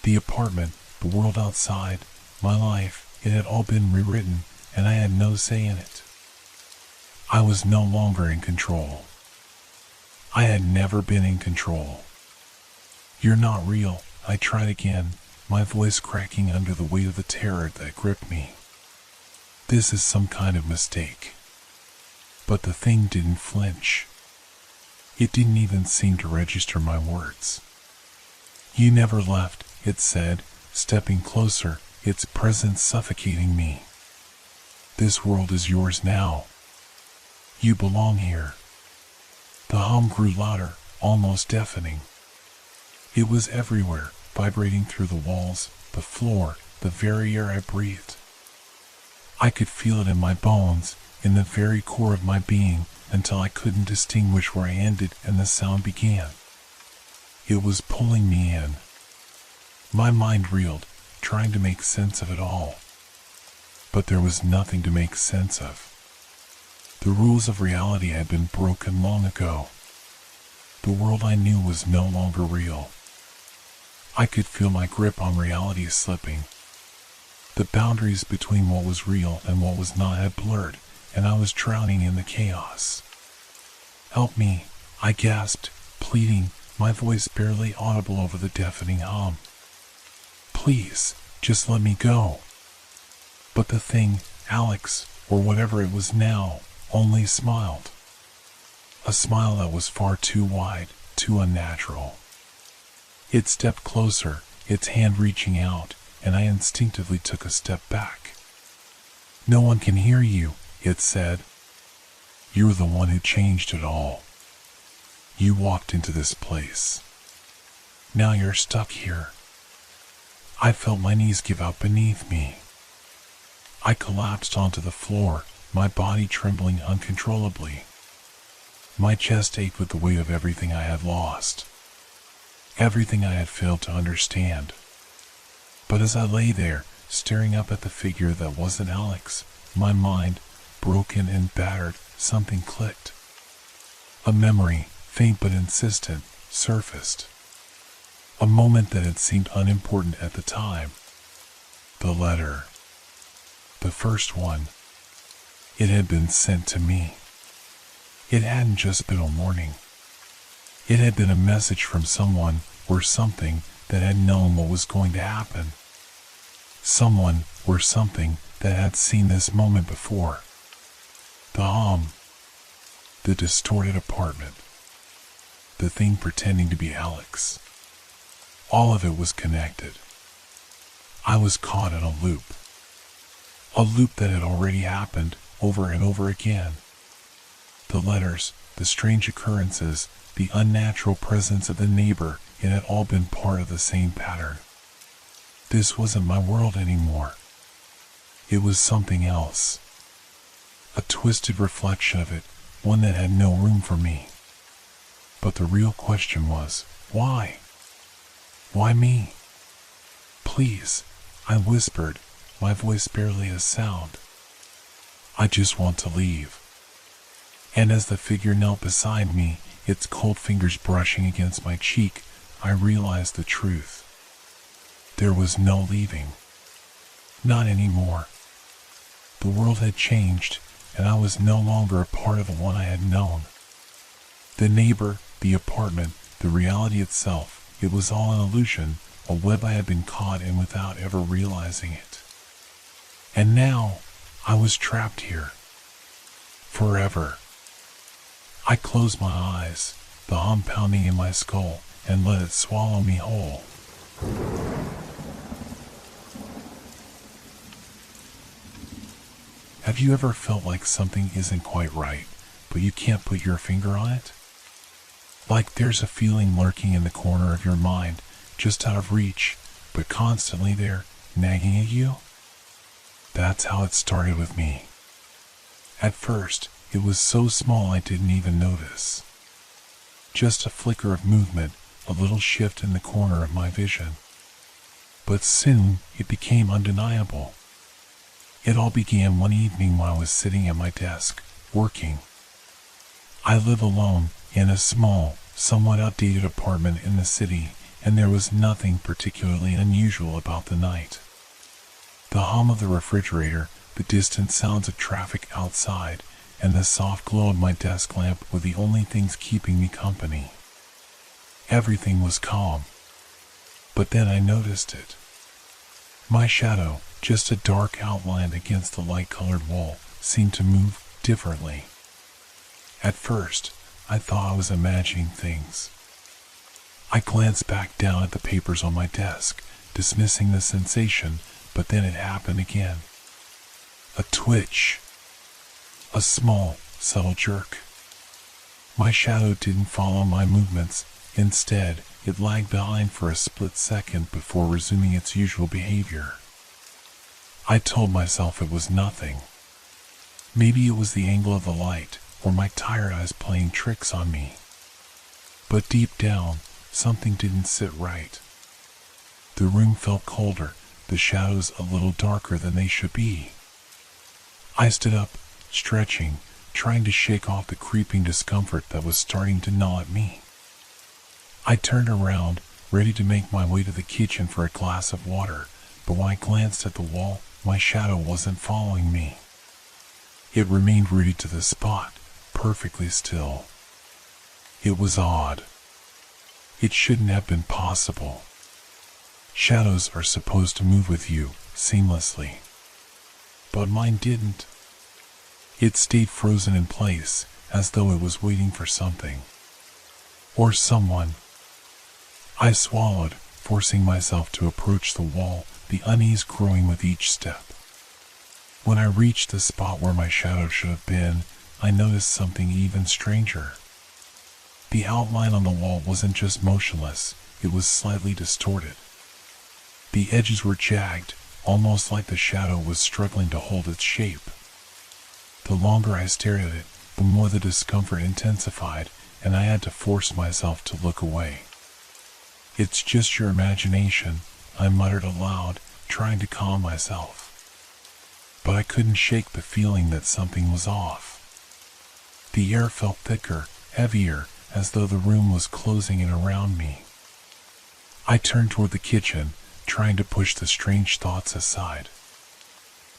The apartment, the world outside, my life, it had all been rewritten, and I had no say in it. I was no longer in control. I had never been in control. "You're not real," I tried again, my voice cracking under the weight of the terror that gripped me. "This is some kind of mistake." But the thing didn't flinch. It didn't even seem to register my words. "You never left," it said, stepping closer, its presence suffocating me. "This world is yours now. You belong here." The hum grew louder, almost deafening. It was everywhere, vibrating through the walls, the floor, the very air I breathed. I could feel it in my bones, in the very core of my being, until I couldn't distinguish where I ended and the sound began. It was pulling me in. My mind reeled, trying to make sense of it all. But there was nothing to make sense of. The rules of reality had been broken long ago. The world I knew was no longer real. I could feel my grip on reality slipping. The boundaries between what was real and what was not had blurred, and I was drowning in the chaos. "Help me," I gasped, pleading, my voice barely audible over the deafening hum. "Please, just let me go." But the thing, Alex, or whatever it was now, only smiled. a smile that was far too wide, too unnatural. It stepped closer, its hand reaching out, and I instinctively took a step back. "No one can hear you," it said. "You're the one who changed it all. You walked into this place. Now you're stuck here." I felt my knees give out beneath me. I collapsed onto the floor, my body trembling uncontrollably. My chest ached with the weight of everything I had lost, everything I had failed to understand. But as I lay there, staring up at the figure that wasn't Alex, my mind, broken and battered, something clicked. A memory, faint but insistent, surfaced. A moment that had seemed unimportant at the time. The letter. The first one. It had been sent to me. It hadn't just been a warning. It had been a message from someone or something that had known what was going to happen. Someone or something that had seen this moment before. The hum. The distorted apartment. The thing pretending to be Alex. All of it was connected. I was caught in a loop. A loop that had already happened over and over again. The letters, the strange occurrences, the unnatural presence of the neighbor, it had all been part of the same pattern. This wasn't my world anymore. It was something else. A twisted reflection of it, one that had no room for me. But the real question was, why? Why me? "Please," I whispered, my voice barely a sound. "I just want to leave." And as the figure knelt beside me, its cold fingers brushing against my cheek, I realized the truth. There was no leaving. Not anymore. The world had changed, and I was no longer a part of the one I had known. The neighbor, the apartment, the reality itself, it was all an illusion, a web I had been caught in without ever realizing it. And now, I was trapped here. Forever. I closed my eyes, the hum pounding in my skull, and let it swallow me whole. Have you ever felt like something isn't quite right, but you can't put your finger on it? Like there's a feeling lurking in the corner of your mind, just out of reach, but constantly there, nagging at you? That's how it started with me. At first, it was so small I didn't even notice. Just a flicker of movement, a little shift in the corner of my vision. But soon, it became undeniable. It all began one evening while I was sitting at my desk, working. I live alone, in a small, somewhat outdated apartment in the city, and there was nothing particularly unusual about the night. The hum of the refrigerator, the distant sounds of traffic outside, and the soft glow of my desk lamp were the only things keeping me company. Everything was calm. But then I noticed it. My shadow, just a dark outline against the light-colored wall, seemed to move differently. At first, I thought I was imagining things. I glanced back down at the papers on my desk, dismissing the sensation, but then it happened again. A twitch. A small, subtle jerk. My shadow didn't follow my movements. Instead, it lagged behind for a split second before resuming its usual behavior. I told myself it was nothing. Maybe it was the angle of the light, or my tired eyes playing tricks on me. But deep down, something didn't sit right. The room felt colder, the shadows a little darker than they should be. I stood up, stretching, trying to shake off the creeping discomfort that was starting to gnaw at me. I turned around, ready to make my way to the kitchen for a glass of water, but when I glanced at the wall, my shadow wasn't following me. It remained rooted to the spot, perfectly still. It was odd. It shouldn't have been possible. Shadows are supposed to move with you, seamlessly. But mine didn't. It stayed frozen in place, as though it was waiting for something. Or someone. I swallowed, forcing myself to approach the wall, the unease growing with each step. When I reached the spot where my shadow should have been, I noticed something even stranger. The outline on the wall wasn't just motionless, it was slightly distorted. The edges were jagged, almost like the shadow was struggling to hold its shape. The longer I stared at it, the more the discomfort intensified, and I had to force myself to look away. "It's just your imagination," I muttered aloud, trying to calm myself. But I couldn't shake the feeling that something was off. The air felt thicker, heavier, as though the room was closing in around me. I turned toward the kitchen, trying to push the strange thoughts aside.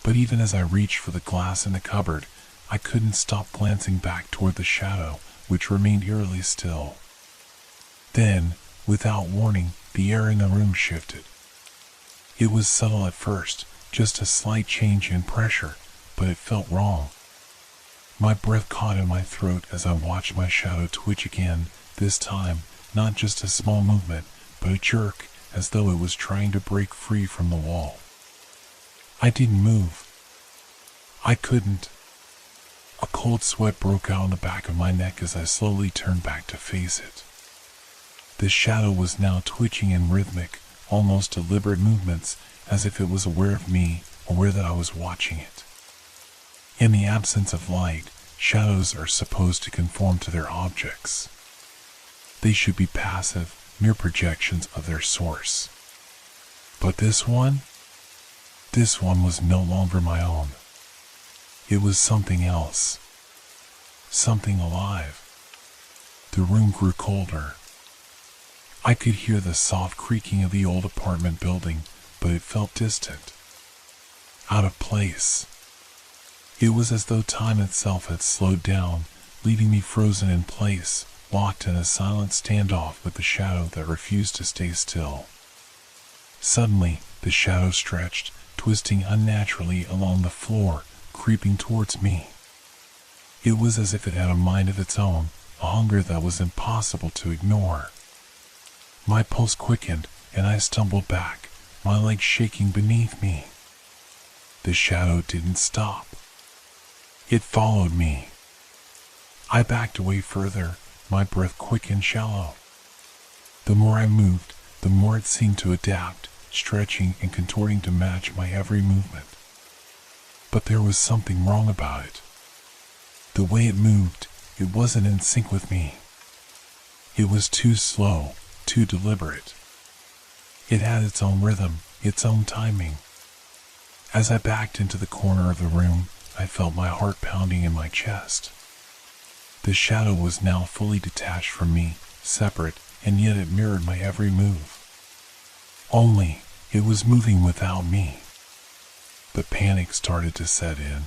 But even as I reached for the glass in the cupboard, I couldn't stop glancing back toward the shadow, which remained eerily still. Then, without warning, the air in the room shifted. It was subtle at first, just a slight change in pressure, but it felt wrong. My breath caught in my throat as I watched my shadow twitch again, this time, not just a small movement, but a jerk, as though it was trying to break free from the wall. I didn't move. I couldn't. A cold sweat broke out on the back of my neck as I slowly turned back to face it. The shadow was now twitching in rhythmic, almost deliberate movements, as if it was aware of me, aware that I was watching it. In the absence of light, shadows are supposed to conform to their objects. They should be passive, mere projections of their source. But this one was no longer my own. It was something else. Something alive. The room grew colder. I could hear the soft creaking of the old apartment building, but it felt distant. Out of place. It was as though time itself had slowed down, leaving me frozen in place, locked in a silent standoff with the shadow that refused to stay still. Suddenly, the shadow stretched, twisting unnaturally along the floor, creeping towards me. It was as if it had a mind of its own, a hunger that was impossible to ignore. My pulse quickened, and I stumbled back, my legs shaking beneath me. The shadow didn't stop. It followed me. I backed away further, my breath quick and shallow. The more I moved, the more it seemed to adapt, stretching and contorting to match my every movement. But there was something wrong about it. The way it moved, it wasn't in sync with me. It was too slow, too deliberate. It had its own rhythm, its own timing. As I backed into the corner of the room, I felt my heart pounding in my chest. The shadow was now fully detached from me, separate, and yet it mirrored my every move. Only, it was moving without me. The panic started to set in.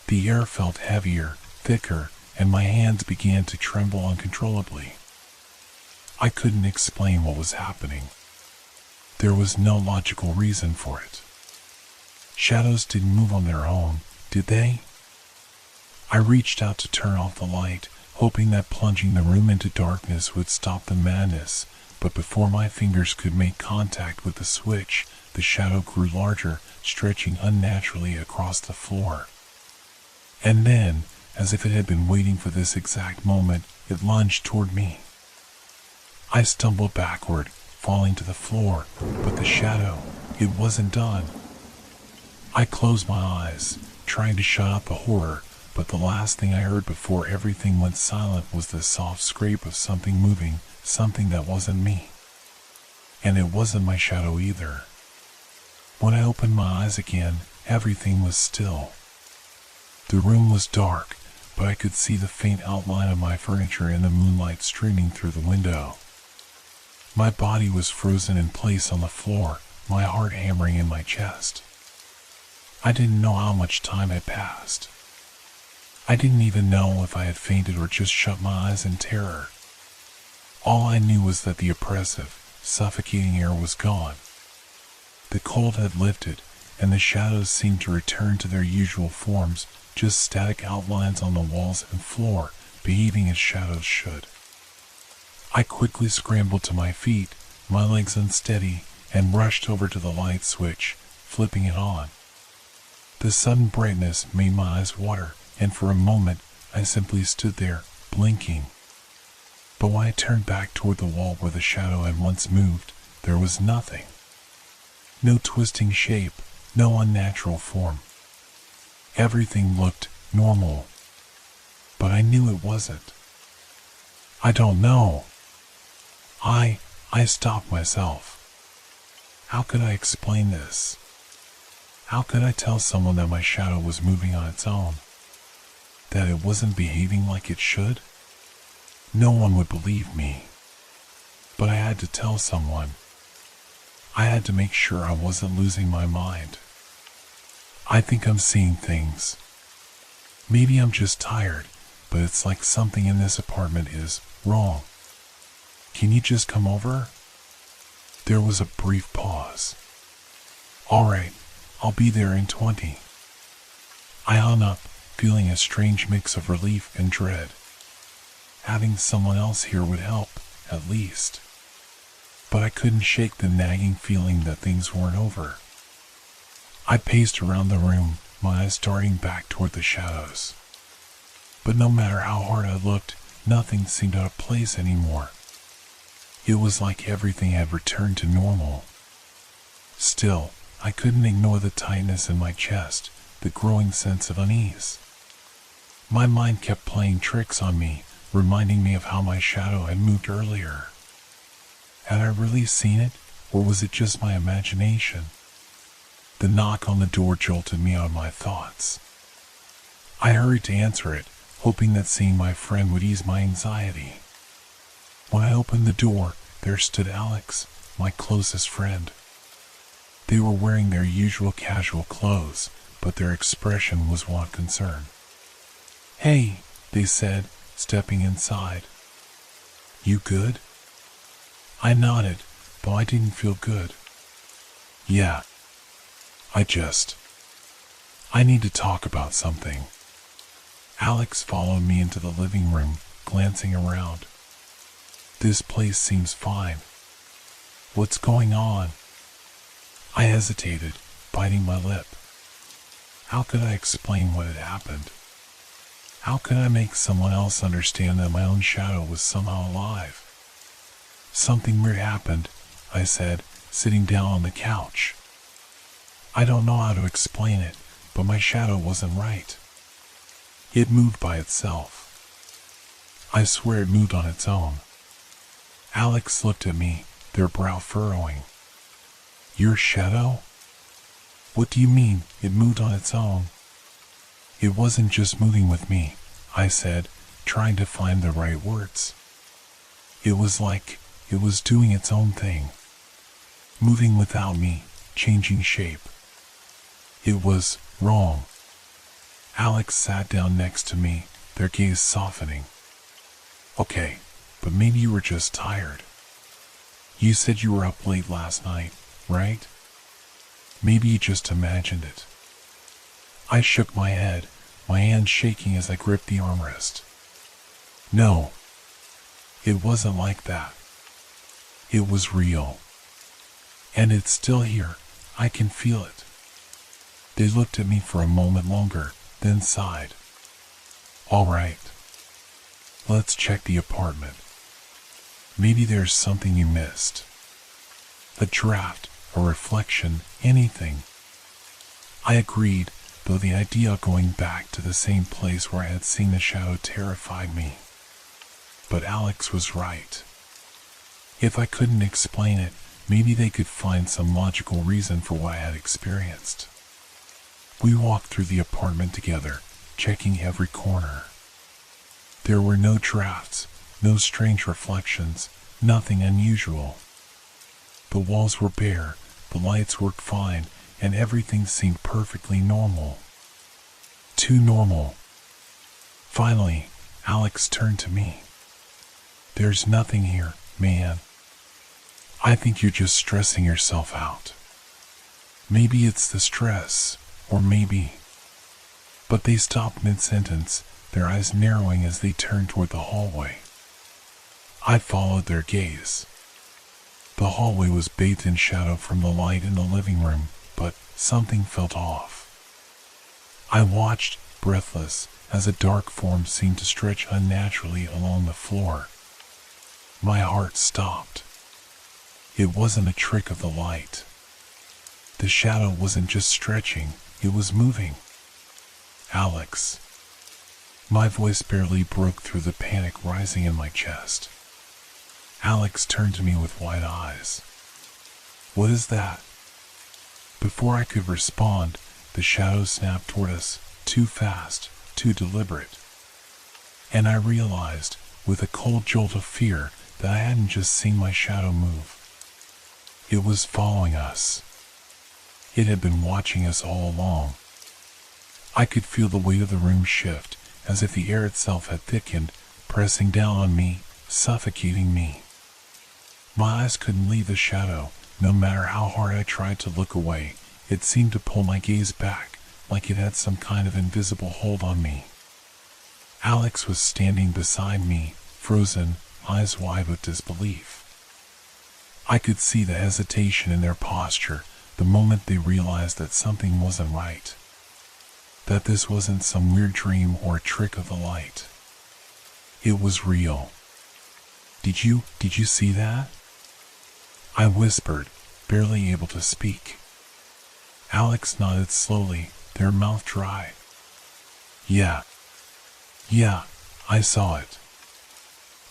The air felt heavier, thicker, and my hands began to tremble uncontrollably. I couldn't explain what was happening. There was no logical reason for it. Shadows didn't move on their own, did they? I reached out to turn off the light, hoping that plunging the room into darkness would stop the madness, but before my fingers could make contact with the switch, the shadow grew larger, stretching unnaturally across the floor. And then, as if it had been waiting for this exact moment, it lunged toward me. I stumbled backward, falling to the floor, but the shadow, it wasn't done. I closed my eyes, trying to shut out the horror, but the last thing I heard before everything went silent was the soft scrape of something moving, something that wasn't me. And it wasn't my shadow either. When I opened my eyes again, everything was still. The room was dark, but I could see the faint outline of my furniture in the moonlight streaming through the window. My body was frozen in place on the floor, my heart hammering in my chest. I didn't know how much time had passed. I didn't even know if I had fainted or just shut my eyes in terror. All I knew was that the oppressive, suffocating air was gone. The cold had lifted, and the shadows seemed to return to their usual forms, just static outlines on the walls and floor, behaving as shadows should. I quickly scrambled to my feet, my legs unsteady, and rushed over to the light switch, flipping it on. The sudden brightness made my eyes water, and for a moment I simply stood there, blinking. But when I turned back toward the wall where the shadow had once moved, there was nothing. No twisting shape, no unnatural form. Everything looked normal. But I knew it wasn't. I don't know. I stopped myself. How could I explain this? How could I tell someone that my shadow was moving on its own? That it wasn't behaving like it should? No one would believe me. But I had to tell someone. I had to make sure I wasn't losing my mind. I think I'm seeing things. Maybe I'm just tired, but it's like something in this apartment is wrong. Can you just come over? There was a brief pause. All right, I'll be there in 20. I hung up, feeling a strange mix of relief and dread. Having someone else here would help, at least. But I couldn't shake the nagging feeling that things weren't over. I paced around the room, my eyes darting back toward the shadows. But no matter how hard I looked, nothing seemed out of place anymore. It was like everything had returned to normal. Still, I couldn't ignore the tightness in my chest, the growing sense of unease. My mind kept playing tricks on me, reminding me of how my shadow had moved earlier. Had I really seen it, or was it just my imagination? The knock on the door jolted me out of my thoughts. I hurried to answer it, hoping that seeing my friend would ease my anxiety. When I opened the door, there stood Alex, my closest friend. They were wearing their usual casual clothes, but their expression was one of concern. "Hey," they said, stepping inside. "You good?" I nodded, but I didn't feel good. "Yeah. I need to talk about something." Alex followed me into the living room, glancing around. "This place seems fine. What's going on?" I hesitated, biting my lip. How could I explain what had happened? How could I make someone else understand that my own shadow was somehow alive? "Something weird happened," I said, sitting down on the couch. I don't know how to explain it, but my shadow wasn't right. It moved by itself. I swear it moved on its own. Alex looked at me, their brow furrowing. "Your shadow? What do you mean, it moved on its own?" "It wasn't just moving with me," I said, trying to find the right words. "It was like it was doing its own thing. Moving without me, changing shape. It was wrong." Alex sat down next to me, their gaze softening. "Okay, but maybe you were just tired. You said you were up late last night, right? Maybe you just imagined it." I shook my head, my hand shaking as I gripped the armrest. "No, it wasn't like that. It was real. And it's still here. I can feel it." They looked at me for a moment longer, then sighed. "All right. Let's check the apartment. Maybe there's something you missed. A draft, a reflection, anything." I agreed, though the idea of going back to the same place where I had seen the shadow terrified me. But Alex was right. If I couldn't explain it, maybe they could find some logical reason for what I had experienced. We walked through the apartment together, checking every corner. There were no drafts, no strange reflections, nothing unusual. The walls were bare, the lights worked fine, and everything seemed perfectly normal. Too normal. Finally, Alex turned to me. "There's nothing here, man. I think you're just stressing yourself out. Maybe it's the stress, or maybe..." But they stopped mid-sentence, their eyes narrowing as they turned toward the hallway. I followed their gaze. The hallway was bathed in shadow from the light in the living room, but something felt off. I watched, breathless, as a dark form seemed to stretch unnaturally along the floor. My heart stopped. It wasn't a trick of the light. The shadow wasn't just stretching, it was moving. Alex. My voice barely broke through the panic rising in my chest. Alex turned to me with wide eyes. What is that? Before I could respond, the shadow snapped toward us, too fast, too deliberate. And I realized, with a cold jolt of fear, that I hadn't just seen my shadow move. It was following us. It had been watching us all along. I could feel the weight of the room shift, as if the air itself had thickened, pressing down on me, suffocating me. My eyes couldn't leave the shadow. No matter how hard I tried to look away, it seemed to pull my gaze back, like it had some kind of invisible hold on me. Alex was standing beside me, frozen, eyes wide with disbelief. I could see the hesitation in their posture the moment they realized that something wasn't right. That this wasn't some weird dream or a trick of the light. It was real. Did you see that? I whispered, barely able to speak. Alex nodded slowly, their mouth dry. Yeah, I saw it.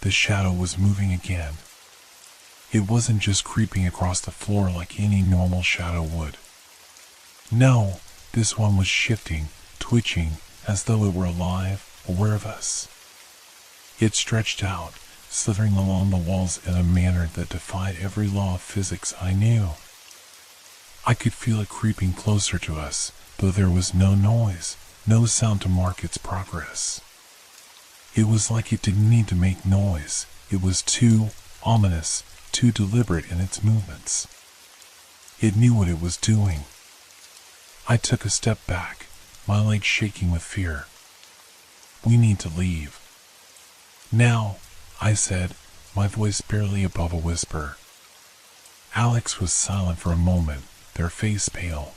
The shadow was moving again. It wasn't just creeping across the floor like any normal shadow would. No, this one was shifting, twitching, as though it were alive, aware of us. It stretched out, slithering along the walls in a manner that defied every law of physics I knew. I could feel it creeping closer to us, though there was no noise, no sound to mark its progress. It was like it didn't need to make noise. It was too ominous, too deliberate in its movements. It knew what it was doing. I took a step back, my legs shaking with fear. We need to leave. Now, I said, my voice barely above a whisper. Alex was silent for a moment, their face pale.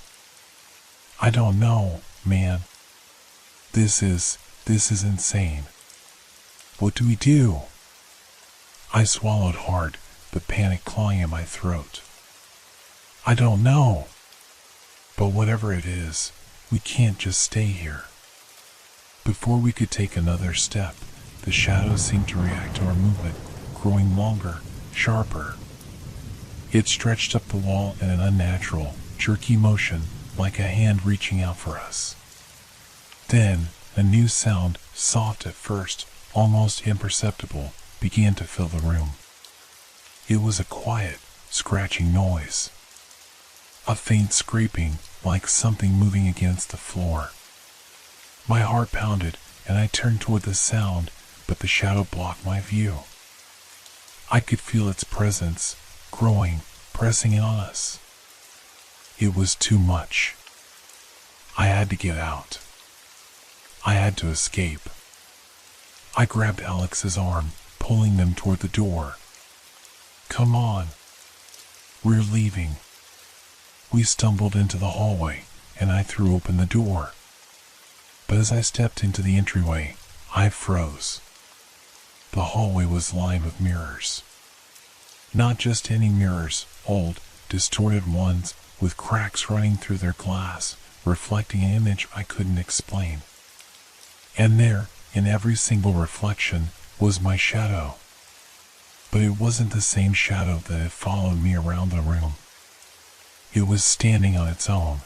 I don't know, man. This is insane. What do we do? I swallowed hard, the panic clawing at my throat. I don't know. But whatever it is, we can't just stay here. Before we could take another step, the shadow seemed to react to our movement, growing longer, sharper. It stretched up the wall in an unnatural, jerky motion, like a hand reaching out for us. Then, a new sound, soft at first, almost imperceptible, began to fill the room. It was a quiet, scratching noise. A faint scraping, like something moving against the floor. My heart pounded, and I turned toward the sound, but the shadow blocked my view. I could feel its presence, growing, pressing in on us. It was too much. I had to get out. I had to escape. I grabbed Alex's arm, pulling them toward the door. Come on. We're leaving. We stumbled into the hallway, and I threw open the door. But as I stepped into the entryway, I froze. The hallway was lined with mirrors. Not just any mirrors, old, distorted ones, with cracks running through their glass, reflecting an image I couldn't explain. And there, in every single reflection, was my shadow. But it wasn't the same shadow that had followed me around the room. It was standing on its own.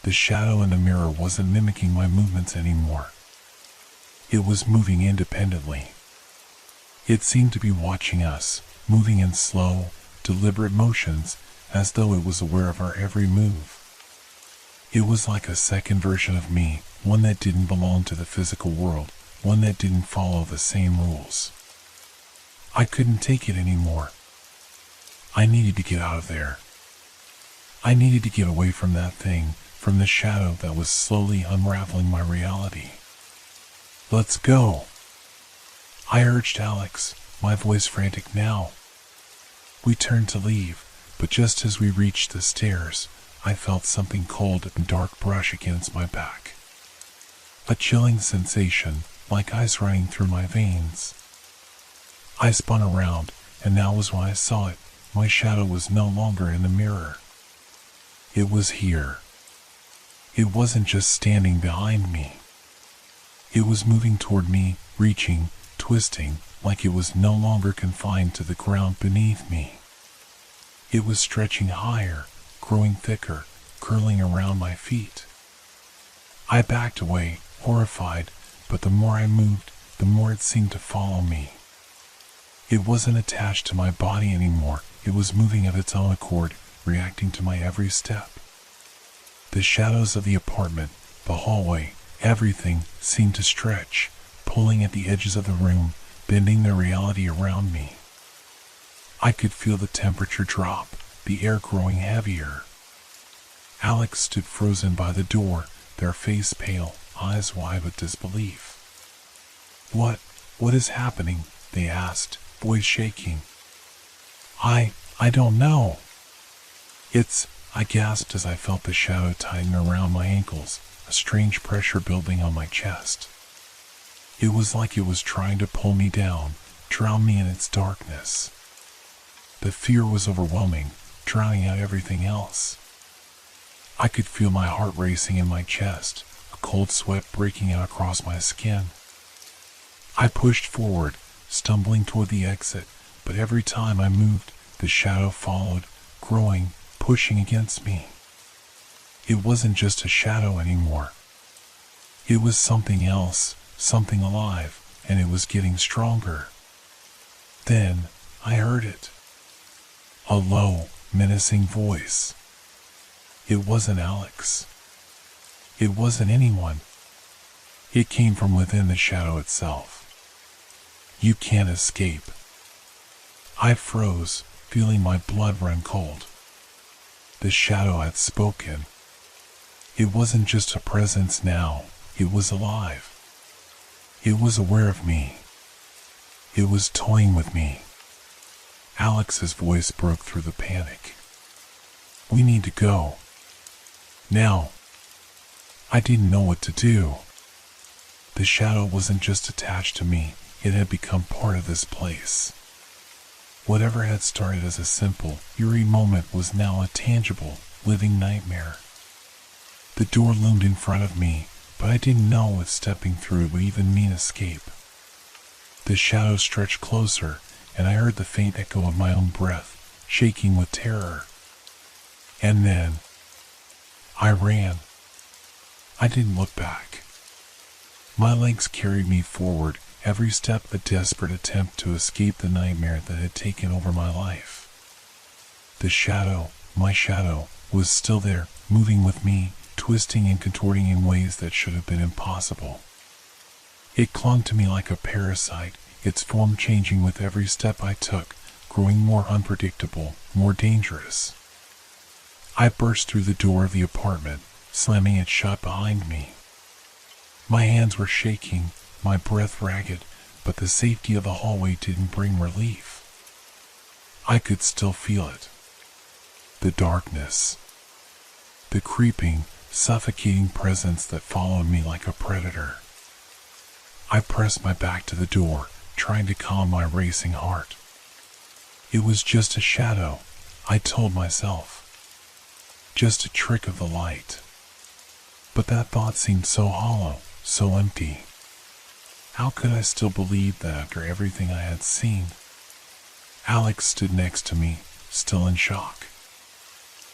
The shadow in the mirror wasn't mimicking my movements anymore. It was moving independently. It seemed to be watching us, moving in slow, deliberate motions, as though it was aware of our every move. It was like a second version of me, one that didn't belong to the physical world, one that didn't follow the same rules. I couldn't take it anymore. I needed to get out of there. I needed to get away from that thing, from the shadow that was slowly unraveling my reality. "Let's go," I urged Alex, my voice frantic now. We turned to leave, but just as we reached the stairs, I felt something cold and dark brush against my back. A chilling sensation, like ice running through my veins. I spun around, and that was when I saw it. My shadow was no longer in the mirror. It was here. It wasn't just standing behind me. It was moving toward me, reaching, twisting, like it was no longer confined to the ground beneath me. It was stretching higher, growing thicker, curling around my feet. I backed away, horrified, but the more I moved, the more it seemed to follow me. It wasn't attached to my body anymore. It was moving of its own accord, reacting to my every step. The shadows of the apartment, the hallway, everything seemed to stretch, pulling at the edges of the room, bending the reality around me. I could feel the temperature drop, the air growing heavier. Alex stood frozen by the door, their face pale, eyes wide with disbelief. What is happening?" they asked, voice shaking. I don't know." I gasped as I felt the shadow tighten around my ankles, a strange pressure building on my chest. It was like it was trying to pull me down, drown me in its darkness. The fear was overwhelming, drowning out everything else. I could feel my heart racing in my chest, a cold sweat breaking out across my skin. I pushed forward, stumbling toward the exit, but every time I moved, the shadow followed, growing, pushing against me. It wasn't just a shadow anymore. It was something else, something alive, and it was getting stronger. Then, I heard it. A low, menacing voice. It wasn't Alex. It wasn't anyone. It came from within the shadow itself. "You can't escape." I froze, feeling my blood run cold. The shadow had spoken. It wasn't just a presence now, it was alive. It was aware of me. It was toying with me. Alex's voice broke through the panic. "We need to go. Now." I didn't know what to do. The shadow wasn't just attached to me, it had become part of this place. Whatever had started as a simple, eerie moment was now a tangible, living nightmare. The door loomed in front of me, but I didn't know if stepping through it would even mean escape. The shadow stretched closer, and I heard the faint echo of my own breath, shaking with terror. And then, I ran. I didn't look back. My legs carried me forward, every step a desperate attempt to escape the nightmare that had taken over my life. The shadow, my shadow, was still there, moving with me, twisting and contorting in ways that should have been impossible. It clung to me like a parasite, its form changing with every step I took, growing more unpredictable, more dangerous. I burst through the door of the apartment, slamming it shut behind me. My hands were shaking, my breath ragged, but the safety of the hallway didn't bring relief. I could still feel it. The darkness. The creeping, suffocating presence that followed me like a predator. I pressed my back to the door, trying to calm my racing heart. It was just a shadow, I told myself. Just a trick of the light. But that thought seemed so hollow, so empty. How could I still believe that after everything I had seen? Alex stood next to me, still in shock.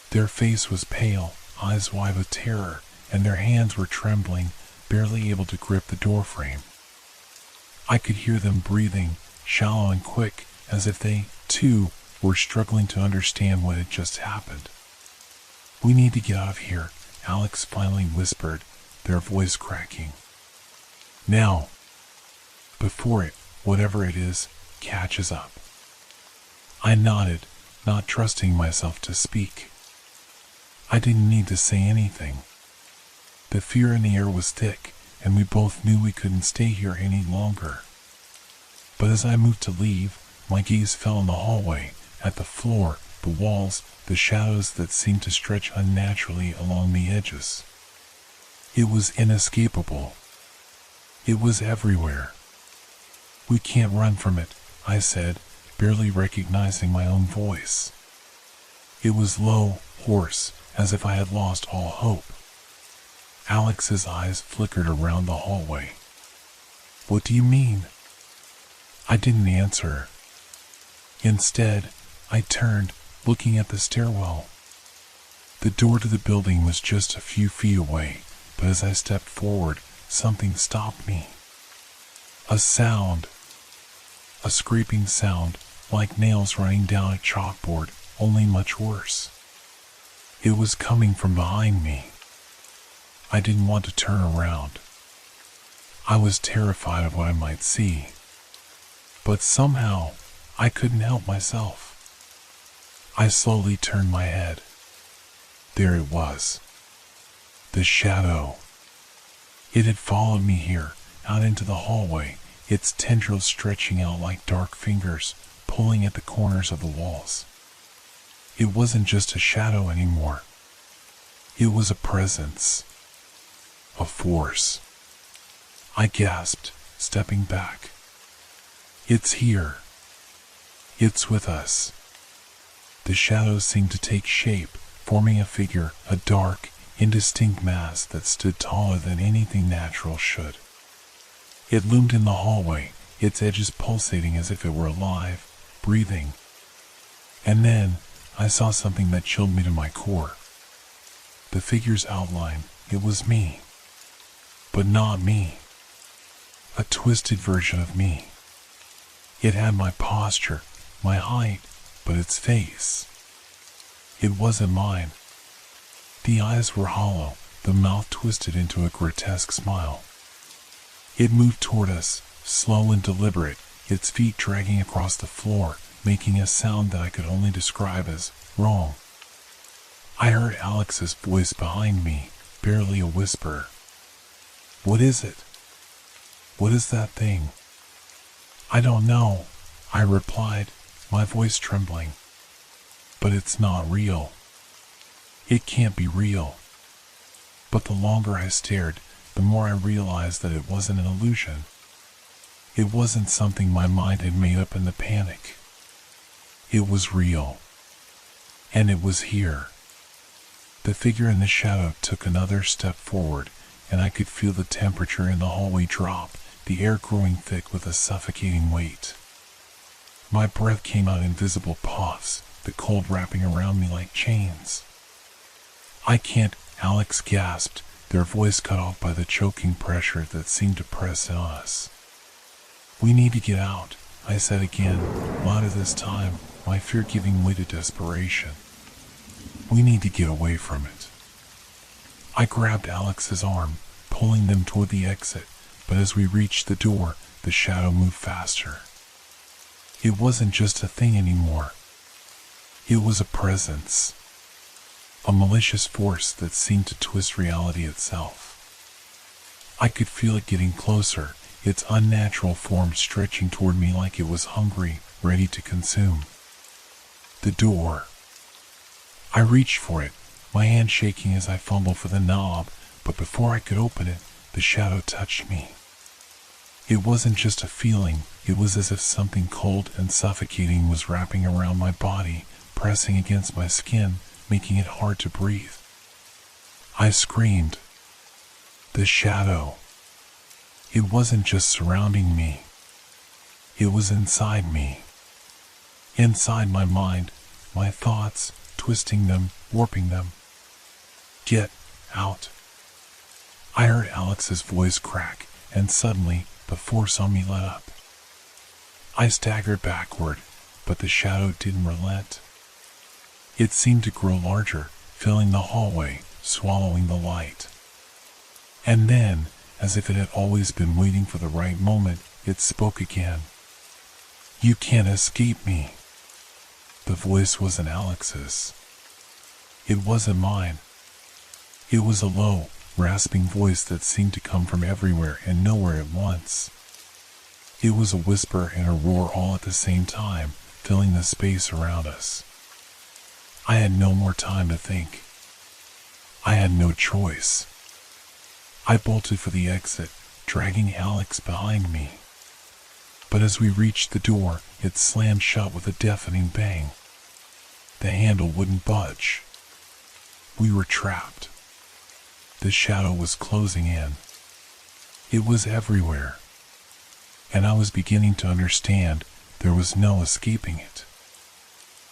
Their face was pale, eyes wide with terror, and their hands were trembling, barely able to grip the doorframe. I could hear them breathing, shallow and quick, as if they, too, were struggling to understand what had just happened. "We need to get out of here," Alex finally whispered, their voice cracking. "Now, before it, whatever it is, catches up." I nodded, not trusting myself to speak. I didn't need to say anything. The fear in the air was thick, and we both knew we couldn't stay here any longer. But as I moved to leave, my gaze fell on the hallway, at the floor, the walls, the shadows that seemed to stretch unnaturally along the edges. It was inescapable. It was everywhere. "We can't run from it," I said, barely recognizing my own voice. It was low, hoarse, as if I had lost all hope. Alex's eyes flickered around the hallway. "What do you mean?" I didn't answer. Instead, I turned, looking at the stairwell. The door to the building was just a few feet away, but as I stepped forward, something stopped me. A sound. A scraping sound, like nails running down a chalkboard, only much worse. It was coming from behind me. I didn't want to turn around. I was terrified of what I might see. But somehow, I couldn't help myself. I slowly turned my head. There it was. The shadow. It had followed me here, out into the hallway, its tendrils stretching out like dark fingers, pulling at the corners of the walls. It wasn't just a shadow anymore. It was a presence. A force. I gasped, stepping back. It's here. It's with us. The shadows seemed to take shape, forming a figure, a dark, indistinct mass that stood taller than anything natural should. It loomed in the hallway, its edges pulsating as if it were alive, breathing. And then, I saw something that chilled me to my core. The figure's outline, it was me. But not me. A twisted version of me. It had my posture, my height, but its face. It wasn't mine. The eyes were hollow, the mouth twisted into a grotesque smile. It moved toward us, slow and deliberate, its feet dragging across the floor, making a sound that I could only describe as wrong. I heard Alex's voice behind me, barely a whisper. "What is it? What is that thing?" "I don't know," I replied, my voice trembling. "But it's not real. It can't be real." But the longer I stared, the more I realized that it wasn't an illusion. It wasn't something my mind had made up in the panic. It was real. And it was here. The figure in the shadow took another step forward, and I could feel the temperature in the hallway drop, the air growing thick with a suffocating weight. My breath came out in visible puffs, the cold wrapping around me like chains. "I can't," Alex gasped, their voice cut off by the choking pressure that seemed to press on us. "We need to get out," I said again, louder this time, my fear giving way to desperation. "We need to get away from it." I grabbed Alex's arm, pulling them toward the exit, but as we reached the door, the shadow moved faster. It wasn't just a thing anymore. It was a presence. A malicious force that seemed to twist reality itself. I could feel it getting closer, its unnatural form stretching toward me like it was hungry, ready to consume. The door. I reached for it, my hand shaking as I fumbled for the knob, but before I could open it, the shadow touched me. It wasn't just a feeling, it was as if something cold and suffocating was wrapping around my body, pressing against my skin, making it hard to breathe. I screamed. The shadow. It wasn't just surrounding me. It was inside me. Inside my mind, my thoughts, twisting them, warping them. "Get out." I heard Alex's voice crack, and suddenly, the force on me let up. I staggered backward, but the shadow didn't relent. It seemed to grow larger, filling the hallway, swallowing the light. And then, as if it had always been waiting for the right moment, it spoke again. "You can't escape me." The voice wasn't Alex's. It wasn't mine. It was a low, rasping voice that seemed to come from everywhere and nowhere at once. It was a whisper and a roar all at the same time, filling the space around us. I had no more time to think. I had no choice. I bolted for the exit, dragging Alex behind me. But as we reached the door, it slammed shut with a deafening bang. The handle wouldn't budge. We were trapped. The shadow was closing in. It was everywhere. And I was beginning to understand there was no escaping it.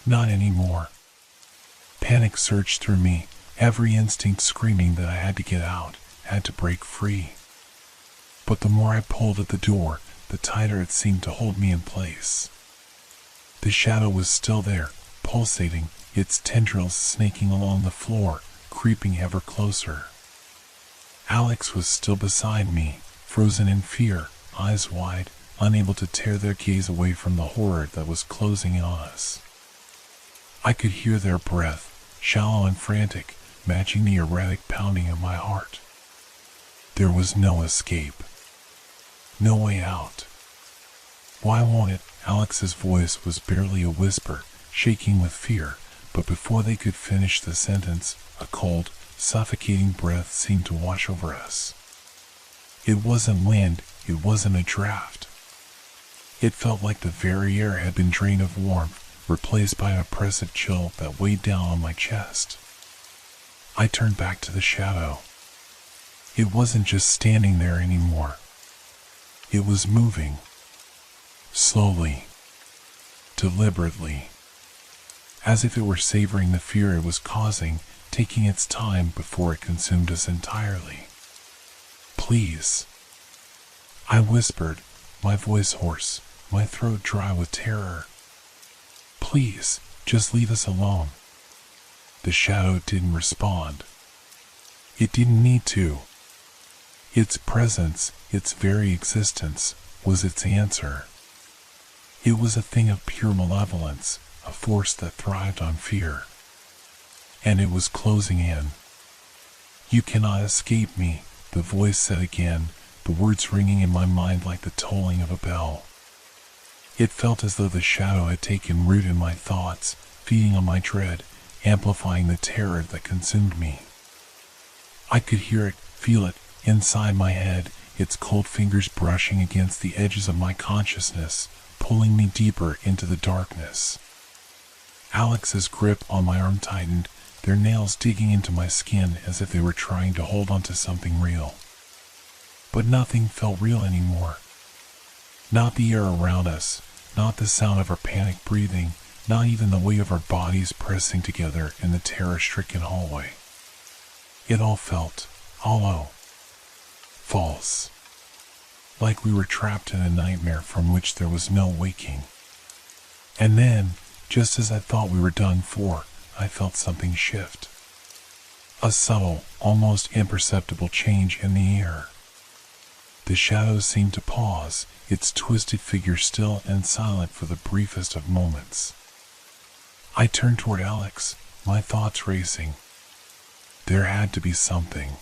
Not anymore. Panic surged through me, every instinct screaming that I had to get out, had to break free. But the more I pulled at the door, the tighter it seemed to hold me in place. The shadow was still there, pulsating, its tendrils snaking along the floor, creeping ever closer. Alex was still beside me, frozen in fear, eyes wide, unable to tear their gaze away from the horror that was closing in on us. I could hear their breath, shallow and frantic, matching the erratic pounding of my heart. There was no escape. No way out. Why won't it? Alex's voice was barely a whisper, shaking with fear, but before they could finish the sentence, a cold, suffocating breath seemed to wash over us. It wasn't wind, it wasn't a draft. It felt like the very air had been drained of warmth, replaced by an oppressive chill that weighed down on my chest. I turned back to the shadow. It wasn't just standing there anymore. It was moving. Slowly. Deliberately. As if it were savoring the fear it was causing, taking its time before it consumed us entirely. Please. I whispered, my voice hoarse, my throat dry with terror. Please, just leave us alone. The shadow didn't respond. It didn't need to. Its presence, its very existence, was its answer. It was a thing of pure malevolence, a force that thrived on fear. And it was closing in. You cannot escape me, the voice said again, the words ringing in my mind like the tolling of a bell. It felt as though the shadow had taken root in my thoughts, feeding on my dread, amplifying the terror that consumed me. I could hear it, feel it, inside my head, its cold fingers brushing against the edges of my consciousness, pulling me deeper into the darkness. Alex's grip on my arm tightened, their nails digging into my skin as if they were trying to hold onto something real. But nothing felt real anymore. Not the air around us, not the sound of our panic breathing, not even the weight of our bodies pressing together in the terror-stricken hallway. It all felt hollow. False. Like we were trapped in a nightmare from which there was no waking. And then, just as I thought we were done for, I felt something shift. A subtle, almost imperceptible change in the air. The shadow seemed to pause, its twisted figure still and silent for the briefest of moments. I turned toward Alex, my thoughts racing. There had to be something.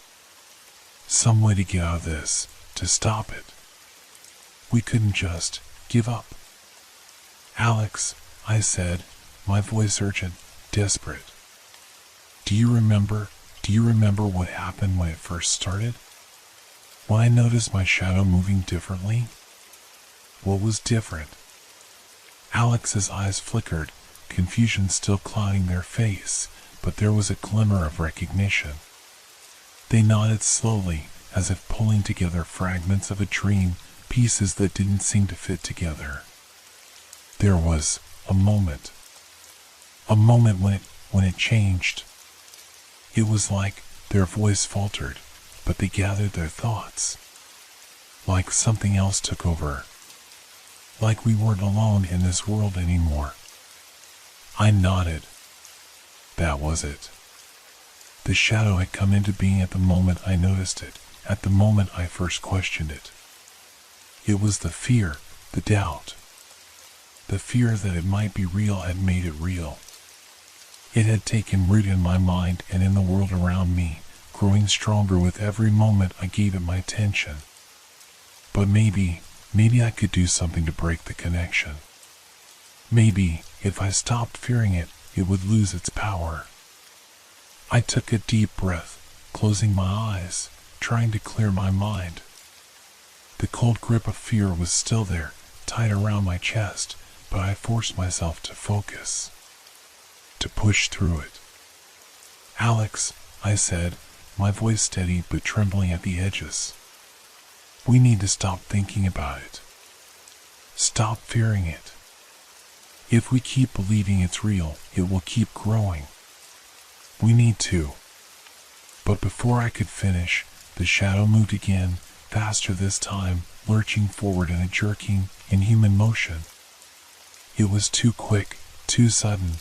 Some way to get out of this, to stop it. We couldn't just give up. Alex, I said, my voice urgent, desperate. Do you remember what happened when it first started? When I noticed my shadow moving differently? What was different? Alex's eyes flickered, confusion still clouding their face, but there was a glimmer of recognition. They nodded slowly, as if pulling together fragments of a dream, pieces that didn't seem to fit together. There was a moment when it changed. It was like their voice faltered, but they gathered their thoughts. Like something else took over. Like we weren't alone in this world anymore. I nodded. That was it. The shadow had come into being at the moment I noticed it, at the moment I first questioned it. It was the fear, the doubt. The fear that it might be real had made it real. It had taken root in my mind and in the world around me, growing stronger with every moment I gave it my attention. But maybe I could do something to break the connection. Maybe, if I stopped fearing it, it would lose its power. I took a deep breath, closing my eyes, trying to clear my mind. The cold grip of fear was still there, tight around my chest, but I forced myself to focus, to push through it. "Alex," I said, my voice steady but trembling at the edges. "We need to stop thinking about it. Stop fearing it. If we keep believing it's real, it will keep growing. We need to." But before I could finish, the shadow moved again, faster this time, lurching forward in a jerking, inhuman motion. It was too quick, too sudden.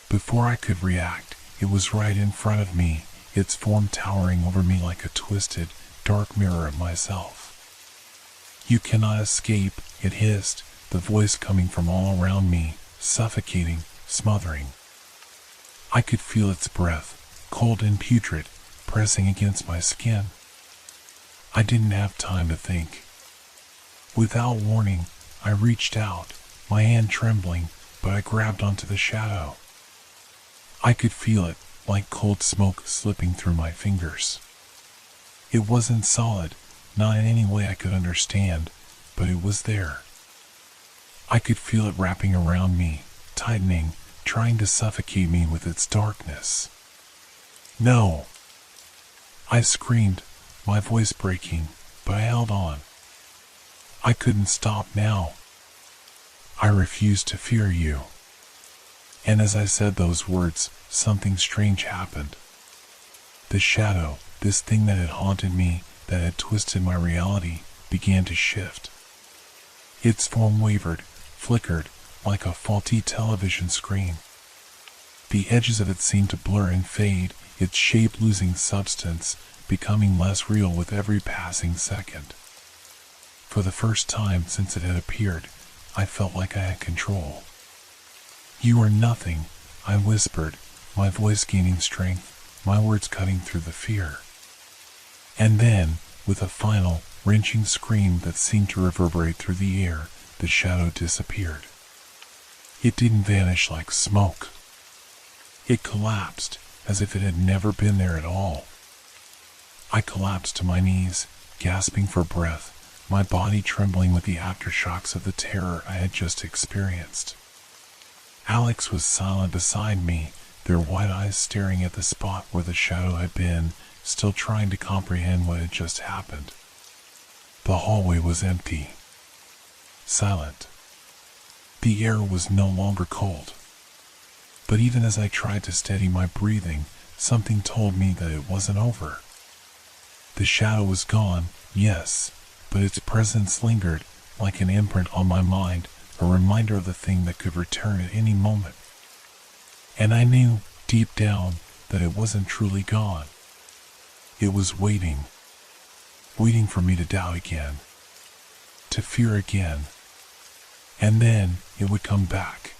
Before I could react, it was right in front of me, its form towering over me like a twisted, dark mirror of myself. "You cannot escape," it hissed, the voice coming from all around me, suffocating, smothering. I could feel its breath, cold and putrid, pressing against my skin. I didn't have time to think. Without warning, I reached out, my hand trembling, but I grabbed onto the shadow. I could feel it, like cold smoke slipping through my fingers. It wasn't solid, not in any way I could understand, but it was there. I could feel it wrapping around me, tightening, trying to suffocate me with its darkness. "No!" I screamed, my voice breaking, but I held on. I couldn't stop now. "I refuse to fear you." And as I said those words, something strange happened. The shadow, this thing that had haunted me, that had twisted my reality, began to shift. Its form wavered, flickered, like a faulty television screen. The edges of it seemed to blur and fade, its shape losing substance, becoming less real with every passing second. For the first time since it had appeared, I felt like I had control. "You are nothing," I whispered, my voice gaining strength, my words cutting through the fear. And then, with a final, wrenching scream that seemed to reverberate through the air, the shadow disappeared. It didn't vanish like smoke. It collapsed, as if it had never been there at all. I collapsed to my knees, gasping for breath, my body trembling with the aftershocks of the terror I had just experienced. Alex was silent beside me, their wide eyes staring at the spot where the shadow had been, still trying to comprehend what had just happened. The hallway was empty. Silent. The air was no longer cold. But even as I tried to steady my breathing, something told me that it wasn't over. The shadow was gone, yes, but its presence lingered, like an imprint on my mind, a reminder of the thing that could return at any moment. And I knew, deep down, that it wasn't truly gone. It was waiting for me to doubt again, to fear again, and then it would come back.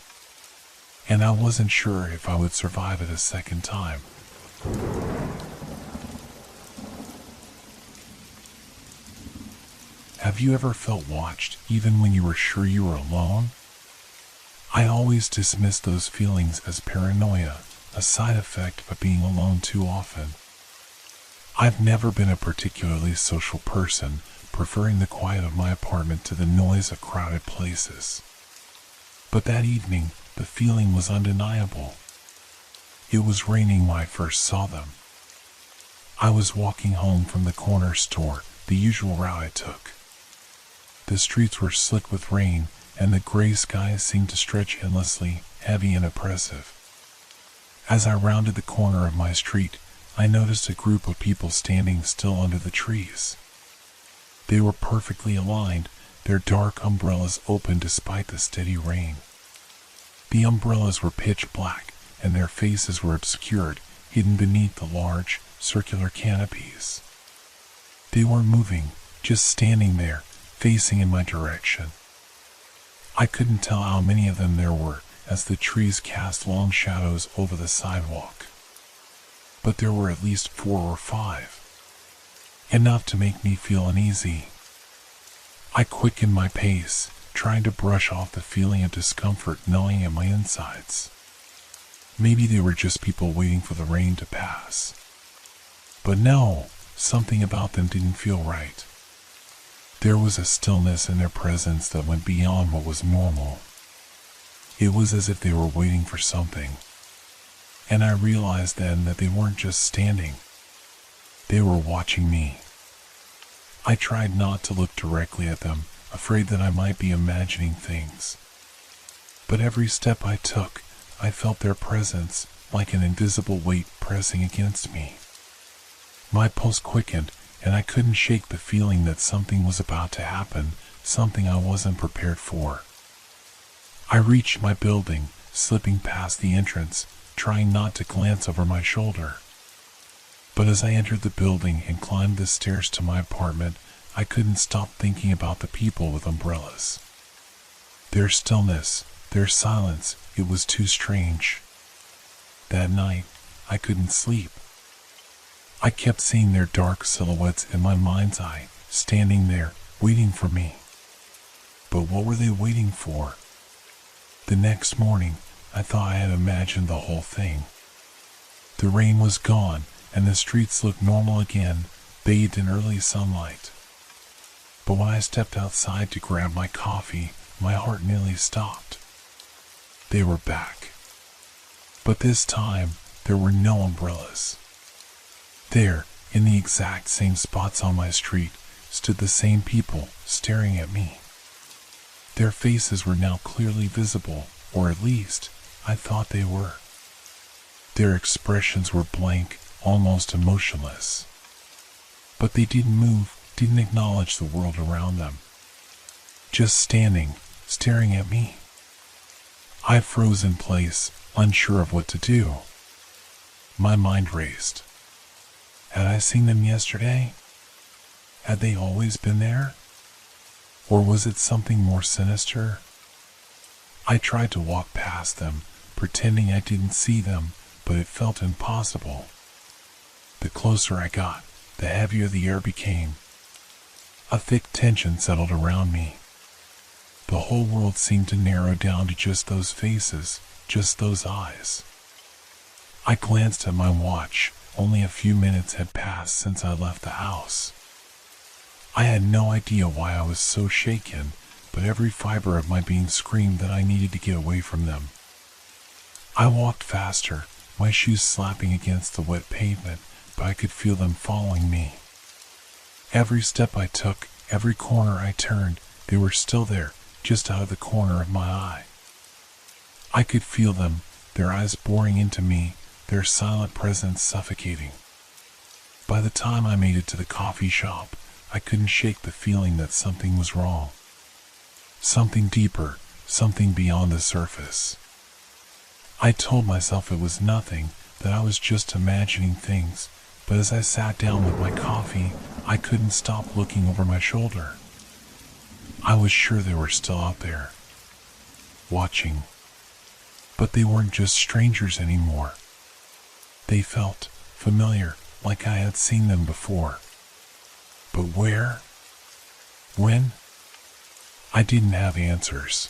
And I wasn't sure if I would survive it a second time. Have you ever felt watched, even when you were sure you were alone? I always dismissed those feelings as paranoia, a side effect of being alone too often. I've never been a particularly social person, preferring the quiet of my apartment to the noise of crowded places. But that evening, the feeling was undeniable. It was raining when I first saw them. I was walking home from the corner store, the usual route I took. The streets were slick with rain, and the gray skies seemed to stretch endlessly, heavy and oppressive. As I rounded the corner of my street, I noticed a group of people standing still under the trees. They were perfectly aligned, their dark umbrellas open despite the steady rain. The umbrellas were pitch black, and their faces were obscured, hidden beneath the large, circular canopies. They weren't moving, just standing there, facing in my direction. I couldn't tell how many of them there were, as the trees cast long shadows over the sidewalk. but there were at least 4 or 5. Enough to make me feel uneasy. I quickened my pace, trying to brush off the feeling of discomfort gnawing at my insides. Maybe they were just people waiting for the rain to pass. But no, something about them didn't feel right. There was a stillness in their presence that went beyond what was normal. It was as if they were waiting for something. And I realized then that they weren't just standing. They were watching me. I tried not to look directly at them, afraid that I might be imagining things. But every step I took, I felt their presence, like an invisible weight pressing against me. My pulse quickened, and I couldn't shake the feeling that something was about to happen, something I wasn't prepared for. I reached my building, slipping past the entrance, trying not to glance over my shoulder. But as I entered the building and climbed the stairs to my apartment, I couldn't stop thinking about the people with umbrellas. Their stillness, their silence, it was too strange. That night, I couldn't sleep. I kept seeing their dark silhouettes in my mind's eye, standing there, waiting for me. But what were they waiting for? The next morning, I thought I had imagined the whole thing. The rain was gone, and the streets looked normal again, bathed in early sunlight. But when I stepped outside to grab my coffee, my heart nearly stopped. They were back. But this time, there were no umbrellas. There, in the exact same spots on my street, stood the same people, staring at me. Their faces were now clearly visible, or at least, I thought they were. Their expressions were blank, almost emotionless. But they didn't move, didn't acknowledge the world around them. Just standing, staring at me. I froze in place, unsure of what to do. My mind raced. Had I seen them yesterday? Had they always been there? Or was it something more sinister? I tried to walk past them, pretending I didn't see them, but it felt impossible. The closer I got, the heavier the air became. A thick tension settled around me. The whole world seemed to narrow down to just those faces, just those eyes. I glanced at my watch. Only a few minutes had passed since I left the house. I had no idea why I was so shaken, but every fiber of my being screamed that I needed to get away from them. I walked faster, my shoes slapping against the wet pavement, but I could feel them following me. Every step I took, every corner I turned, they were still there, just out of the corner of my eye. I could feel them, their eyes boring into me, their silent presence suffocating. By the time I made it to the coffee shop, I couldn't shake the feeling that something was wrong. Something deeper, something beyond the surface. I told myself it was nothing, that I was just imagining things, but as I sat down with my coffee, I couldn't stop looking over my shoulder. I was sure they were still out there, watching. But they weren't just strangers anymore. They felt familiar, like I had seen them before. But where? When? I didn't have answers.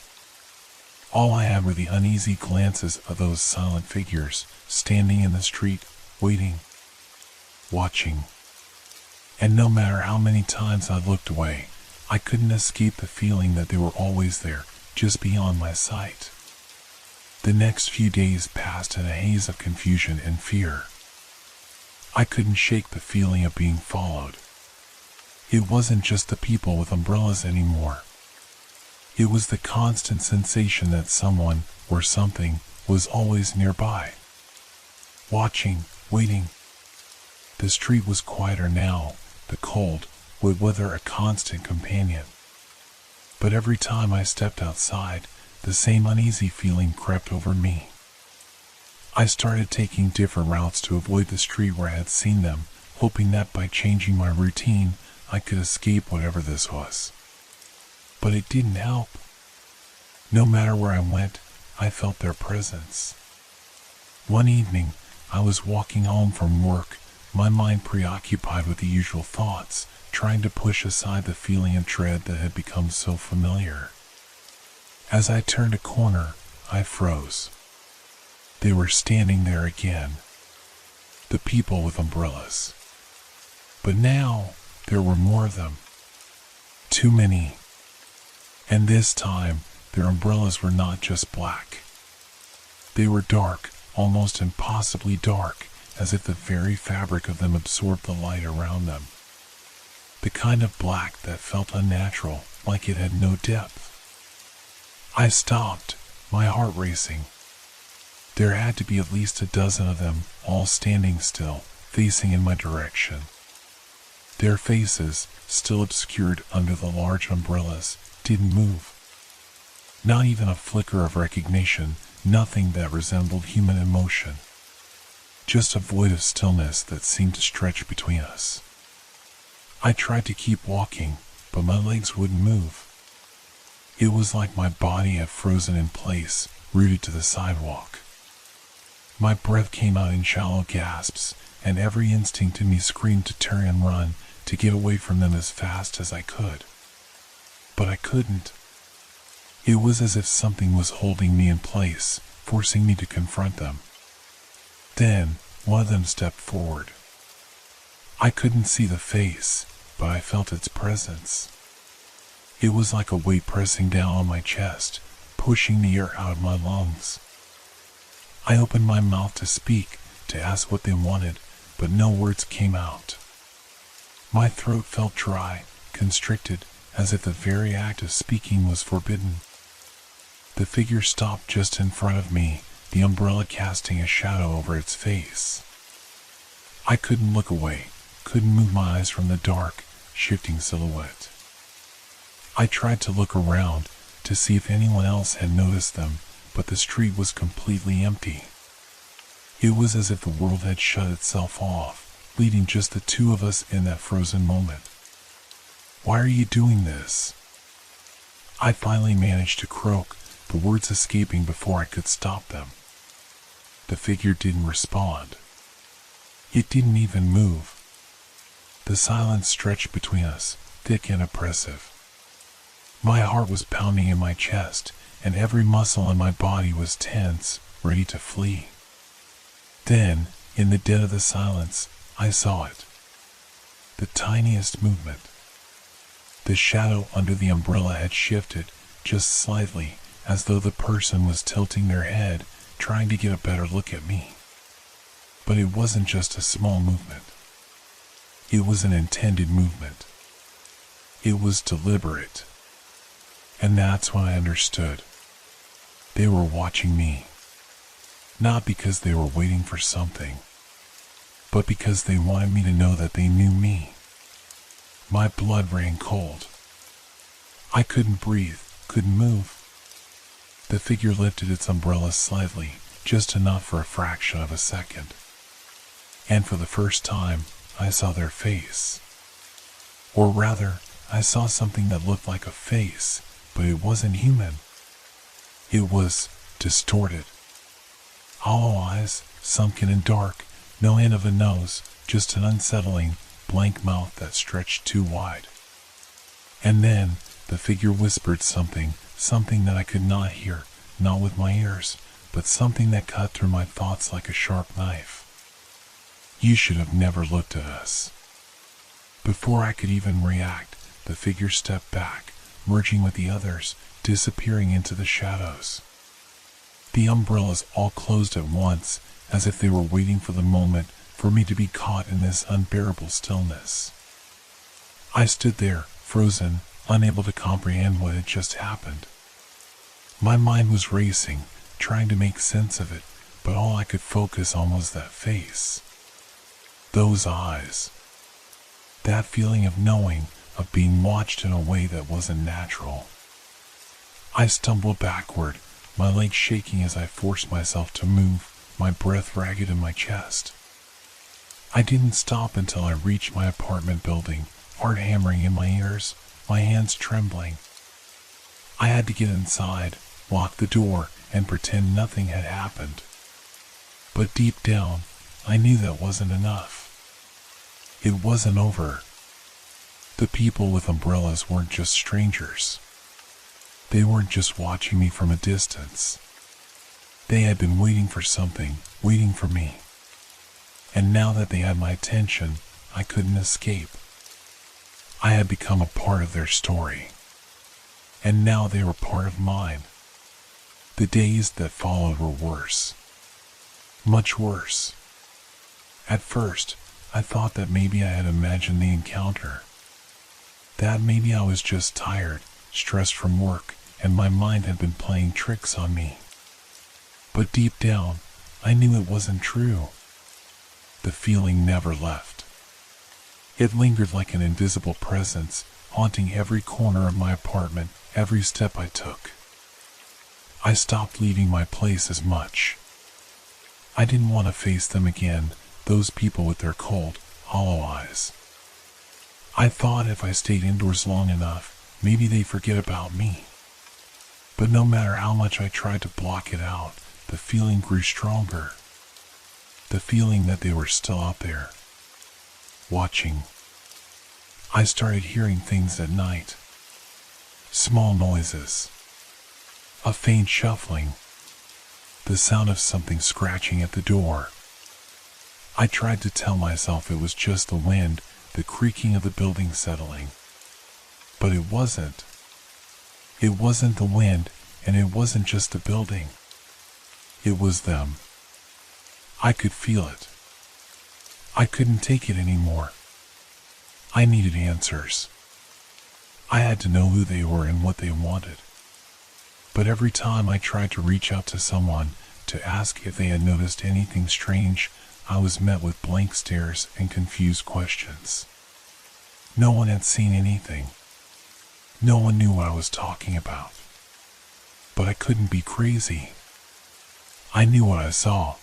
All I had were the uneasy glances of those silent figures, standing in the street, waiting, watching. And no matter how many times I looked away, I couldn't escape the feeling that they were always there, just beyond my sight. The next few days passed in a haze of confusion and fear. I couldn't shake the feeling of being followed. It wasn't just the people with umbrellas anymore. It was the constant sensation that someone, or something, was always nearby. Watching, waiting. The street was quieter now, the cold, would weather a constant companion. But every time I stepped outside, the same uneasy feeling crept over me. I started taking different routes to avoid the street where I had seen them, hoping that by changing my routine, I could escape whatever this was. But it didn't help. No matter where I went, I felt their presence. One evening, I was walking home from work, my mind preoccupied with the usual thoughts, trying to push aside the feeling of dread that had become so familiar. As I turned a corner, I froze. They were standing there again. The people with umbrellas. But now, there were more of them. Too many. And this time, their umbrellas were not just black. They were dark, almost impossibly dark, as if the very fabric of them absorbed the light around them. The kind of black that felt unnatural, like it had no depth. I stopped, my heart racing. There had to be at least a dozen of them, all standing still, facing in my direction. Their faces, still obscured under the large umbrellas, didn't move. Not even a flicker of recognition, nothing that resembled human emotion. Just a void of stillness that seemed to stretch between us. I tried to keep walking, but my legs wouldn't move. It was like my body had frozen in place, rooted to the sidewalk. My breath came out in shallow gasps, and every instinct in me screamed to turn and run, to get away from them as fast as I could. But I couldn't. It was as if something was holding me in place, forcing me to confront them. Then, one of them stepped forward. I couldn't see the face, but I felt its presence. It was like a weight pressing down on my chest, pushing the air out of my lungs. I opened my mouth to speak, to ask what they wanted, but no words came out. My throat felt dry, constricted, as if the very act of speaking was forbidden. The figure stopped just in front of me, the umbrella casting a shadow over its face. I couldn't look away, couldn't move my eyes from the dark, shifting silhouette. I tried to look around, to see if anyone else had noticed them, but the street was completely empty. It was as if the world had shut itself off, leaving just the two of us in that frozen moment. "Why are you doing this?" I finally managed to croak, the words escaping before I could stop them. The figure didn't respond. It didn't even move. The silence stretched between us, thick and oppressive. My heart was pounding in my chest, and every muscle in my body was tense, ready to flee. Then, in the dead of the silence, I saw it. The tiniest movement. The shadow under the umbrella had shifted, just slightly, as though the person was tilting their head, trying to get a better look at me. But it wasn't just a small movement. It was an intended movement. It was deliberate. And that's when I understood. They were watching me. Not because they were waiting for something, but because they wanted me to know that they knew me. My blood ran cold. I couldn't breathe, couldn't move. The figure lifted its umbrella slightly, just enough for a fraction of a second. And for the first time, I saw their face. Or rather, I saw something that looked like a face, but it wasn't human. It was distorted. Hollow eyes, sunken and dark, no end of a nose, just an unsettling, blank mouth that stretched too wide. And then, the figure whispered something that I could not hear, not with my ears, but something that cut through my thoughts like a sharp knife. "You should have never looked at us." Before I could even react, the figure stepped back, merging with the others, disappearing into the shadows. The umbrellas all closed at once, as if they were waiting for the moment for me to be caught in this unbearable stillness. I stood there, frozen, unable to comprehend what had just happened. My mind was racing, trying to make sense of it, but all I could focus on was that face. Those eyes. That feeling of knowing, of being watched in a way that wasn't natural. I stumbled backward, my legs shaking as I forced myself to move, my breath ragged in my chest. I didn't stop until I reached my apartment building, heart hammering in my ears, my hands trembling. I had to get inside, lock the door, and pretend nothing had happened. But deep down, I knew that wasn't enough. It wasn't over. The people with umbrellas weren't just strangers. They weren't just watching me from a distance. They had been waiting for something, waiting for me. And now that they had my attention, I couldn't escape. I had become a part of their story. And now they were part of mine. The days that followed were worse. Much worse. At first, I thought that maybe I had imagined the encounter. That maybe I was just tired, stressed from work, and my mind had been playing tricks on me. But deep down, I knew it wasn't true. The feeling never left. It lingered like an invisible presence, haunting every corner of my apartment, every step I took. I stopped leaving my place as much. I didn't want to face them again, those people with their cold, hollow eyes. I thought if I stayed indoors long enough, maybe they'd forget about me. But no matter how much I tried to block it out, the feeling grew stronger. The feeling that they were still out there, watching. I started hearing things at night. Small noises. A faint shuffling. The sound of something scratching at the door. I tried to tell myself it was just the wind, the creaking of the building settling. But it wasn't. It wasn't the wind, and it wasn't just the building. It was them. I could feel it. I couldn't take it anymore. I needed answers. I had to know who they were and what they wanted. But every time I tried to reach out to someone to ask if they had noticed anything strange, I was met with blank stares and confused questions. No one had seen anything. No one knew what I was talking about. But I couldn't be crazy. I knew what I saw.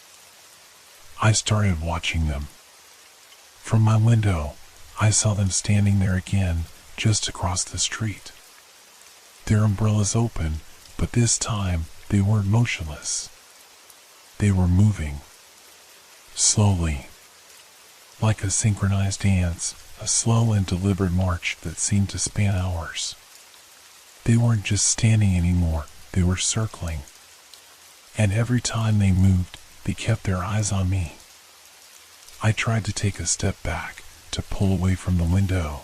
I started watching them. From my window, I saw them standing there again, just across the street. Their umbrellas open, but this time they weren't motionless. They were moving. Slowly. Like a synchronized dance, a slow and deliberate march that seemed to span hours. They weren't just standing anymore, they were circling. And every time they moved, they kept their eyes on me. I tried to take a step back, to pull away from the window.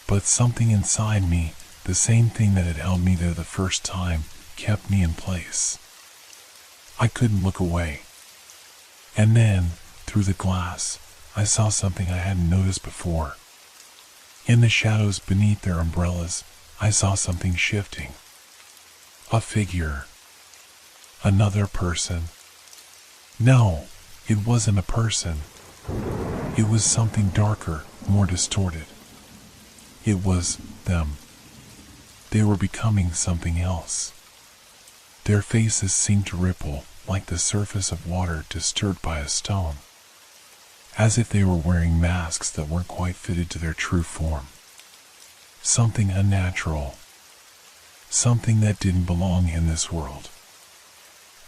But something inside me, the same thing that had held me there the first time, kept me in place. I couldn't look away. And then, through the glass, I saw something I hadn't noticed before. In the shadows beneath their umbrellas, I saw something shifting. A figure. Another person. No, it wasn't a person. It was something darker, more distorted. It was them. They were becoming something else. Their faces seemed to ripple, like the surface of water disturbed by a stone. As if they were wearing masks that weren't quite fitted to their true form. Something unnatural. Something that didn't belong in this world.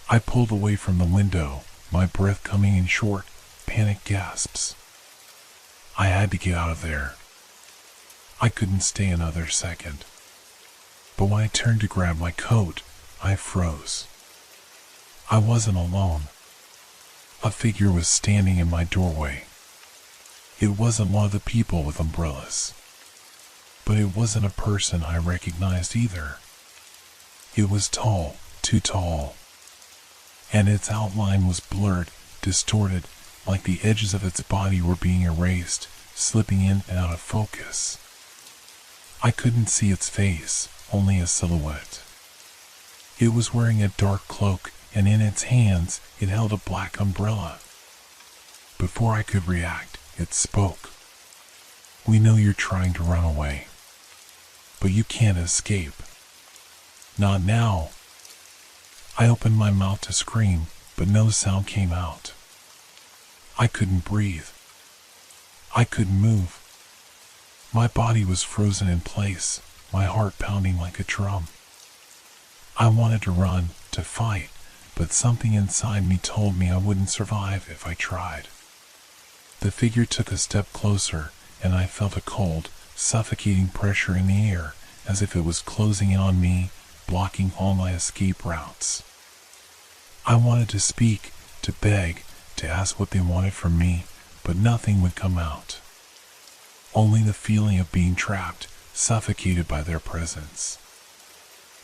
I pulled away from the window, my breath coming in short, panicked gasps. I had to get out of there. I couldn't stay another second. But when I turned to grab my coat, I froze. I wasn't alone. A figure was standing in my doorway. It wasn't one of the people with umbrellas. But it wasn't a person I recognized either. It was tall, too tall. And its outline was blurred, distorted, like the edges of its body were being erased, slipping in and out of focus. I couldn't see its face, only a silhouette. It was wearing a dark cloak, and in its hands it held a black umbrella. Before I could react, it spoke. "We know you're trying to run away. But you can't escape. Not now." I opened my mouth to scream, but no sound came out. I couldn't breathe. I couldn't move. My body was frozen in place, my heart pounding like a drum. I wanted to run, to fight, but something inside me told me I wouldn't survive if I tried. The figure took a step closer, and I felt a cold, suffocating pressure in the air, as if it was closing in on me, blocking all my escape routes. I wanted to speak, to beg, to ask what they wanted from me, but nothing would come out. Only the feeling of being trapped, suffocated by their presence.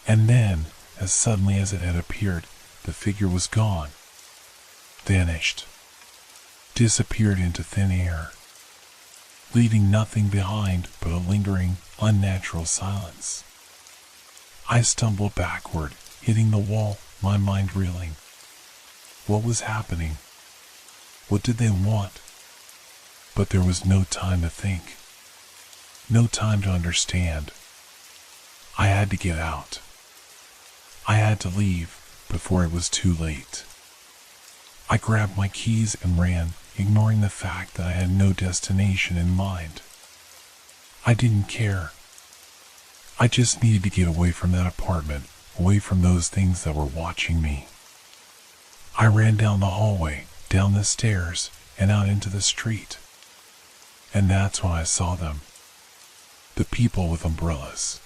And then, as suddenly as it had appeared, the figure was gone. Vanished. Disappeared into thin air, leaving nothing behind but a lingering, unnatural silence. I stumbled backward, hitting the wall, my mind reeling. What was happening? What did they want? But there was no time to think. No time to understand. I had to get out. I had to leave before it was too late. I grabbed my keys and ran, ignoring the fact that I had no destination in mind. I didn't care. I just needed to get away from that apartment, away from those things that were watching me. I ran down the hallway, down the stairs, and out into the street. And that's when I saw them. The people with umbrellas.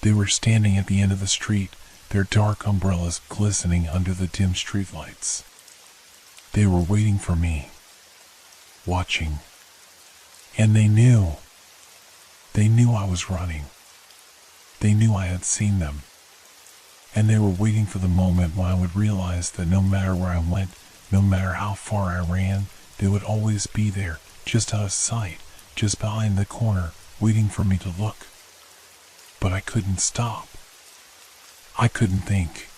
They were standing at the end of the street, their dark umbrellas glistening under the dim streetlights. They were waiting for me. Watching. And they knew. They knew I was running. They knew I had seen them. And they were waiting for the moment when I would realize that no matter where I went, no matter how far I ran, they would always be there, just out of sight, just behind the corner, waiting for me to look. But I couldn't stop. I couldn't think.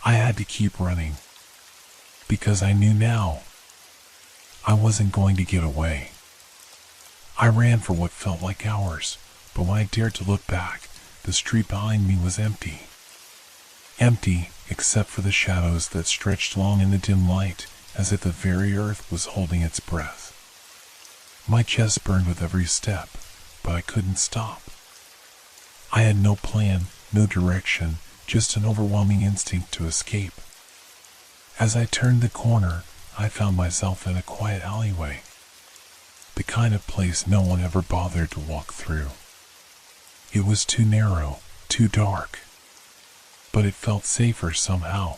I had to keep running. Because I knew now. I wasn't going to get away. I ran for what felt like hours, but when I dared to look back, the street behind me was empty. Empty, except for the shadows that stretched long in the dim light, as if the very earth was holding its breath. My chest burned with every step, but I couldn't stop. I had no plan, no direction, just an overwhelming instinct to escape. As I turned the corner, I found myself in a quiet alleyway. The kind of place no one ever bothered to walk through. It was too narrow, too dark. But it felt safer somehow.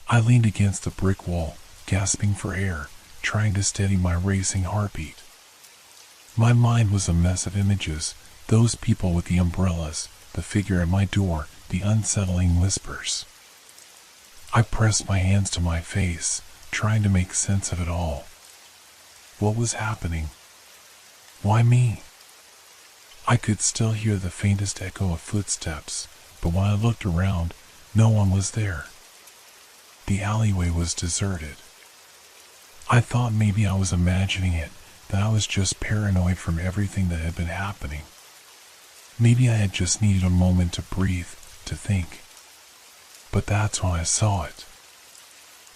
I leaned against the brick wall, gasping for air, trying to steady my racing heartbeat. My mind was a mess of images, those people with the umbrellas, the figure at my door, the unsettling whispers. I pressed my hands to my face, trying to make sense of it all. What was happening? Why me? I could still hear the faintest echo of footsteps, but when I looked around, no one was there. The alleyway was deserted. I thought maybe I was imagining it, that I was just paranoid from everything that had been happening. Maybe I had just needed a moment to breathe, to think. But that's when I saw it.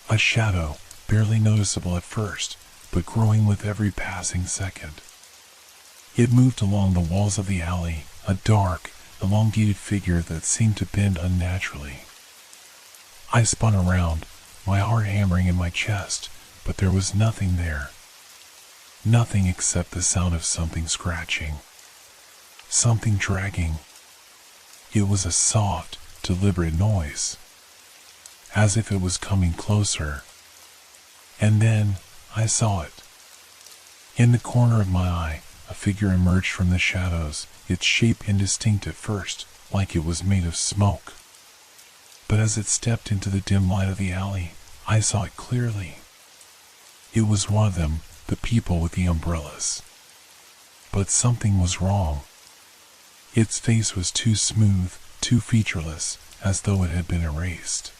A shadow, barely noticeable at first, but growing with every passing second. It moved along the walls of the alley, a dark, elongated figure that seemed to bend unnaturally. I spun around, my heart hammering in my chest, but there was nothing there. Nothing except the sound of something scratching. Something dragging. It was a soft, deliberate noise. As if it was coming closer. And then, I saw it. In the corner of my eye, a figure emerged from the shadows, its shape indistinct at first, like it was made of smoke. But as it stepped into the dim light of the alley, I saw it clearly. It was one of them, the people with the umbrellas. But something was wrong. Its face was too smooth, too featureless, as though it had been erased.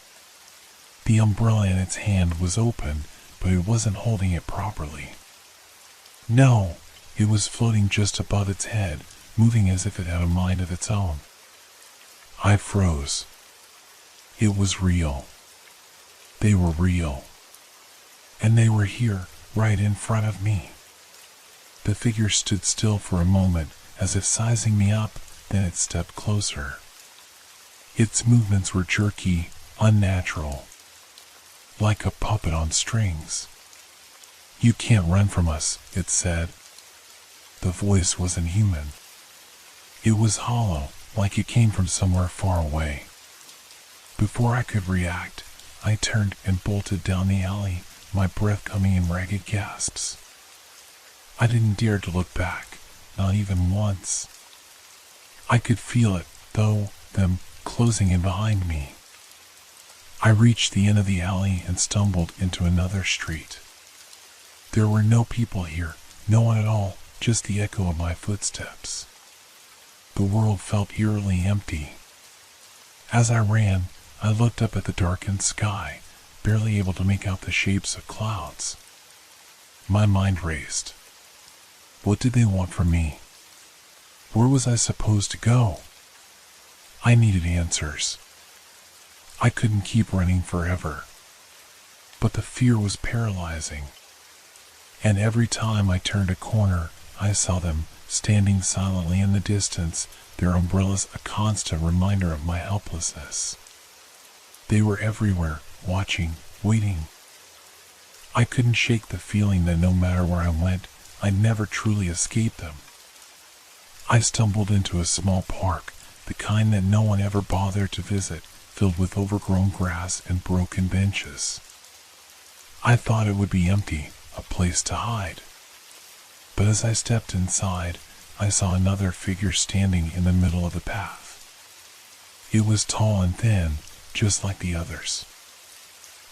The umbrella in its hand was open, but it wasn't holding it properly. No, it was floating just above its head, moving as if it had a mind of its own. I froze. It was real. They were real. And they were here, right in front of me. The figure stood still for a moment, as if sizing me up, then it stepped closer. Its movements were jerky, unnatural, like a puppet on strings. "You can't run from us," it said. The voice wasn't human. It was hollow, like it came from somewhere far away. Before I could react, I turned and bolted down the alley, my breath coming in ragged gasps. I didn't dare to look back, not even once. I could feel it, though, them closing in behind me. I reached the end of the alley and stumbled into another street. There were no people here, no one at all, just the echo of my footsteps. The world felt eerily empty. As I ran, I looked up at the darkened sky, barely able to make out the shapes of clouds. My mind raced. What did they want from me? Where was I supposed to go? I needed answers. I couldn't keep running forever. But the fear was paralyzing. And every time I turned a corner, I saw them, standing silently in the distance, their umbrellas a constant reminder of my helplessness. They were everywhere, watching, waiting. I couldn't shake the feeling that no matter where I went, I'd never truly escape them. I stumbled into a small park, the kind that no one ever bothered to visit, filled with overgrown grass and broken benches. I thought it would be empty, a place to hide. But as I stepped inside, I saw another figure standing in the middle of the path. It was tall and thin, just like the others.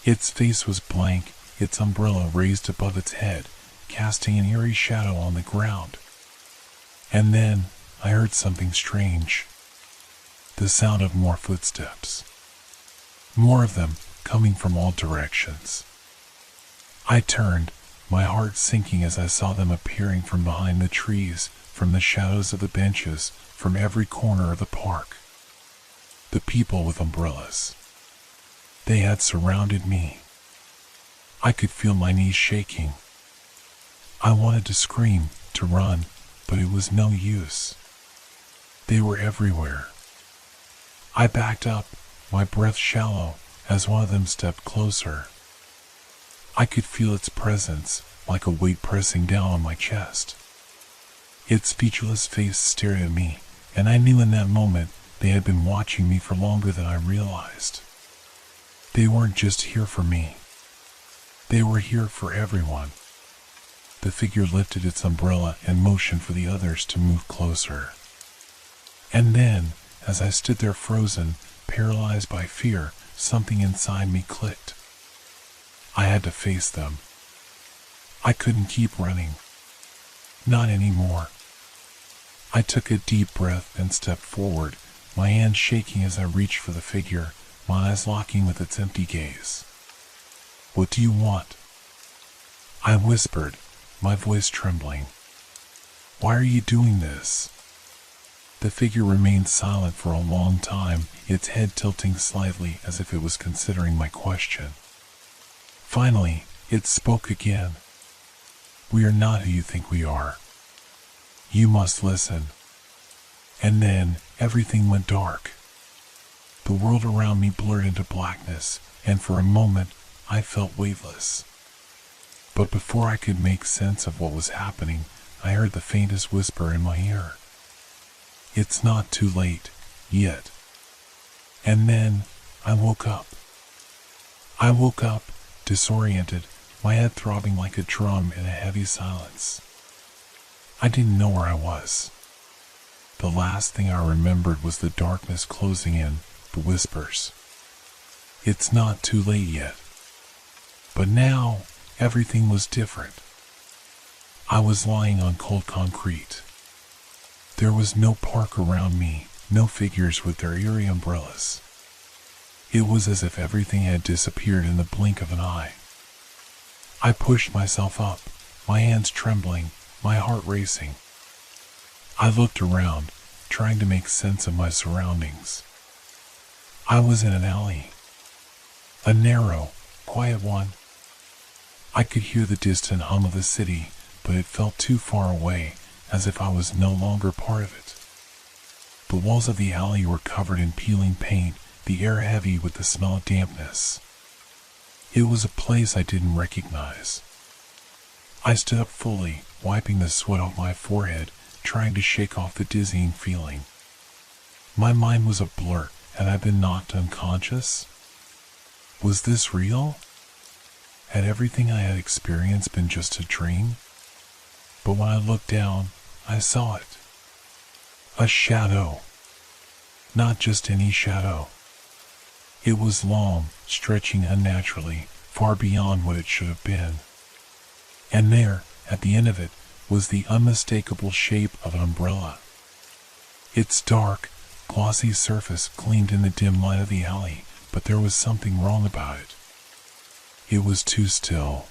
Its face was blank, its umbrella raised above its head, casting an eerie shadow on the ground. And then I heard something strange. The sound of more footsteps. More of them, coming from all directions. I turned, my heart sinking as I saw them appearing from behind the trees, from the shadows of the benches, from every corner of the park. The people with umbrellas. They had surrounded me. I could feel my knees shaking. I wanted to scream, to run, but it was no use. They were everywhere. I backed up, my breath shallow, as one of them stepped closer. I could feel its presence, like a weight pressing down on my chest. Its featureless face stared at me, and I knew in that moment they had been watching me for longer than I realized. They weren't just here for me. They were here for everyone. The figure lifted its umbrella and motioned for the others to move closer. And then, as I stood there frozen, paralyzed by fear, something inside me clicked. I had to face them. I couldn't keep running. Not anymore. I took a deep breath and stepped forward, my hands shaking as I reached for the figure, my eyes locking with its empty gaze. "What do you want?" I whispered, my voice trembling. "Why are you doing this?" The figure remained silent for a long time, its head tilting slightly as if it was considering my question. Finally, it spoke again. "We are not who you think we are. You must listen." And then everything went dark. The world around me blurred into blackness, and for a moment I felt weightless. But before I could make sense of what was happening, I heard the faintest whisper in my ear. "It's not too late, yet." And then I woke up. I woke up, disoriented, my head throbbing like a drum in a heavy silence. I didn't know where I was. The last thing I remembered was the darkness closing in, the whispers. "It's not too late yet." But now, everything was different. I was lying on cold concrete. There was no park around me, no figures with their eerie umbrellas. It was as if everything had disappeared in the blink of an eye. I pushed myself up, my hands trembling, my heart racing. I looked around, trying to make sense of my surroundings. I was in an alley. A narrow, quiet one. I could hear the distant hum of the city, but it felt too far away, as if I was no longer part of it. The walls of the alley were covered in peeling paint, the air heavy with the smell of dampness. It was a place I didn't recognize. I stood up fully, wiping the sweat off my forehead, trying to shake off the dizzying feeling. My mind was a blur. Had I been knocked unconscious? Was this real? Had everything I had experienced been just a dream? But when I looked down, I saw it. A shadow. Not just any shadow. It was long, stretching unnaturally, far beyond what it should have been. And there, at the end of it, was the unmistakable shape of an umbrella. Its dark, glossy surface gleamed in the dim light of the alley, but there was something wrong about it. It was too still.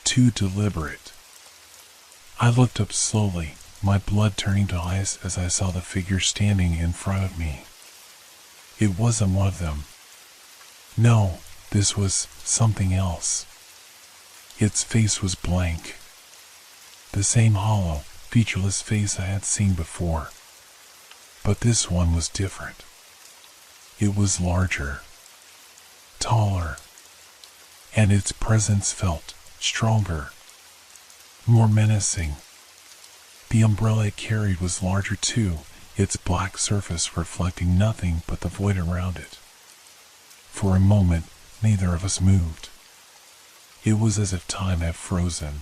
Too deliberate. I looked up slowly, my blood turning to ice as I saw the figure standing in front of me. It wasn't one of them. No, this was something else. Its face was blank. The same hollow, featureless face I had seen before. But this one was different. It was larger, taller, and its presence felt stronger, more menacing. The umbrella it carried was larger too, its black surface reflecting nothing but the void around it. For a moment, neither of us moved. It was as if time had frozen.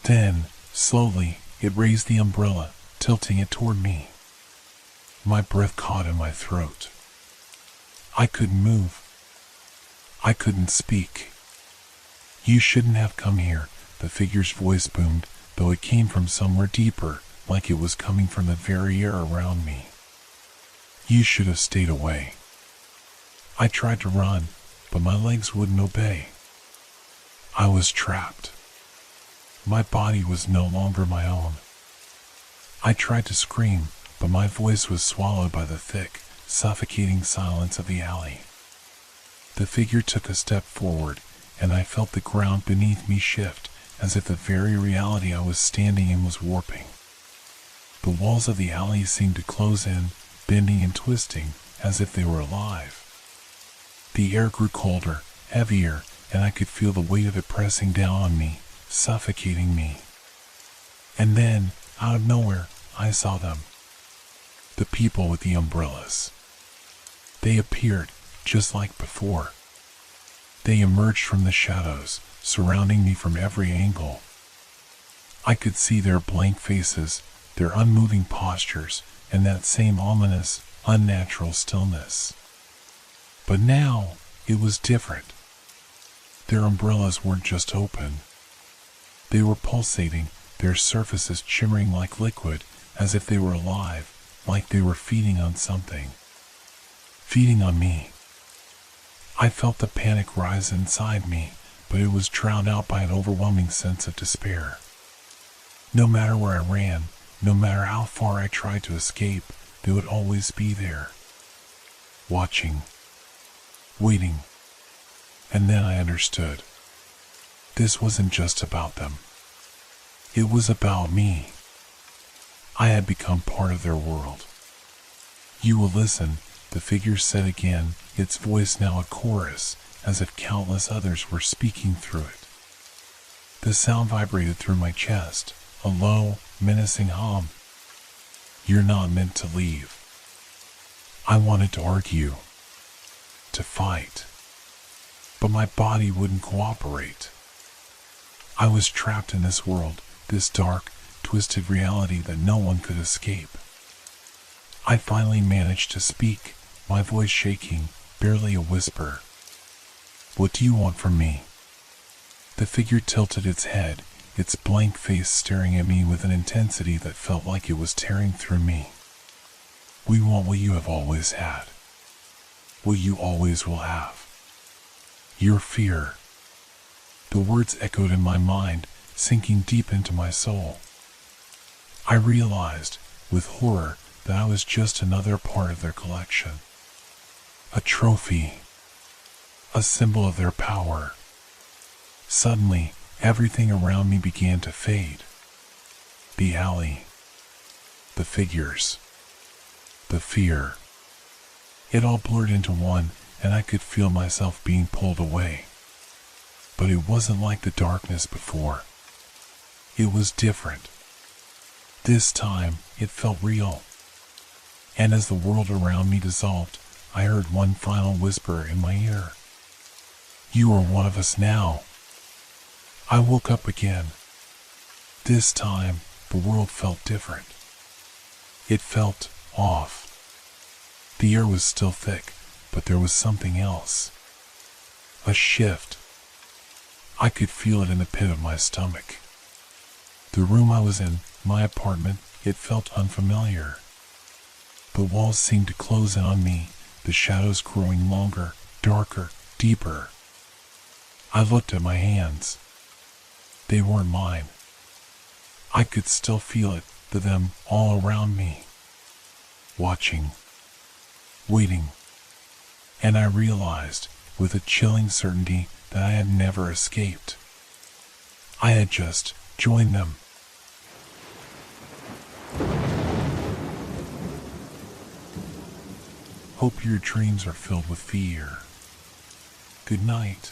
Then, slowly, it raised the umbrella, tilting it toward me. My breath caught in my throat. I couldn't move. I couldn't speak. You shouldn't have come here, the figure's voice boomed, though it came from somewhere deeper, like it was coming from the very air around me. You should have stayed away. I tried to run, but my legs wouldn't obey. I was trapped. My body was no longer my own. I tried to scream, but my voice was swallowed by the thick, suffocating silence of the alley. The figure took a step forward, and I felt the ground beneath me shift, as if the very reality I was standing in was warping. The walls of the alley seemed to close in, bending and twisting, as if they were alive. The air grew colder, heavier, and I could feel the weight of it pressing down on me, suffocating me. And then, out of nowhere, I saw them. The people with the umbrellas. They appeared, just like before. They emerged from the shadows, surrounding me from every angle. I could see their blank faces, their unmoving postures, and that same ominous, unnatural stillness. But now, it was different. Their umbrellas weren't just open. They were pulsating, their surfaces shimmering like liquid, as if they were alive, like they were feeding on something. Feeding on me. I felt the panic rise inside me, but it was drowned out by an overwhelming sense of despair. No matter where I ran, no matter how far I tried to escape, they would always be there. Watching. Waiting. And then I understood. This wasn't just about them. It was about me. I had become part of their world. You will listen, the figure said again, its voice now a chorus, as if countless others were speaking through it. The sound vibrated through my chest, a low, menacing hum. You're not meant to leave. I wanted to argue, to fight, but my body wouldn't cooperate. I was trapped in this world, this dark, twisted reality that no one could escape. I finally managed to speak, my voice shaking, barely a whisper. What do you want from me? The figure tilted its head, its blank face staring at me with an intensity that felt like it was tearing through me. We want what you have always had. What you always will have. Your fear. The words echoed in my mind, sinking deep into my soul. I realized, with horror, that I was just another part of their collection. A trophy. A symbol of their power. Suddenly, everything around me began to fade. The alley. The figures. The fear. It all blurred into one, and I could feel myself being pulled away. But it wasn't like the darkness before. It was different. This time, it felt real. And as the world around me dissolved, I heard one final whisper in my ear. You are one of us now. I woke up again. This time, the world felt different. It felt off. The air was still thick, but there was something else. A shift. I could feel it in the pit of my stomach. The room I was in, my apartment, it felt unfamiliar. The walls seemed to close in on me, the shadows growing longer, darker, deeper. I looked at my hands. They weren't mine. I could still feel it, them all around me. Watching. Waiting. And I realized, with a chilling certainty, that I had never escaped. I had just joined them. Hope your dreams are filled with fear. Good night.